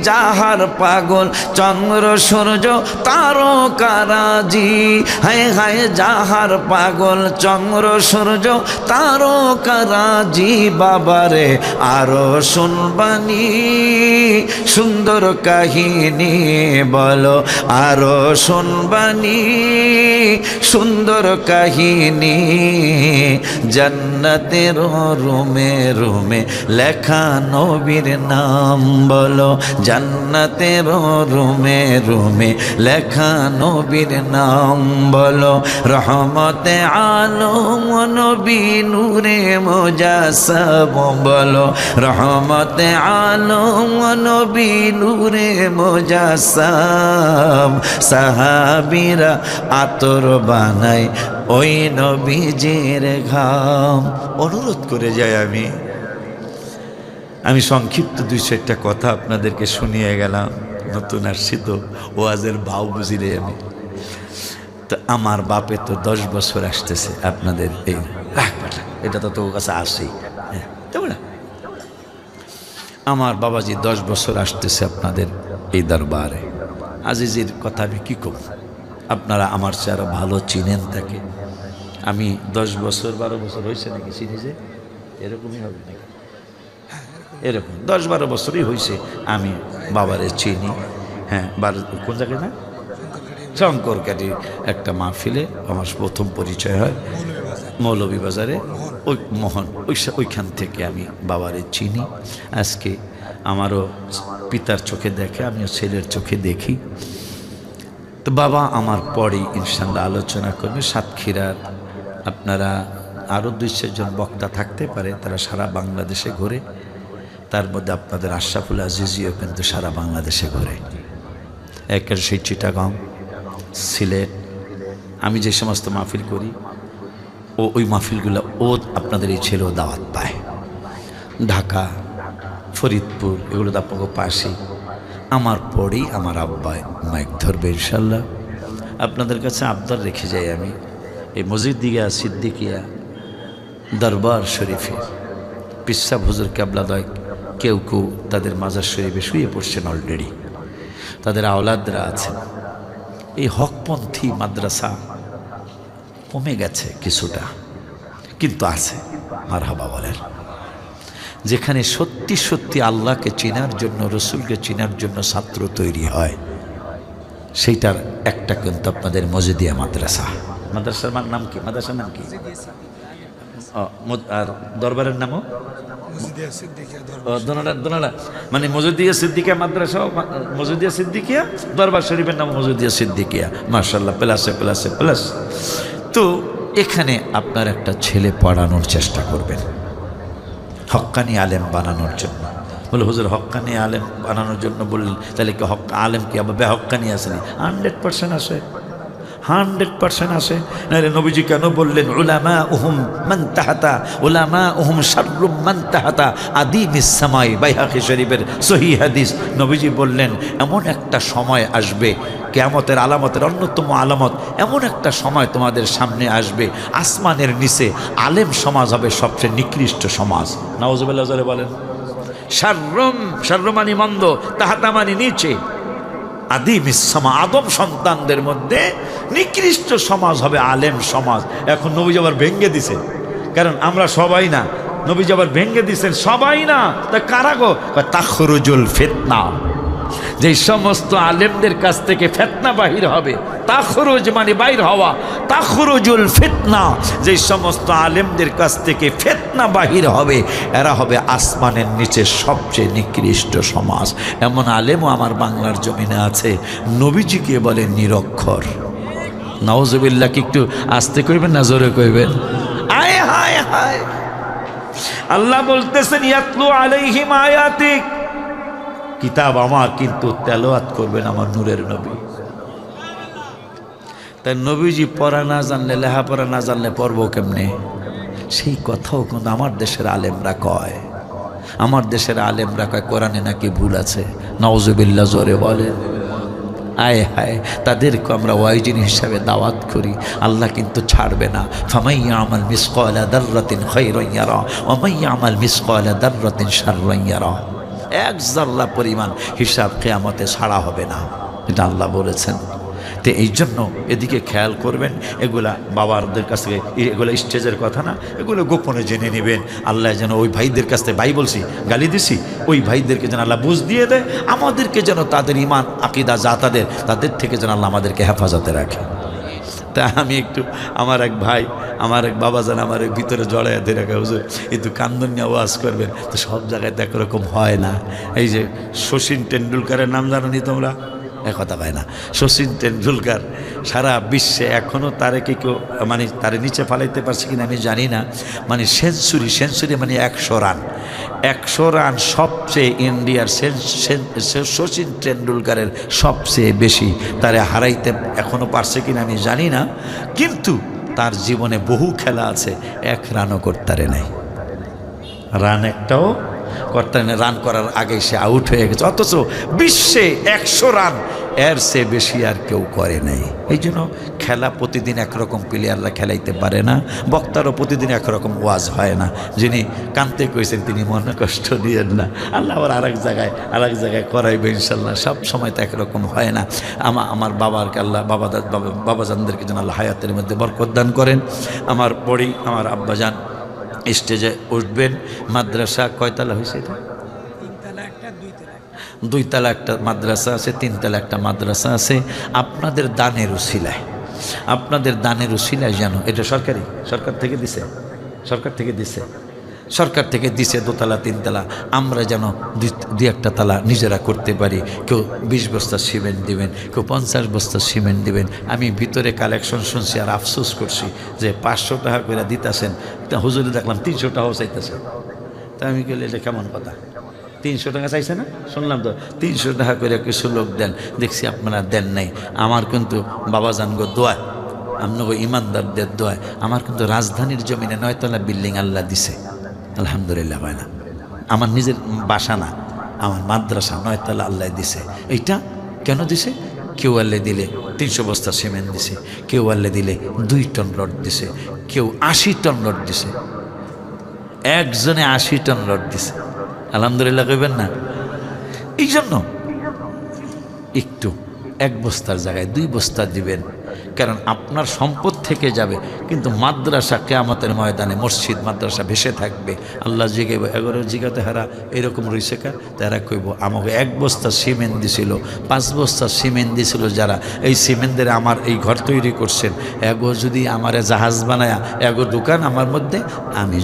যাহার পাগল চন্দ্র সূর্য তারকারাজি। হায় হায় যাহার পাগল চন্দ্র সূর্য তারকারাজি। বাবারে আরো শুনবানি সুন্দর কাহিনী বলো, আরো শুনবানি সুন্দর কাহিনী। জান্নাতের রুমে রুমে লেখা নবীর নাম বলো, জান্নাতের রুমে রুমে লেখা নবীর নাম বলো। রহমতে আলম নবী নূরে মুজাসসাম বলো, রহমতে আলম নবী নূরে মুজাসসাম। সাহাবীরা আতর বানায় ওই নবীজির ঘাম। অনুরোধ করে যাই আমি সংক্ষিপ্ত 2-4টা কথা আপনাদেরকে শুনিয়ে গেলাম। নতুন আসছি তো ওয়াজের ভাও বুঝিলে আমি তো। আমার বাপে তো 10 বছর আসতেছে আপনাদের এই এটা তো তোর কাছে আসেই, তাই না? আমার বাবাজি 10 বছর আসতেছে আপনাদের এই দরবারে। আজিজির কথা আমি কী করব, আপনারা আমার চেয়ে আরও ভালো চিনেন তাকে। আমি 10 বছর 12 বছর হয়েছে নাকি চিনি, যে এরকমই হবে নাকি, এরকম 10-12 বছরই হয়েছে আমি বাবারে চিনি। হ্যাঁ, কোন জায়গায় না, শঙ্করকাটি একটা মাহফিলে আমার প্রথম পরিচয় হয়, মৌলভীবাজারে। ওই মোহন ওইখান থেকে আমি বাবারে চিনি। আজকে আমারও পিতার চোখে দেখে, আমিও ছেলের চোখে দেখি। তো বাবা আমার পরেই ইনশাআল্লাহ আলোচনা করবে। সাতক্ষীরার আপনারা আরও 2-4 জন বক্তা থাকতে পারে, তারা সারা বাংলাদেশে ঘোরে। তার মধ্যে আপনাদের আশরাফুল আজিজিও কিন্তু সারা বাংলাদেশে ঘোরে। একের সেই চিটাগাং, সিলেট, আমি যে সমস্ত মাহফিল করি ওই মাহফিলগুলো আপনাদের এই ছেলেও দাওয়াত পায়। ঢাকা, ফরিদপুর, এগুলো তো আপনাকে পাশেই। আমার পরেই আমার আব্বাই মাইক ধরবে ইনশাল্লাহ। আপনাদের কাছে আবদার রেখে যাই আমি, এই মসজিদিয়া সিদ্দিকিয়া দরবার শরীফে পিসাব হুজুর কেবলাদয় কেউ কেউ তাদের মাজার শরীফে শুয়ে পড়ছেন অলরেডি, তাদের আওলাদরা আছেন। এই হকপন্থী মাদ্রাসা কমে গেছে কিছুটা, কিন্তু আছে, মারহাবা বলেন। যেখানে সত্যি সত্যি আল্লাহকে চেনার জন্য, রসুলকে চেনার জন্য ছাত্র তৈরি হয়, সেইটার একটা কিন্তু আপনাদের মসজিদিয়া মাদ্রাসা। মাদ্রাসার নাম কি? মাদ্রাসার নাম কি? আর দরবারের নামও দোনালা, মানে মসজিদিয়া সিদ্দিকিয়া মাদ্রাসা, মসজিদিয়া সিদ্দিকিয়া, দরবার শরীফের নাম মসজিদিয়া সিদ্দিকিয়া। মাশাআল্লাহ, প্লাসে প্লাসে প্লাস। তো এখানে আপনার একটা ছেলে পড়ানোর চেষ্টা করবেন, হক্কানি আলেম বানানোর জন্য। বলে হুজুর হক্কানি আলেম বানানোর জন্য বললেন, তাহলে কি আলেম কি আবার বেহক্কানি আসেনি? 100% আসে, 100% আসে। নাহলে নবীজি কেন বললেন উলামা উহুম মান তাহাতা, উলামা উহুম শাররুম মান তাহাতা আদিমিস সামাই, বাইহাকি শরীফের সহিহ হাদিস। নবীজি বললেন এমন একটা সময় আসবে, কিয়ামতের আলামতের অন্যতম আলামত, এমন একটা সময় তোমাদের সামনে আসবে, আসমানের নিচে আলেম সমাজ হবে সবচেয়ে নিকৃষ্ট সমাজ। নাউজুবিল্লাহ বলেন। শাররুম, শাররুম মানে মন্দ, তাহাতা মানে নিচে, আদিমিস সামা আদম সন্তানদের মধ্যে নিকৃষ্ট সমাজ হবে আলেম সমাজ। এখন নবী আবার ভেঙ্গে দিছে, কারণ আমরা সবাই না, নবী আবার ভেঙ্গে দিছেন সবাই না, তা কারা গো? তাখরুজুল ফিতনা, যে সমস্ত আলেমদের কাছ থেকে ফিতনা বাহির হবে, তাখরুজ মানে বাইর হওয়া, তাখরুজুল ফিতনা, যে সমস্ত আলেমদের কাছ থেকে ফিতনা বাহির হবে, এরা হবে আসমানের নিচে সবচেয়ে নিকৃষ্ট সমাজ। এমন আলেমও আমার বাংলার জমিনে আছে, নবীজিকে বলে নিরক্ষর। নাউজুবিল্লাহ, কি একটু আস্তে কইবেন না জোরে কইবেন? আয় হায় হায়, আল্লাহ বলতেছেন ইয়াতলু আলাইহিম আয়াতিক, কিতাব আমার কিন্তু তেলাওয়াত করবেন আমার নূরের নবী। তাই নবীজি পড়া না জানলে, লেখাপড়া না জানলে পড়বো কেমনে? সেই কথাও কিন্তু আমার দেশের আলেমরা কয়। আমার দেশের আলেমরা কয় কোরআনে নাকি ভুল আছে। নাউজুবিল্লাহ জোরে বলেন। আয় হায়, তাদেরকে আমরা ওয়াইজিন হিসাবে দাওয়াত করি, আল্লাহ কিন্তু ছাড়বে না। ফামাইয়া আমাল মিসকালা দাররাতিন খায়রান ইয়ারা ওয়া মাইয়া আমাল মিসকালা দাররাতিন শাররান ইয়ারা। এক জাররা পরিমাণ হিসাব কিয়ামতে ছাড়া হবে না, এটা আল্লাহ বলেছেন। তো এই জন্য এদিকে খেয়াল করবেন। এগুলা বাবাদের কাছ থেকে, এগুলো স্টেজের কথা না, এগুলো গোপনে জেনে নেবেন। আল্লাহ যেন ওই ভাইদের কাছ থেকে, ভাই বলছি গালি দিছি, ওই ভাইদেরকে যেন আল্লাহ বুঝ দিয়ে দেয়, আমাদেরকে যেন তাদের ইমান আকিদা যা তাদের থেকে যেন আল্লাহ আমাদেরকে হেফাজতে রাখে। তা আমি একটু আমার এক ভাই, আমার এক বাবা যেন আমার ভিতরে জড়াইয়া দিয়ে রাখা, হুজুর একটু কান্দন নিয়ে ওয়াজ করবেন। তো সব জায়গায় তো একরকম হয় না। এই যে শচীন টেন্ডুলকারের নাম জানো নি তোমরা? কথা পায় না। শচীন টেন্ডুলকার সারা বিশ্বে এখনও তারে কি কেউ মানে তারে নিচে ফালাইতে পারছে কিনা আমি জানি না। মানে সেঞ্চুরি মানে 100 রান, 100 রান সবচেয়ে ইন্ডিয়ার শচীন টেন্ডুলকারের সবচেয়ে বেশি। তারে হারাইতে এখনও পারছে কিনা আমি জানি না, কিন্তু তার জীবনে বহু খেলা আছে 1 রানও করতে নাই। রান একটাও করতে নেই। রান করার আগে সে আউট হয়ে গেছে, অথচ বিশ্বে 100 রান এর চেয়ে বেশি আর কেউ করে নাই। এই জন্য খেলা প্রতিদিন একরকম প্লেয়াররা খেলাইতে পারে না, বক্তারও প্রতিদিন একরকম ওয়াজ হয় না। যিনি কানতে কইছেন তিনি মনে কষ্ট দিয়েন না, আল্লাহ আবার আরেক জায়গায় করাইবে ইনশাল্লাহ। সব সময় তো একরকম হয় না। আমার বাবারকে আল্লাহ বাবাজানদেরকে যেন আল্লাহ হায়াতের মধ্যে বরকত দান করেন। আমার বড়ি আমার আব্বাজান স্টেজে উঠবেন। মাদ্রাসা কয়তলা হয়েছে? এটা 2 তলা একটা মাদ্রাসা আছে, 3 তলা একটা মাদ্রাসা আছে। আপনাদের দানের উসিলায়, আপনাদের দানের উসিলায় যেন এটা সরকার থেকে দিছে 2 তলা 3 তলা, আমরা যেন 2-1টা তলা নিজেরা করতে পারি। কেউ 20 বস্তা সিমেন্ট দিবেন, কেউ 50 বস্তা সিমেন্ট দিবেন। আমি ভিতরে কালেকশন শুনছি আর আফসোস করছি যে 500 টাকা করে দিতেছেন, তা হুজুরে দেখলাম 300 টাকাও চাইতেছে। তা আমি গেলে এটা কেমন কথা? 300 টাকা চাইছে না, শুনলাম তো 300 টাকা করে কিছু লোক দেন, দেখছি আপনারা দেন নাই। আমার কিন্তু বাবাজান গো দোয়া, আপনাকে ইমানদারদের দোয়া, আমার কিন্তু রাজধানীর জমিনে 9 তলা বিল্ডিং আল্লাহ দিছে, আলহামদুলিল্লাহ। হয় না, আমার নিজের বাসা না, আমার মাদ্রাসা 9 তলা আল্লাহ দিছে। এইটা কেন দিছে? কেউ আল্লাহ দিলে 300 বস্তা সিমেন্ট দিছে, কেউ আল্লাহ দিলে 2 টন রড দিছে, কেউ 80 টন রড দিছে। একজনে 80 টন রড দিছে, আলহামদুলিল্লাহ কইবেন না? এই জন্য একটু 1 বস্তার জায়গায় 2 বস্তা দিবেন, কারণ আপনার সম্পদ থেকে যাবে, কিন্তু মাদ্রাসা কিয়ামতের ময়দানে মসজিদ মাদ্রাসা ভেসে থাকবে। আল্লাহ জিগাইব, এগারো জিগাতে হারা এরকম রইছে কা? তারা কইব আমাকে 1 বস্তা সিমেন্ট দিছিল, 5 বস্তা সিমেন্ট দিছিল যারা, এই সিমেন্টের আমার এই ঘর তৈরি করছেন, এগো যদি আমারে জাহাজ বানায়া এগো দোকান আমার মধ্যে, আমি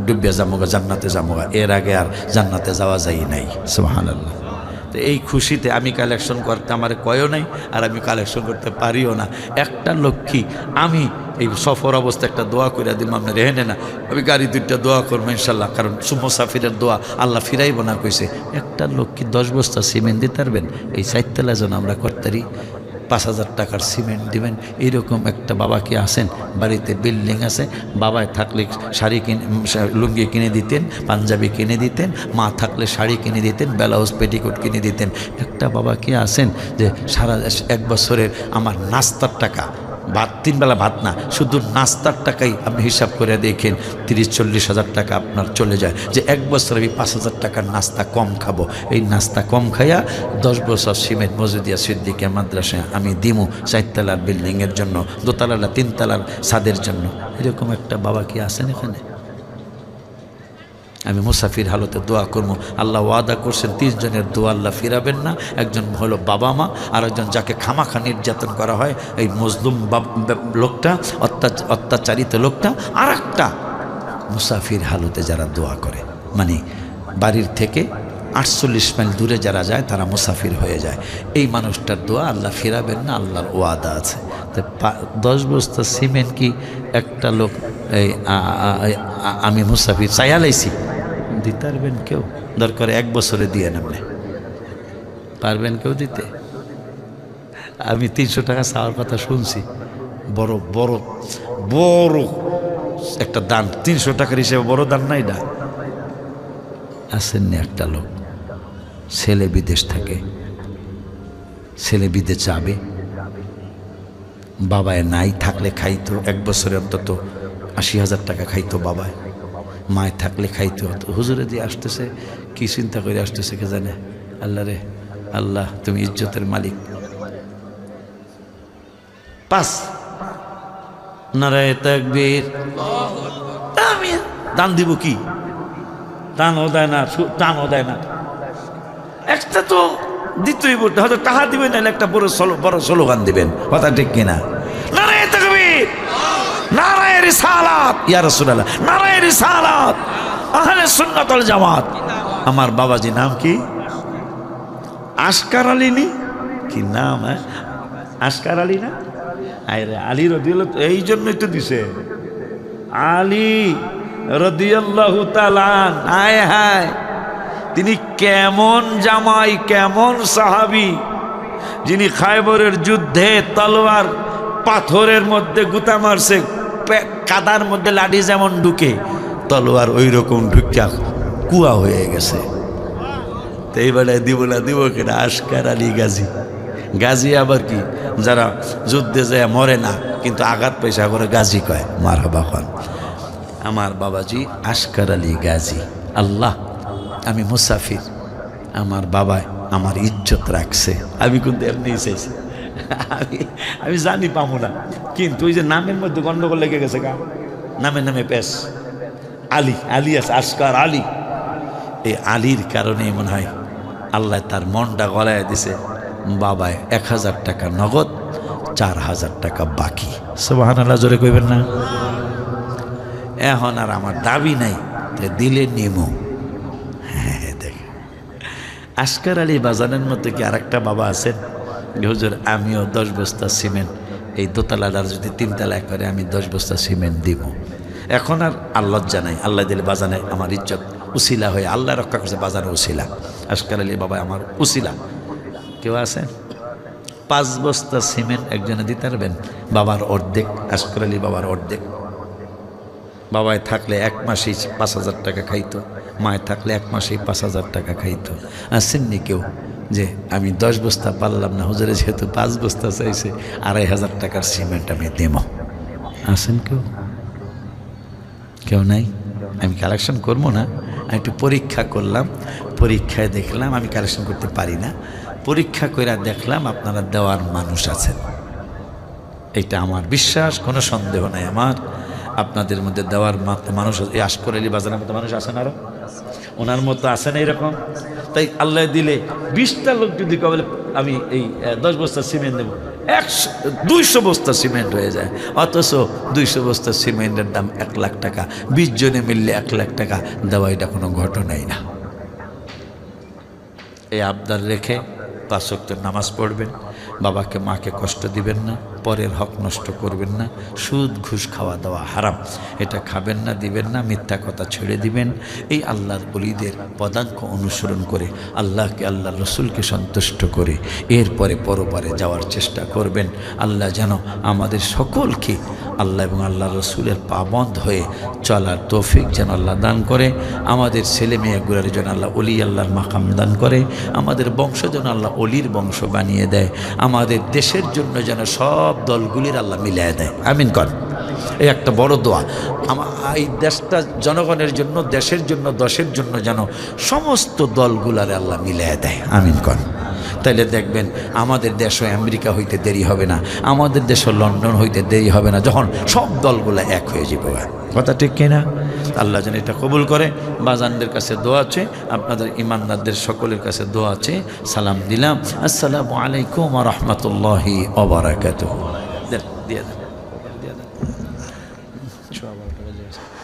ডুবিয়া যামোগা, জান্নাতে যামোগা। এর আগে আর জান্নাতে যাওয়া যায় নাই। সুবহানাল্লাহ। তো এই খুশিতে আমি কালেকশন করতে আমার কয়ও নাই, আর আমি কালেকশন করতে পারিও না। একটা লক্ষ্মী আমি এই সফর অবস্থা একটা দোয়া করে দিলাম, আপনি রেহেনে না, আমি গাড়ি 2টা দোয়া করবো ইনশাল্লাহ, কারণ মুসাফিরের দোয়া আল্লাহ ফিরাইব না কইছে। একটা লক্ষ্মী 10 বস্তা সিমেন্ট দিতে পারবেন, এই 4 তলা যেন আমরা করতারি। 5,000 টাকার সিমেন্ট দিবেন। এইরকম একটা বাবা কি আছেন, বাড়িতে বিল্ডিং আছে, বাবায় থাকলে শাড়ি লুঙ্গি কিনে দিতেন, পাঞ্জাবি কিনে দিতেন, মা থাকলে শাড়ি কিনে দিতেন, ব্লাউজ পেটিকোট কিনে দিতেন। একটা বাবা কি আছেন যে সারা 1 বছরের আমার নাস্তার টাকা, ভাত 3 বেলা ভাত না, শুধু নাস্তার টাকাই আপনি হিসাব করে দেখেন 30-40 হাজার টাকা আপনার চলে যায়, যে 1 বছর আমি 5,000 টাকার নাস্তা কম খাবো। এই নাস্তা কম খাইয়া 10 বছর সিমেন্ট মজুদিয়া সিদ্দিকের মাদ্রাসায় আমি দিমু 4 তলার বিল্ডিংয়ের জন্য, 2 তলার 3 তলার ছাদের জন্য। এরকম একটা বাবা কি আছেন এখানে? আমি মুসাফির হালতে দোয়া করবো। আল্লাহ ওয়াদা করছেন 30 জনের দোয়া আল্লাহ ফিরাবেন না। একজন হলো বাবা মা, আর একজন যাকে খামাখা নির্যাতন করা হয়, এই মজলুম লোকটা, অত্যাচারিত লোকটা, আর একটা মুসাফির হালতে যারা দোয়া করে, মানে বাড়ির থেকে 48 মাইল দূরে যারা যায় তারা মুসাফির হয়ে যায়। এই মানুষটার দোয়া আল্লাহ ফিরাবেন না, আল্লাহর ওয়াদা আছে। 10 বস্তা সিমেন্ট কি একটা লোক এই আমি মুসাফির চাইয়া লাইছি দিতে পারবেন কেউ? দরকার 1 বছরে দিয়ে নেবেন, পারবেন কেউ দিতে? আমি 300 টাকা চাওয়ার কথা শুনছি, বড় বড় বড় একটা দান, 300 টাকার হিসেবে বড় দান নাই না। আসেননি একটা লোক, ছেলে বিদেশ থাকে, ছেলে বিদেশ যাবে, বাবায় নাই থাকলে খাইতো 1 বছরে অন্তত 80,000 টাকা খাইতো বাবায়, মায় থাকলে খাইতো। হুজুরে দিয়ে আসতেছে, কি চিন্তা করে আসতেছে কে জানে। আল্লাহ রে আল্লাহ, তুমি ইজ্জতের মালিক। 5 নারায়ে তাকবীর। আমি দান দিব কি? দানও দেয় না, টানও দেয় না। একটা তো দিতেই বলতে, হয়তো টাকা দিবেন না, একটা বড় স্লোগান দিবেন, কথা ঠিক কিনা? নারায়ে তাকবীর, নারায়ে রিসালাত, ইয়া রাসূলুল্লাহ, নারায়ে রিসালাত, আহলে সুন্নাত ওয়াল জামাত। আমার বাবাজি নাম কি? আসকার আলী নি? কি নাম? আসকার আলী না? আরে আলী রাদিয়াল্লাহু, এই জন্যই তো দিছে আলী রাদিয়াল্লাহু তাআলা। হায় হায়, তিনি কেমন জামাই, কেমন সাহাবী, যিনি খায়বরের যুদ্ধে তলোয়ার পাথরের মধ্যে গুতা মারছে, কাদার মধ্যে লাঠি যেমন ঢুকে, তলোয়ার ওই রকম ঢুকিয়া কুয়া হয়ে গেছে। তো এইবারে দিব না, দিব কিনা? আসকার আলী গাজী। গাজী আবার কি? যারা যুদ্ধে যায় মরে না, কিন্তু আঘাত পয়সা করে গাজী কয়। মারহাবা খান। আমার বাবাজি আসকার আলী গাজী। আল্লাহ, আমি মুসাফির, আমার বাবায় আমার ইজ্জত রাখছে, আমি কিন্তু এমনি চাইছি, আমি জানি পাবো না, কিন্তু ওই যে নামের মধ্যে গন্ডগোল লেগে গেছে, গা নামে নামে পেশ আলী, আলী আছে, আসকার আলী। এই আলীর কারণে মনে হয় আল্লাহ তার মনটা গলায় দিছে। বাবায় 1000 টাকা নগদ, 4000 টাকা বাকি। সুবহানাল্লাহ, জোরে কইবেন না? এখন আর আমার দাবি নাই, দিলে নিমো। হ্যাঁ, দেখ আসকার আলী বাজানের মধ্যে কি আরেকটা বাবা আছেন? হুজুর, আমিও 10 বস্তা সিমেন্ট, এই দোতলাটার যদি 3 তলা করে আমি 10 বস্তা সিমেন্ট দিব। এখন আর আল্লাহ জানাই, আল্লাহ দিলে বাজানে আমার ইজ্জত উসিলা হয়ে আল্লাহ রক্ষা করছে, বাজানে উসিলা। আসকার আলী বাবা আমার উসিলা। কেউ আছেন? 5 বস্তা সিমেন্ট একজনে দিতে পারবেন? বাবার অর্ধেক, আসকার আলী বাবার অর্ধেক। বাবায় থাকলে 1 মাসেই 5000 টাকা খাইতো, মায় থাকলে 1 মাসেই 5000 টাকা খাইতো। আসেননি কেউ যে আমি 10 বস্তা পারলাম না, হুজুরে যেহেতু 5 বস্তা চাইছে, 2500 টাকার সিমেন্ট আমি দেব? আসেন কেউ? কেউ নাই? আমি কালেকশন করবো না, আমি একটু পরীক্ষা করলাম, পরীক্ষায় দেখলাম আমি কালেকশন করতে পারি না, পরীক্ষা করে দেখলাম আপনারা দেওয়ার মানুষ আছেন। এটা আমার বিশ্বাস, কোনো সন্দেহ নাই আমার। আপনাদের মধ্যে দেওয়ার মানুষ, এই আসকার আলী বাজারের মতো মানুষ আছেন, আরো ওনার মতো আছেন এইরকম। তাই আল্লাহ দিলে 20টা লোক যদি বলে আমি এই 10 বস্তা সিমেন্ট দেবো, 200 বস্তা সিমেন্ট হয়ে যায়। অথচ 200 বস্তা সিমেন্টের দাম 1 লাখ টাকা, 20 জনে মিললে 1 লাখ টাকা দেওয়া, এটা কোনো ঘটনাই না। এই আবদার রেখে 5 ওয়াক্ত নামাজ পড়বেন, বাবাকে মাকে কষ্ট দিবেন না, পরের হক নষ্ট করবেন না, সুদ ঘুষ খাওয়া দাওয়া হারাম, এটা খাবেন না, দিবেন না, মিথ্যা কথা ছেড়ে দিবেন। এই আল্লাহর ওলিদের পদাঙ্ক অনুসরণ করে আল্লাহকে, আল্লাহ রসুলকে সন্তুষ্ট করে এরপরে পরপারে যাওয়ার চেষ্টা করবেন। আল্লাহ যেন আমাদের সকলকে আল্লাহ এবং আল্লাহ রসুলের পাবন্দ হয়ে চলার তৌফিক যেন আল্লাহ দান করে। আমাদের ছেলে মেয়েগুলোর যেন আল্লাহ অলি আল্লাহর মাকাম দান করে। আমাদের বংশ যেন আল্লাহ অলির বংশ বানিয়ে দেয়। আমাদের দেশের জন্য যেন সব দলগুলির আল্লাহ মিলিয়ে দেয়। আমিন কর। এই একটা বড় দোয়া। এই দেশটা জনগণের জন্য, দেশের জন্য, দশের জন্য যেন সমস্ত দলগুলারে আল্লাহ মিলিয়ে দেয়। আমিন কর। তাইলে দেখবেন আমাদের দেশও আমেরিকা হইতে দেরি হবে না, আমাদের দেশও লন্ডন হইতে দেরি হবে না, যখন সব দলগুলো এক হয়ে যাবে। কথা ঠিক কিনা? আল্লাহ যেন এটা কবুল করে। বাজানদের কাছে দোয়া আছে, আপনাদের ইমানদারদের সকলের কাছে দোয়া আছে। সালাম দিলাম। আসসালামু আলাইকুম ওয়া রাহমাতুল্লাহি ওয়া বারাকাতুহু। দিয়ে দেন।